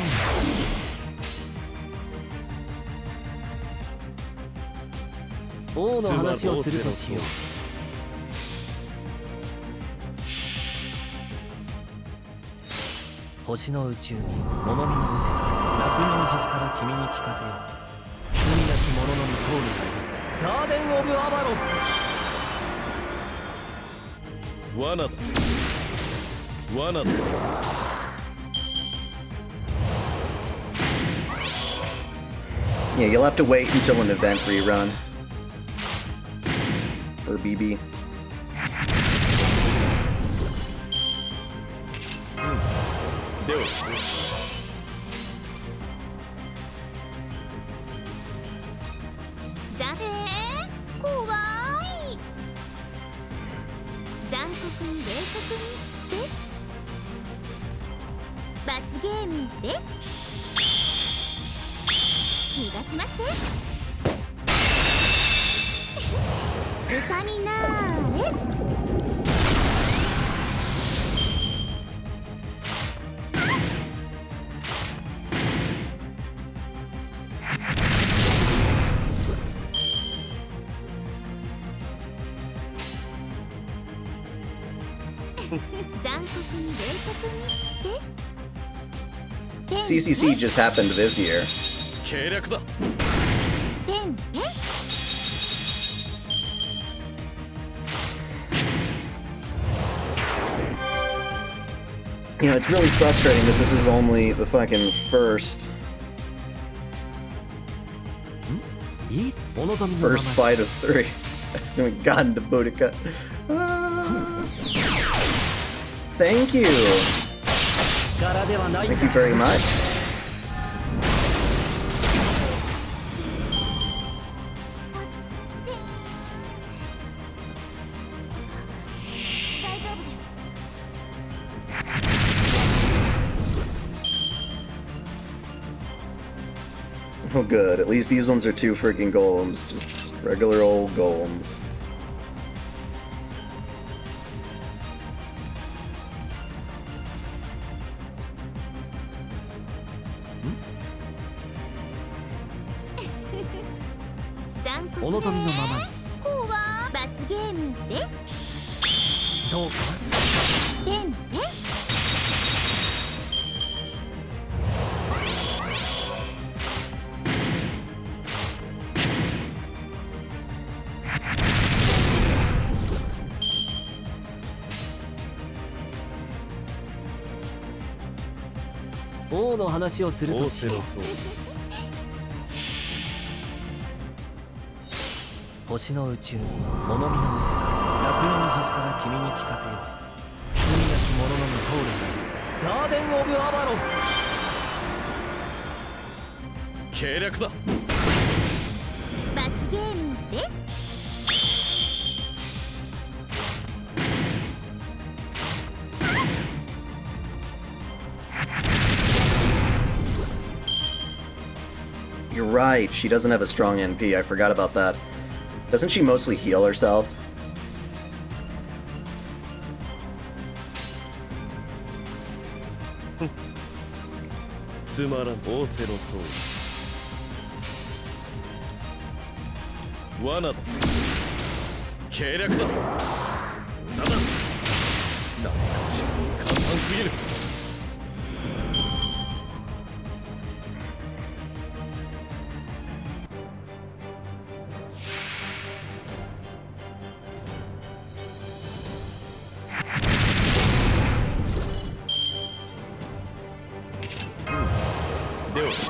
[SPEAKER 4] うな王の話をするとしよう星の宇宙に物見の歌楽園の端から君に聞かせよう罪なき者のみ通るようにガーデン・オブ・アバロン
[SPEAKER 3] 罠だ罠だ
[SPEAKER 1] Yeah, you'll have to wait until an event rerun. For BB.
[SPEAKER 3] Do it.
[SPEAKER 2] 残念怖い残酷に冷酷にです罰ゲームです逃がします豚になーれ残酷に冷酷にです
[SPEAKER 1] CCC just happened this year.
[SPEAKER 3] 計略だ
[SPEAKER 2] 天ね
[SPEAKER 1] You know, it's really frustrating that this is only the fucking first
[SPEAKER 4] いいお望みのまま
[SPEAKER 1] first fight of 3. We've gotten to Boudica. Thank you.
[SPEAKER 4] 柄ではないん
[SPEAKER 1] Thank
[SPEAKER 4] だ
[SPEAKER 1] you very much.
[SPEAKER 2] 大丈夫です
[SPEAKER 1] Oh, good. At least these ones are 2 freaking golems. Just regular old golems.
[SPEAKER 4] お望みのままに。
[SPEAKER 2] こうは罰ゲームです。
[SPEAKER 4] どうか
[SPEAKER 2] でんね。
[SPEAKER 4] 王の話をするとしよう。星の宇宙に物見の歌、楽園の端から君に聞かせよう。罪なき者の無通りなガーデン・オブ・アバロン。
[SPEAKER 3] 計略だ。
[SPEAKER 2] 罰ゲームです。
[SPEAKER 1] You're right, she doesn't have a strong NP. I forgot about that. Doesn't she mostly heal herself?
[SPEAKER 3] つまらんオーセロトー。罠だ。計略だ。無駄だ。なんか簡単すぎる。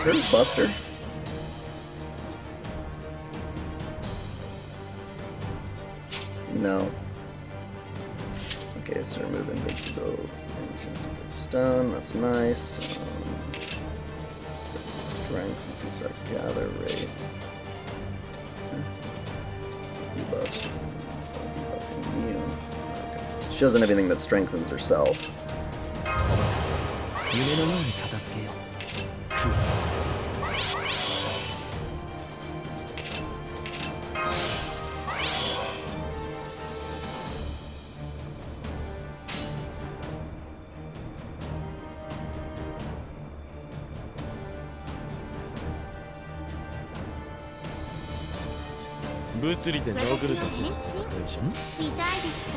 [SPEAKER 1] There's Buster. No. Okay, so remove invincible and chance to put stun. That's nice. Strength since you start to gather rate. Debuffs. Debuffing immune. Okay. She doesn't have anything that strengthens herself.
[SPEAKER 4] 夢のように片付けよう。
[SPEAKER 3] 物理で
[SPEAKER 2] 私の
[SPEAKER 3] 殴ると
[SPEAKER 2] 変身見たいですか？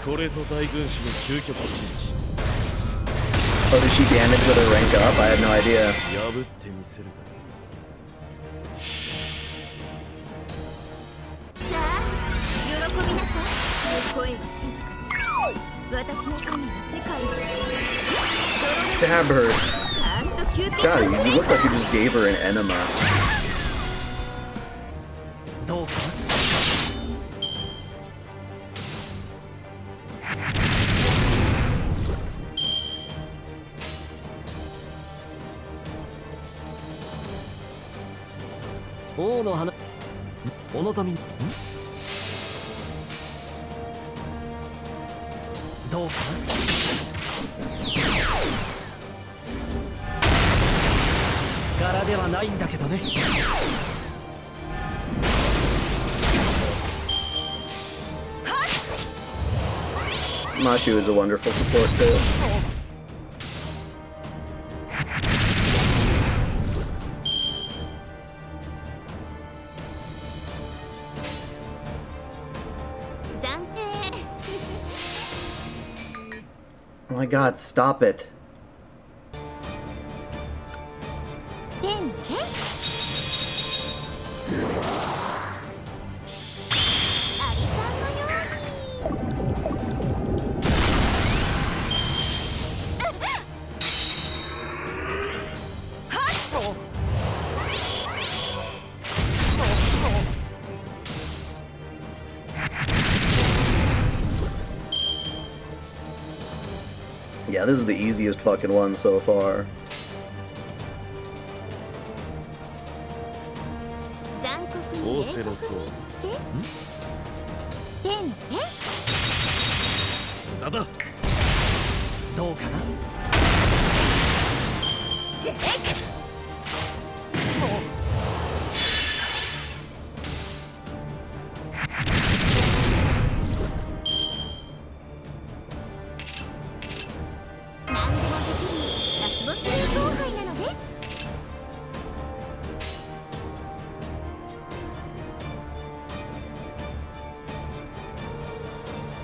[SPEAKER 3] これぞ大軍師の究極陣地。
[SPEAKER 1] Oh, did she damage with her rank up? I had no idea.
[SPEAKER 3] 破ってみせる
[SPEAKER 2] さあ、喜びなさい。声は静かに。私の神は世界を
[SPEAKER 1] Stab her.
[SPEAKER 2] ファーストキューピッ
[SPEAKER 1] God,
[SPEAKER 2] ド
[SPEAKER 1] you look like you just gave her an enema.
[SPEAKER 4] どうか王の花お望みどうか柄ではないんだけどね。
[SPEAKER 1] Mashu is a wonderful support too. Oh my god, stop it. Yeah, this is the easiest fucking one so far.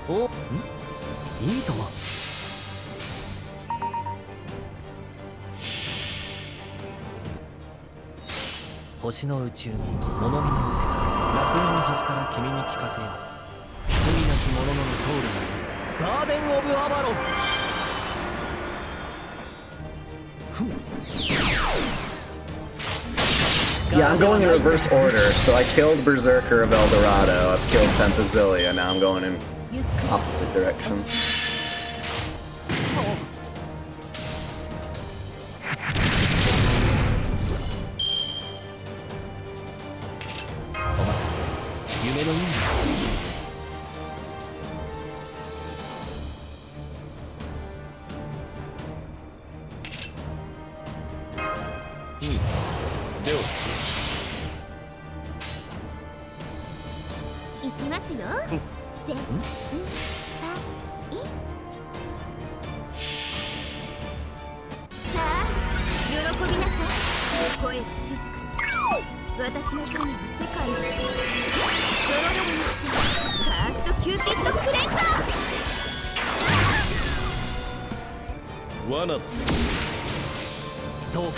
[SPEAKER 4] お、ん、いいとも。星の宇宙に物見の歌、楽園の端から君に聞かせよう。罪なき者のみ通るガーデン・オブ・アバロン。
[SPEAKER 1] Yeah, I'm going in reverse order. So I killed Berserker of El Dorado. I've killed Penthezilia. Now I'm going in opposite direction.
[SPEAKER 4] 夢の意味だ。
[SPEAKER 3] では
[SPEAKER 2] 行きますよ。せん、さあ、喜びなさい。声は静かに。私の神は世界をドロドロにしてファーストキューピッドクレンザ
[SPEAKER 3] 罠だ。
[SPEAKER 4] どうか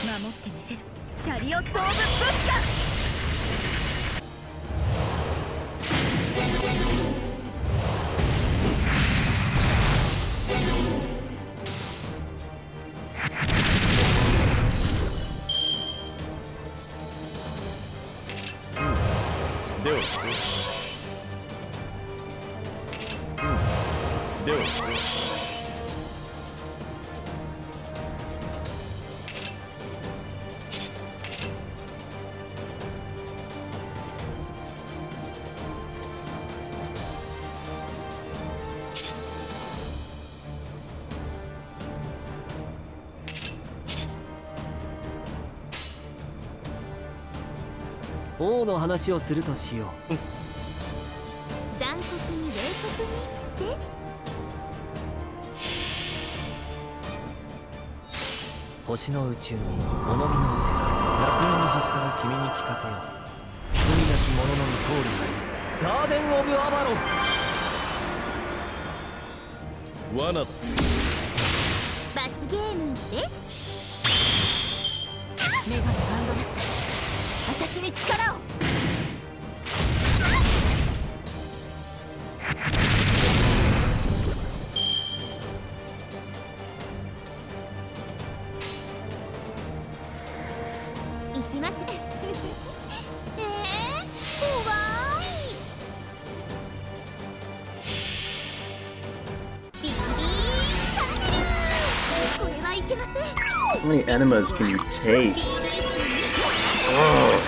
[SPEAKER 2] 守ってみせる。チャリオット・オブ・ブッダ。
[SPEAKER 3] ではでは
[SPEAKER 4] 王の話をするとしよう。
[SPEAKER 2] 残酷に冷酷にです。
[SPEAKER 4] 星の宇宙に物見の歌、楽園の端から君に聞かせよう。罪なき者のみ通るガーデン・オブ・アバロン。
[SPEAKER 3] 罠だ。
[SPEAKER 2] 罰ゲームです。女神バンドラスター、私に力を。行きます。怖い。ビビーサンキュー。これはいけません。
[SPEAKER 1] How many enemas can you take? Oh.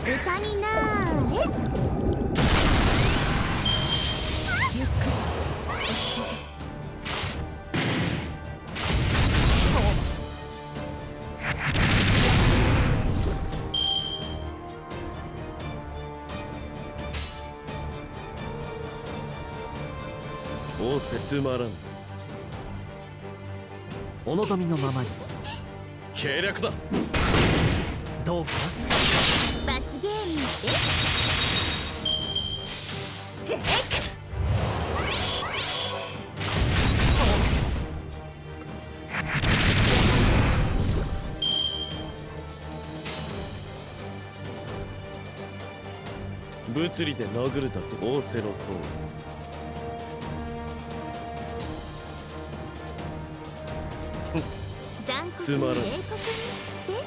[SPEAKER 2] 豚になーれ。ゆっくり落ち着いて。
[SPEAKER 3] 仰せつまらん。
[SPEAKER 4] お望みのままに。
[SPEAKER 3] 計略だ。
[SPEAKER 4] どうか
[SPEAKER 2] 罰ゲームです。ゼック。
[SPEAKER 3] 物理で殴るだと仰せのとおり。
[SPEAKER 2] 残酷
[SPEAKER 3] つまらん。
[SPEAKER 2] に冷酷にです。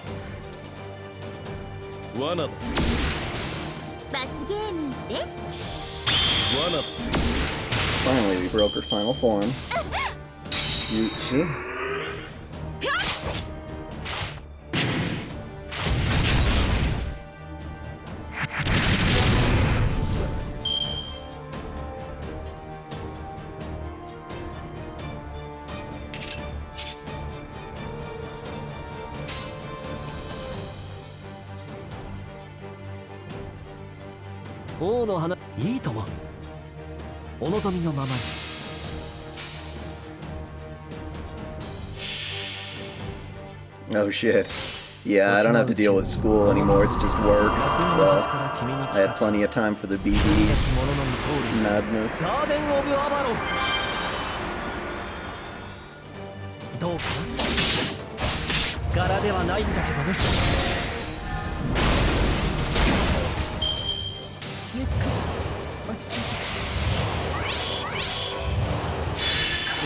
[SPEAKER 3] 罠だ。
[SPEAKER 2] 罰ゲームです。
[SPEAKER 3] 罠だ。
[SPEAKER 1] Finally, we broke her final form. Yuchi.
[SPEAKER 4] 王の花いいとも。お望みのままに。
[SPEAKER 1] Oh shit. Yeah, I don't have to deal with school anymore, it's just work. So, I had plenty of time for the BB madness.
[SPEAKER 4] ガーデン・オブ・アバロン。どうかな。柄ではないんだけどね。
[SPEAKER 5] ゆっくり落ち着いて。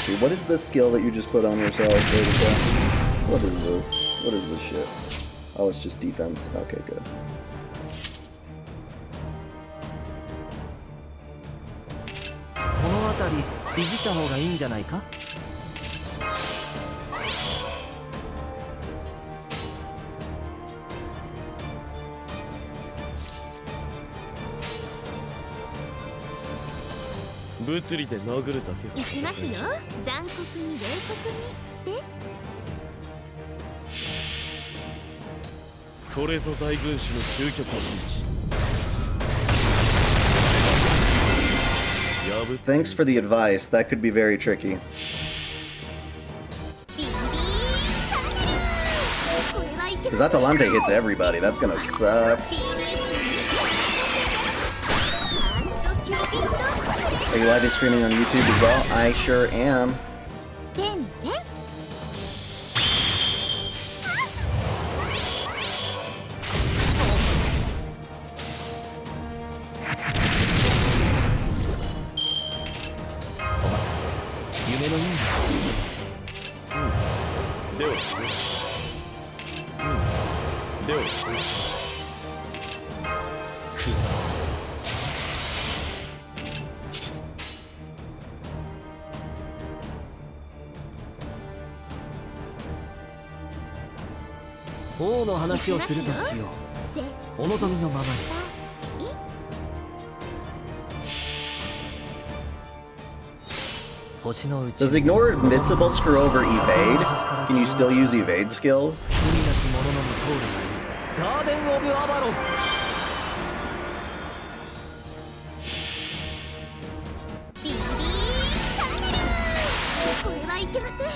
[SPEAKER 1] Okay, what is this skill that you just put on yourself? What is this? What is this shit? Oh, it's just defense. Okay, good.
[SPEAKER 4] この辺りいじった方がいいんじゃないか。
[SPEAKER 3] 物理で殴るだけ。
[SPEAKER 2] 行きますよ。残酷に冷酷にです。
[SPEAKER 3] これぞ大軍師の究極の道。
[SPEAKER 1] Thanks for the advice. That could be very tricky.
[SPEAKER 2] ビビーチャンネル。これはいけ
[SPEAKER 1] Because
[SPEAKER 2] ます。
[SPEAKER 1] Atalante hits everybody. That's gonna suck.
[SPEAKER 2] ビビーチャンネル。ファーストキューピッドプレ
[SPEAKER 1] Are you live streaming on YouTube as well? I sure am.
[SPEAKER 2] テンテン。
[SPEAKER 4] 夢のよう
[SPEAKER 3] では。では。
[SPEAKER 4] 王の話をするとしよ
[SPEAKER 2] せ
[SPEAKER 4] う。お望みのままに。星のうち
[SPEAKER 1] Does ignore invincible screw over evade? Can you still use evade skills?
[SPEAKER 4] 罪なき者の無糖ガーデン・オブ・アバロン。
[SPEAKER 2] ビビーチャンネル。これはいけません。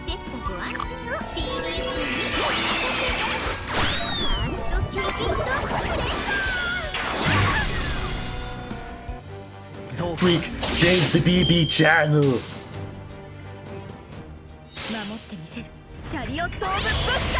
[SPEAKER 2] ですがご安心を。ビビーチャンネル。ファーストキューピッドプレッシャー。
[SPEAKER 4] どうか
[SPEAKER 1] Freak, change the BB channel.
[SPEAKER 5] 守ってみせる。チャリオット・オブ・ブッダ。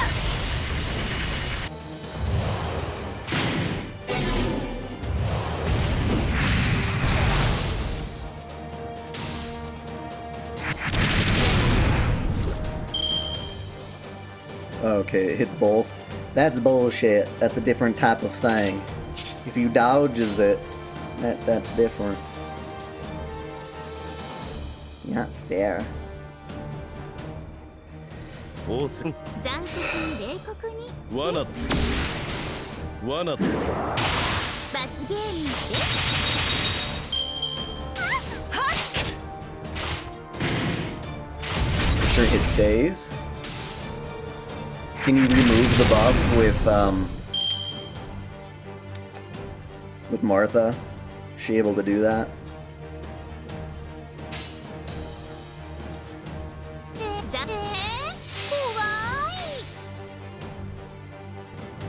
[SPEAKER 1] Okay, it hits both. That's bullshit. That's a different type of thing. If you dodges it, that's different. Not fair.
[SPEAKER 3] 王戦。
[SPEAKER 2] 残酷に冷酷に
[SPEAKER 3] 罠だ。罠だ。
[SPEAKER 2] 罰ゲームです。
[SPEAKER 1] Sure hit stays. Can you remove the buff with Martha? Is she able to do that?
[SPEAKER 2] 怖い。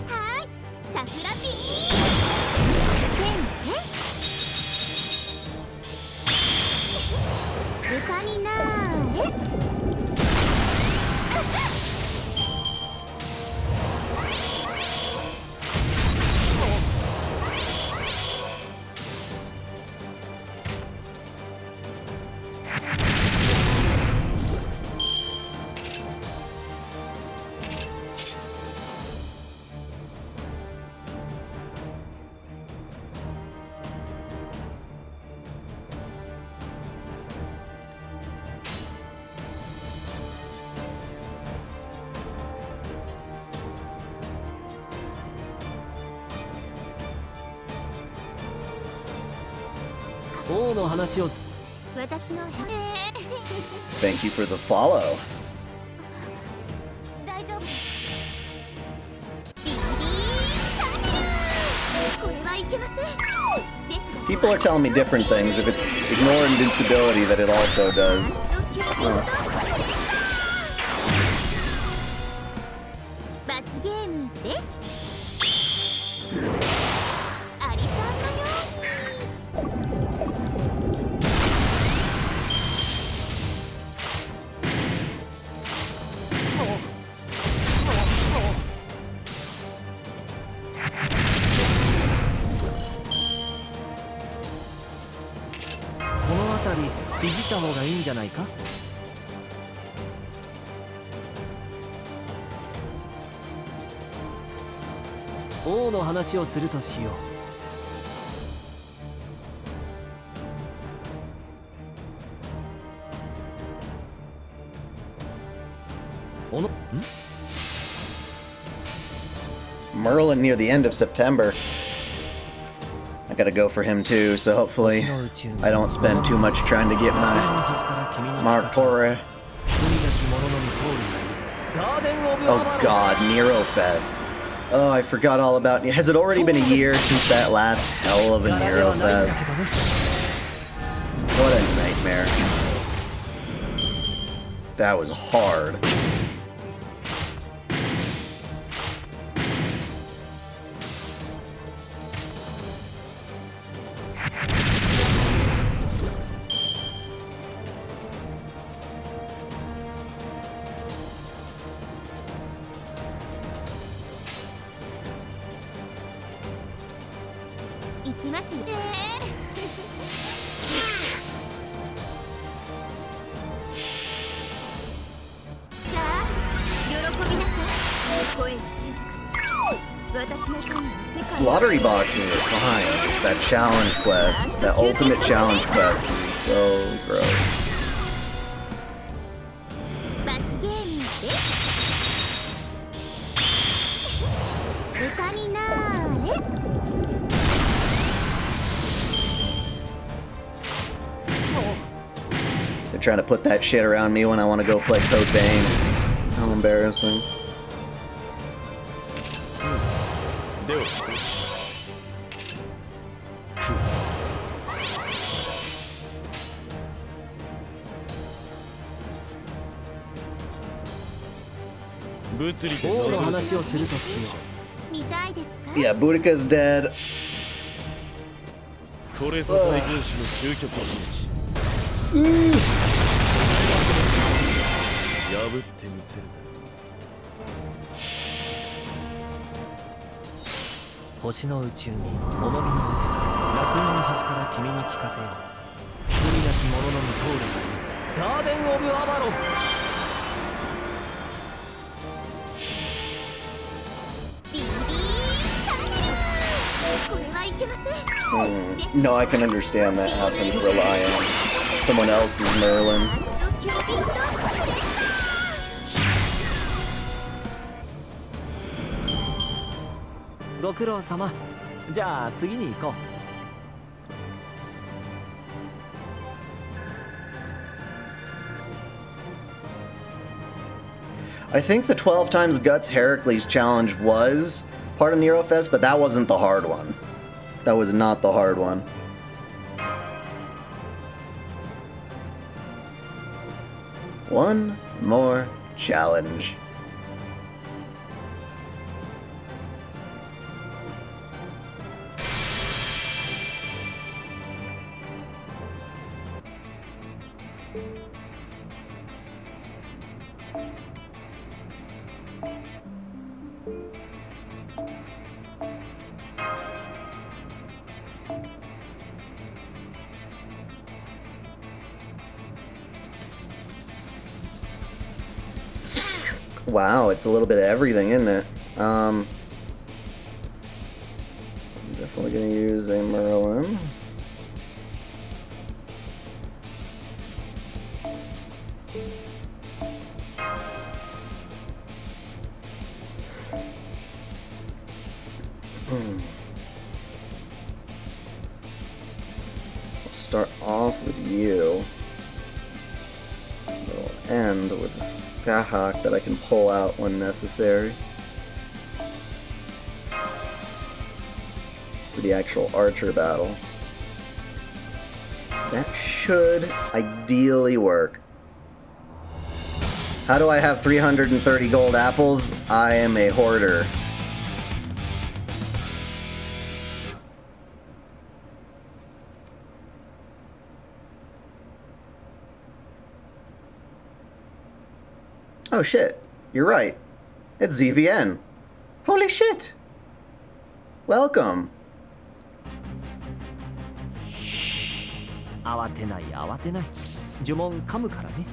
[SPEAKER 2] はい、桜ピー。豚になーれ。
[SPEAKER 4] 王の話をす。
[SPEAKER 2] 私の
[SPEAKER 1] Thank you for the follow.
[SPEAKER 2] 大丈夫です。ビビーチャンネル。これはいけません。ですが
[SPEAKER 1] People are telling me different things. If it's ignore invincibility, that it also does. Oh.
[SPEAKER 2] 罰ゲームですアリさんのよ
[SPEAKER 4] この辺りいじった方がいいんじゃないか。王の話をするとしよう。おのん
[SPEAKER 1] Merlin near the end of September. I gotta go for him too, so hopefully I don't spend too much trying to get my Mark Torre. Oh god, Nero Fest. Oh, I forgot all about... Has it already been a year since that last hell of a Nero Fest? What a nightmare. That was hard. Lottery boxes are fine, just that challenge quest, that ultimate challenge quest was so gross. They're trying to put that shit around me when I want to go play Code Vein. How embarrassing. Yeah, Boudica's dead. Ugh.
[SPEAKER 4] 星の宇宙に物見の無敵楽園の端から君に聞かせよう罪なき者の無通りガーデン・オブ・アバロン
[SPEAKER 1] No, I can understand that having to rely on someone else's Merlin.
[SPEAKER 4] ご苦労様。じゃあ次に行こう。
[SPEAKER 1] I think the 12 times Guts Heracles challenge was part of Nero Fest, but that wasn't the hard one. That was not the hard one. One more challenge. Wow, it's a little bit of everything, isn't it? I'm definitely gonna use a Merlin. I'll start off with you. We'll end with a Skahawk that I can pull out when necessary. For the actual archer battle. That should ideally work. How do I have 330 gold apples? I am a hoarder. Oh shit, you're right. It's ZVN. Holy shit! Welcome.
[SPEAKER 4] 慌てない慌てない呪文噛むからね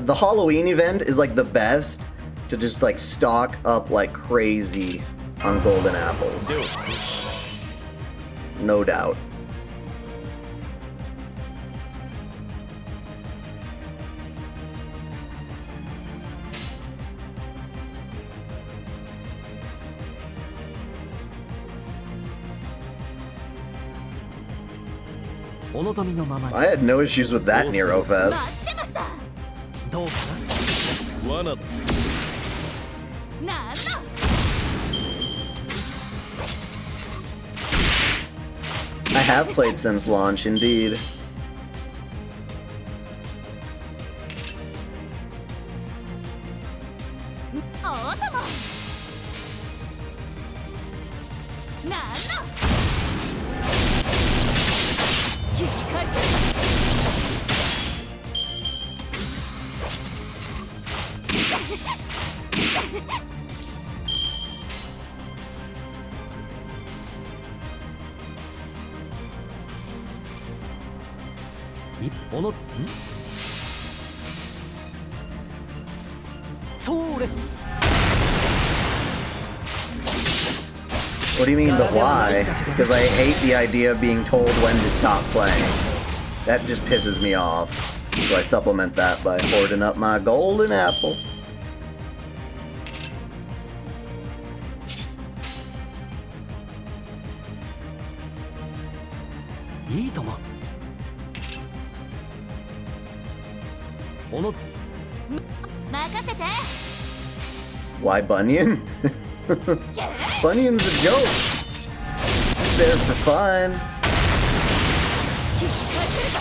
[SPEAKER 1] The Halloween event is like the best to just like stock up like crazy on golden apples. No doubt. I had no issues with that Nero Fest.
[SPEAKER 4] どうか
[SPEAKER 3] 罠
[SPEAKER 5] なんの
[SPEAKER 1] I have played since launch, indeed.
[SPEAKER 5] おーたもなんの切り替え
[SPEAKER 4] いおのんそれ
[SPEAKER 1] What do you mean the why? Because I hate the idea of being told when to stop playing. That just pisses me off. So I supplement that by hoarding up my golden apple.
[SPEAKER 4] いいともおの
[SPEAKER 5] 任せて
[SPEAKER 1] Why Bunyan? Bunyan's a joke. He's there for fun.
[SPEAKER 5] 切り替えてるか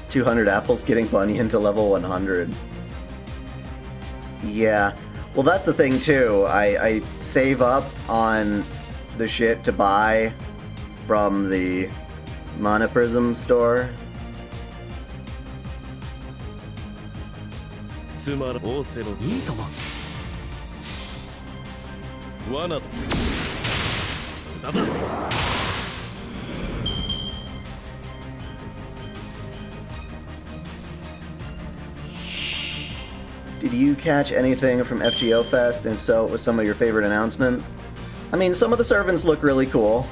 [SPEAKER 1] 200 apples getting Bunyan to level 100. Yeah. Well, that's the thing, too. I save up on the shit to buy from the Mana Prism store.
[SPEAKER 3] つまらオーセロ
[SPEAKER 4] いいとも
[SPEAKER 3] 罠だだ
[SPEAKER 1] Did you catch anything from FGO Fest? And if so, what was some of your favorite announcements? I mean, some of the servants look really cool.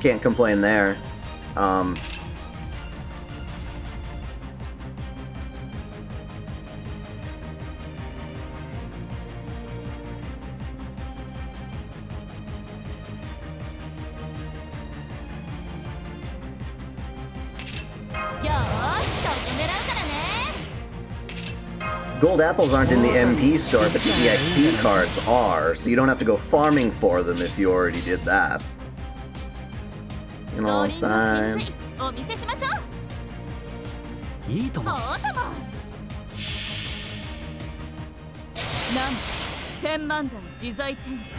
[SPEAKER 1] Can't complain there. Gold apples aren't in the MP store, but the EXP cards are, so you don't have to go farming for them if you already did that. You know what I'm saying?
[SPEAKER 5] お見せしましょう
[SPEAKER 4] いいとも
[SPEAKER 5] おーたもなん天満台自在展示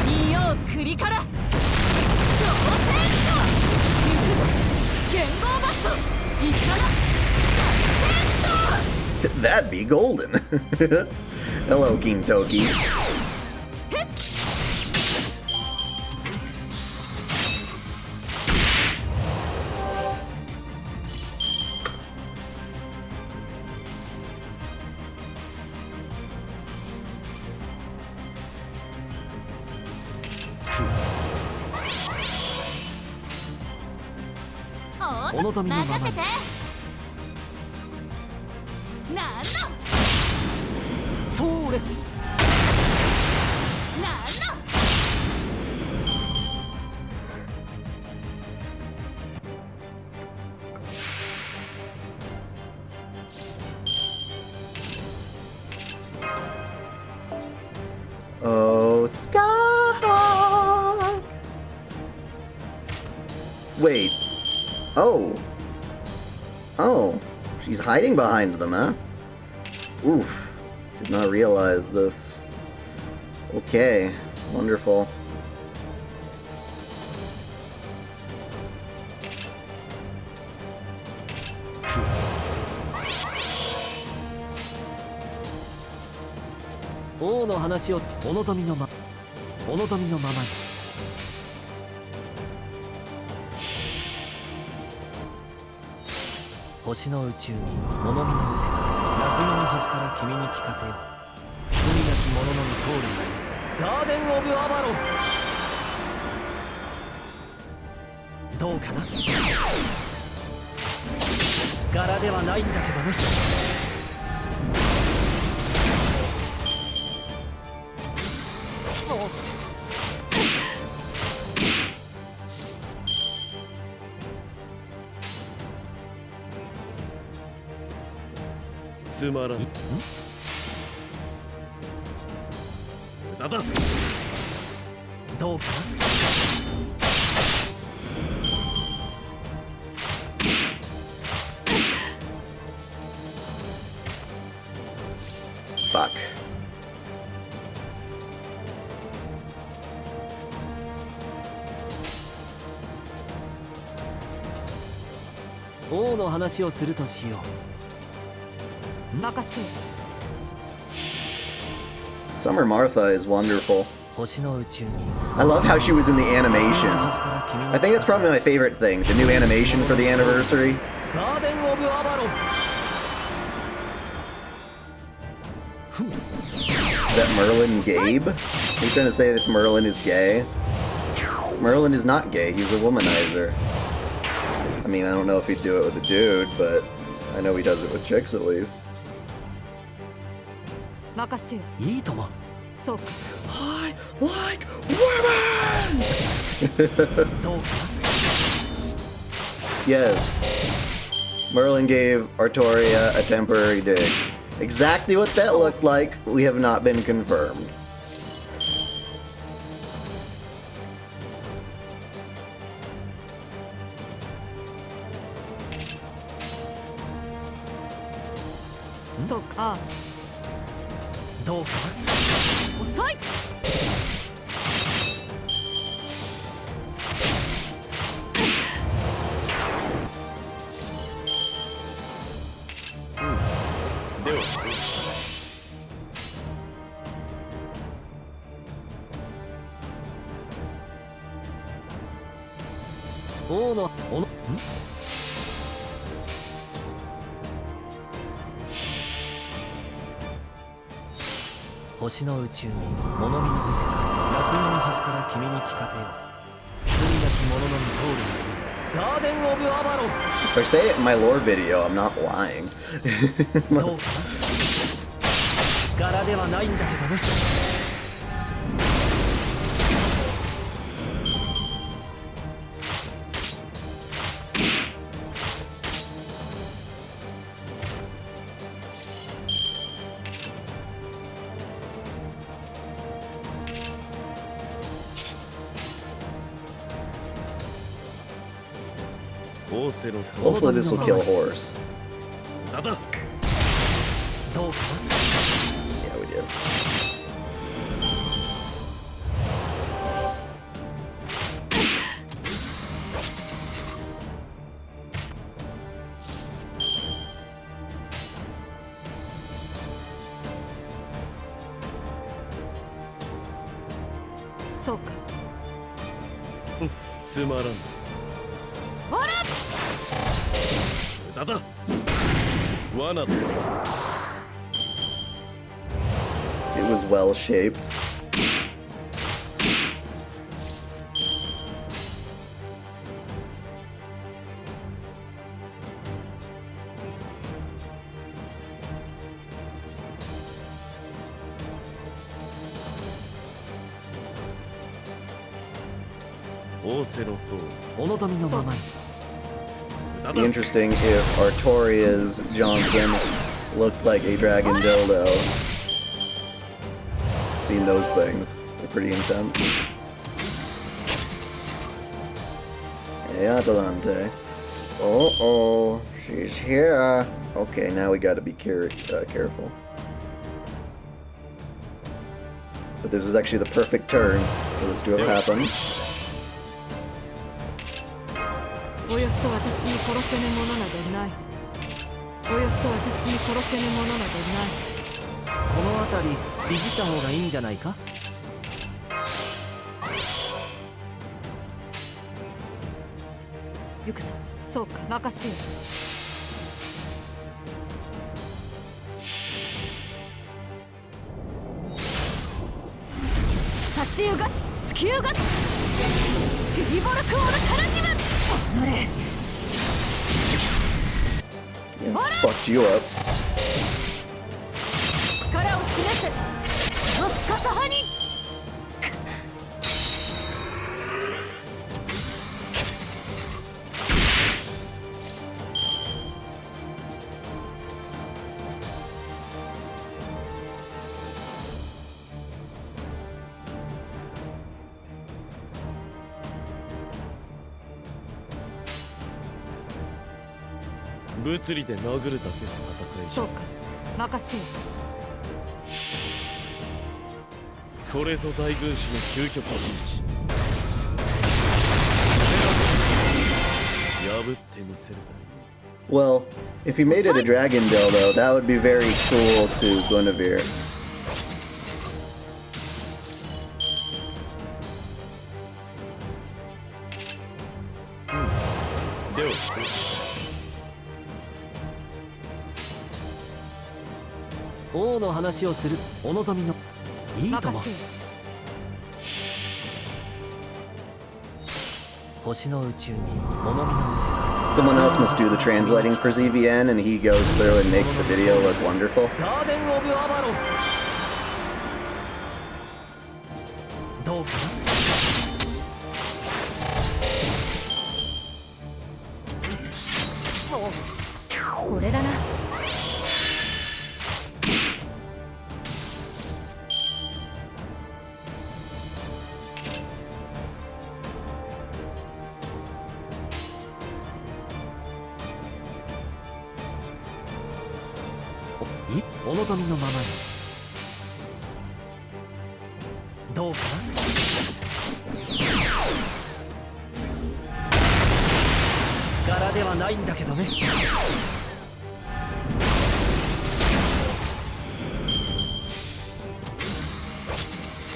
[SPEAKER 5] 仁王栗から超天書行くぞ剣豪バットいかな大天書
[SPEAKER 1] That'd be golden. Hello, King Toki.
[SPEAKER 5] Oh,
[SPEAKER 4] お望みのままに
[SPEAKER 5] 任せてなんの
[SPEAKER 4] それ
[SPEAKER 5] なんの
[SPEAKER 1] Wait. Oh. Oh. She's hiding behind them, huh? Oof. Did not realize this. Okay. Wonderful.
[SPEAKER 4] Ohの話をお望みのままに。星の宇宙に物見の歌、楽園の端から君に聞かせよう。罪なき者のみ通るなり、ガーデン・オブ・アバロン。どうかな。柄ではないんだけどね。
[SPEAKER 3] つまらん。無駄だ。
[SPEAKER 4] どうかな。
[SPEAKER 1] Fuck.
[SPEAKER 4] Ohの話をするとしよう。
[SPEAKER 5] 任せよ。
[SPEAKER 1] Summer Martha is wonderful.
[SPEAKER 4] 星の宇宙に
[SPEAKER 1] I love how she was in the animation. I think that's probably my favorite thing, the new animation for the anniversary.
[SPEAKER 4] ガーデン・オブ・アバロン。
[SPEAKER 1] Is that Merlin Gabe? He's trying to say that Merlin is gay. Merlin is not gay, he's a womanizer. I mean, I don't know if he'd do it with a dude, but I know he does it with chicks at least.
[SPEAKER 5] 任せよ。
[SPEAKER 4] いいとも。
[SPEAKER 5] そうか。
[SPEAKER 1] I like women!
[SPEAKER 4] どうか。
[SPEAKER 1] Yes. Merlin gave Artoria a temporary dig. Exactly what that looked like, we have not been confirmed.
[SPEAKER 5] Hmm? そうか。
[SPEAKER 4] どうか。
[SPEAKER 5] 遅い。
[SPEAKER 4] 王のおの星の宇宙に物見の歌、楽園の端から君に聞かせよう。罪なき者のみ通るなり、ガーデン・オブ・アバロン。
[SPEAKER 1] If I say it in my lore video, I'm not lying.
[SPEAKER 4] どうかな。柄ではないんだけどね。
[SPEAKER 1] Hopefully this will kill Horse.
[SPEAKER 3] 無駄だ。
[SPEAKER 4] どうか
[SPEAKER 1] Yeah, we did.
[SPEAKER 5] そうか。
[SPEAKER 3] つまらん。
[SPEAKER 5] ほら。
[SPEAKER 3] 無駄だ。罠だ。
[SPEAKER 1] It was well shaped. Be interesting if Artoria's Johnson looked like a dragon dildo. Seen those things. They're pretty intense. Hey, Adelante. Oh, she's here. Okay, now we gotta be careful. But this is actually the perfect turn for this to have happened.
[SPEAKER 5] およそ私に殺せぬものなどない。およそ私に殺せぬものなどない。
[SPEAKER 4] この辺りいじった方がいいんじゃないか。
[SPEAKER 5] 行くぞ。そうか、任せよ。差し湯がち、突き湯がち。フリボルクオルタラティブ。おのれ。
[SPEAKER 1] Yeah, fucked you up.
[SPEAKER 5] 力を示せ。その深さ派に。
[SPEAKER 3] 物理で殴るだけの戦いじゃ。
[SPEAKER 5] そうか、任せよ。
[SPEAKER 3] これぞ大軍師の究極陣地。破ってみせる。
[SPEAKER 1] Well, if he made it a dragon dildo, that would be very cool to Guinevere.
[SPEAKER 4] Oh, 王の話をするお望みのいいとも。
[SPEAKER 5] 任せよ。
[SPEAKER 4] 星の宇宙に物見の歌。
[SPEAKER 1] Someone else must do the translating for ZVN, and he goes through and makes the video look wonderful.
[SPEAKER 4] ガーデン・オブ・アバロン。どうか
[SPEAKER 5] な。これだな。
[SPEAKER 4] お望みのままに。どうかな。柄ではないんだけどね。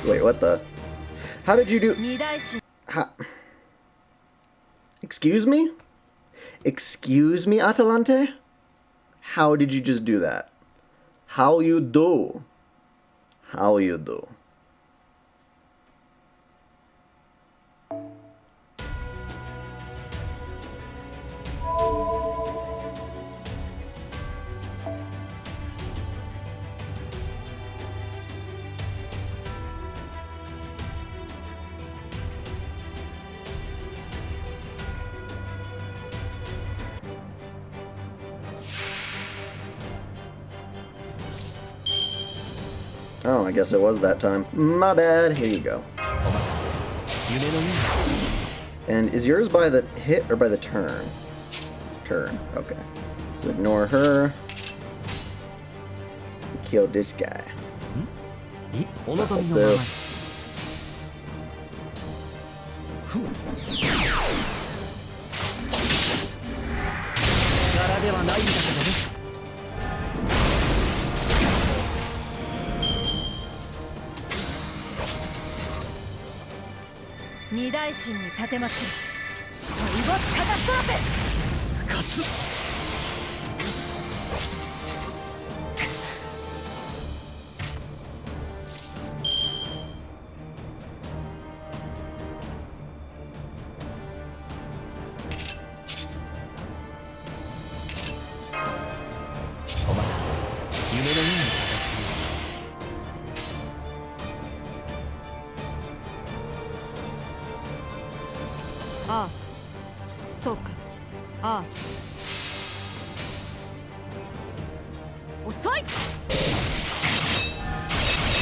[SPEAKER 1] Wait, what the? How did you do?
[SPEAKER 5] 二大師。
[SPEAKER 1] Excuse me? Excuse me, Atalante? How did you just do that? How you do? How you do? Oh, I guess it was that time. My bad. Here you go.
[SPEAKER 4] お任せ。夢のような。
[SPEAKER 1] And is yours by the hit or by the turn? Turn. Okay. So ignore her. Kill this guy.
[SPEAKER 4] いお望みのままに。ふむ。柄ではないんだけどね。
[SPEAKER 5] 二大神に立てましょう。サイボスカタストロペ。
[SPEAKER 4] 勝つ。お任せ。夢のような形。
[SPEAKER 5] ああ、そうか。ああ。遅い。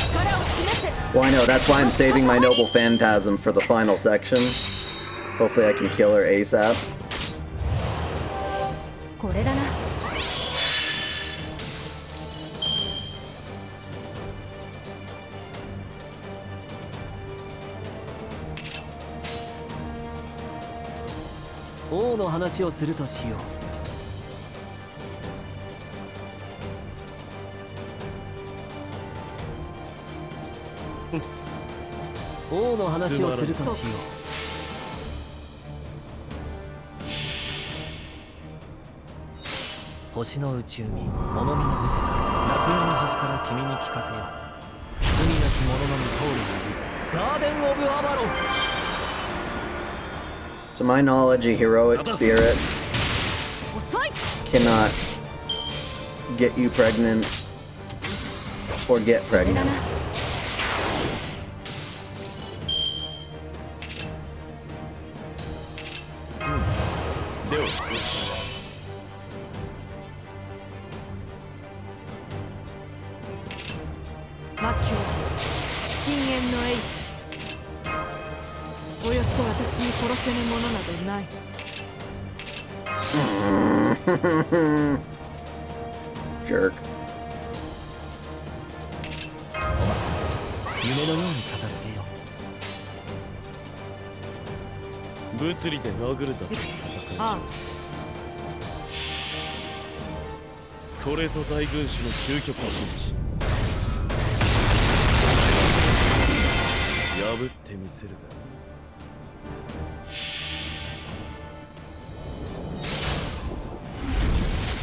[SPEAKER 5] 力を示せ。
[SPEAKER 1] Well, I know. That's why I'm saving my noble phantasm for the final section. Hopefully I can kill her ASAP.
[SPEAKER 2] これだな。
[SPEAKER 4] 王の話をするとしよう。王の話をするとしよう。星の宇宙民、物見の無敵、楽園の端から君に聞かせよう。罪なき者のみ通るよりガーデン・オブ・アバロン。
[SPEAKER 1] To my knowledge, a heroic spirit
[SPEAKER 2] 遅い。
[SPEAKER 1] cannot get you pregnant or get
[SPEAKER 2] これだ
[SPEAKER 1] pregnant.
[SPEAKER 2] な。
[SPEAKER 3] では
[SPEAKER 5] 魔境深淵の H およそ私に殺せぬものなどない。
[SPEAKER 1] Jerk.
[SPEAKER 4] お任せ。夢のように片付けよう。
[SPEAKER 3] 物理で殴るだけ。
[SPEAKER 5] あ
[SPEAKER 3] これぞ大軍師の究極の陣地。破ってみせるが。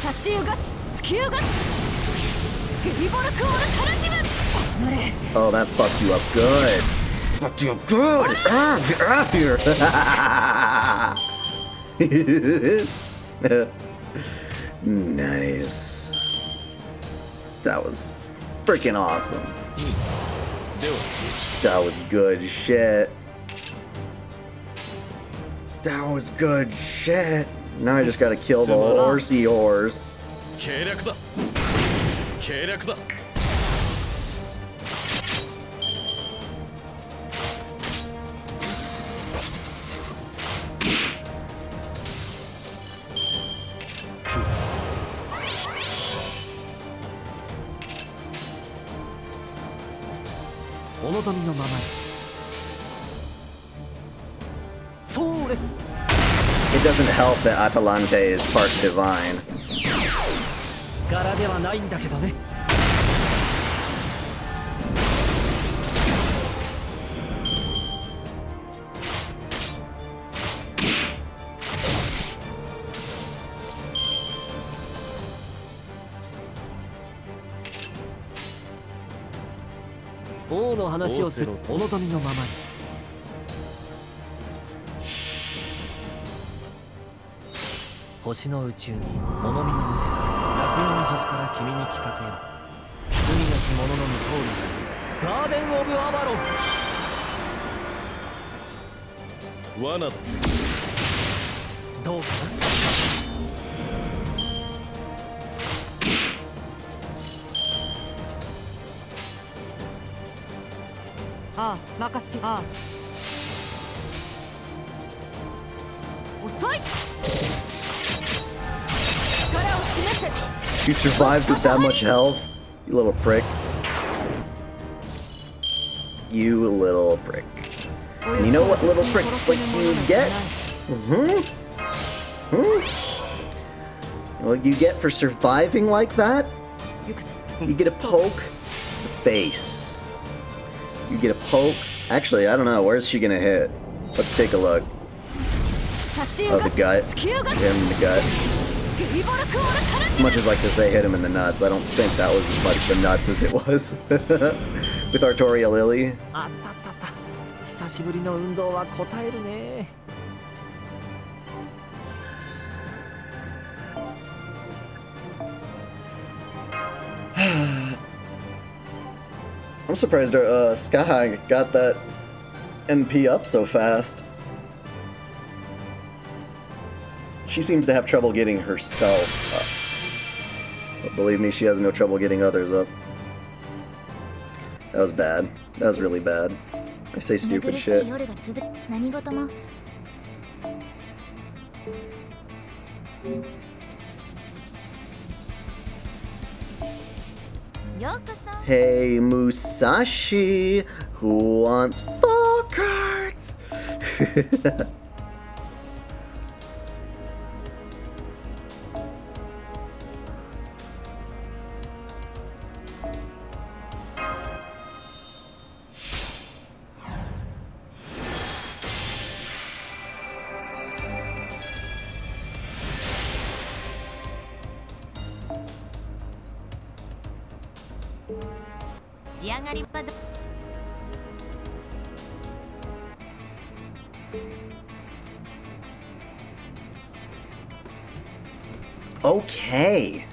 [SPEAKER 5] 差しうがち突きうがちゲリボルクオルカルティム。なれ
[SPEAKER 1] Oh, that fucked you up good. Fucked you up good. Get out of here. Nice. That was freaking awesome.
[SPEAKER 3] では
[SPEAKER 1] That was good shit. That was good shit. Now I just gotta kill the horsey horse.
[SPEAKER 3] 計略だ。計略だ。
[SPEAKER 4] お望みのままに。それ。
[SPEAKER 1] It doesn't help that Atalante is part divine.
[SPEAKER 4] 柄ではないんだけどね。王の話をする。お望みのままに。星の宇宙に物見の無敵、楽園の端から君に聞かせよう。罪なき者のみ通るガーデン・オブ・アバロン。
[SPEAKER 3] 罠だ。
[SPEAKER 4] どうかな。
[SPEAKER 5] ああ任せ。ああ遅い。
[SPEAKER 1] You survived with that much health? You little prick. You little prick. And you know what little pricks like you get? What you get for surviving like that? You get a poke in the face. You get a poke. Actually, I don't know. Where's she gonna hit? Let's take a look. Oh, the gut. Hit him in the gut. As much as like to say hit him in the nuts, I don't think that was as much the nuts as it was with Artoria Lily.
[SPEAKER 4] あったあったあった。久しぶりの運動は応えるね。
[SPEAKER 1] I'm surprised Sky got that NP up so fast. She seems to have trouble getting herself up. But believe me, she has no trouble getting others up. That was bad. That was really bad. I say stupid shit. Hey Musashi, who wants 4 cards? Okay,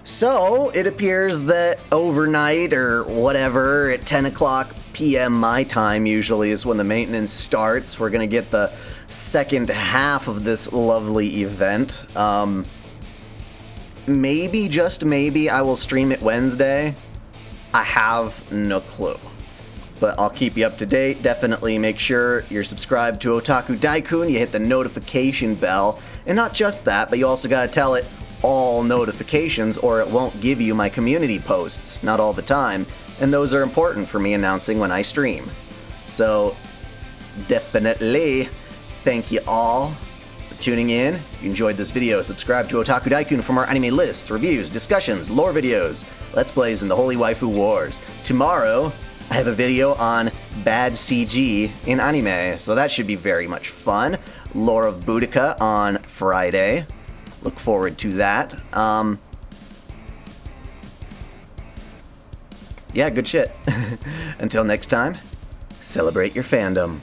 [SPEAKER 1] so it appears that overnight or whatever at 10 o'clock p.m. my time usually is when the maintenance starts. We're going to get the second half of this lovely event. Maybe, just maybe, I will stream it Wednesday. I have no clue. But I'll keep you up to date. Definitely make sure you're subscribed to OtakuDaiKun. You hit the notification bell. And not just that, but you also got to tell it all notifications or it won't give you my community posts. Not all the time. And those are important for me announcing when I stream. So, definitely thank you all for tuning in. If you enjoyed this video, subscribe to OtakuDaiKun for more anime lists, reviews, discussions, lore videos, Let's Plays, and the Holy Waifu Wars. Tomorrow, I have a video on bad CG in anime, so that should be very much fun. Lore of Boudica on Friday. Look forward to that. Yeah, good shit. Until next time, celebrate your fandom.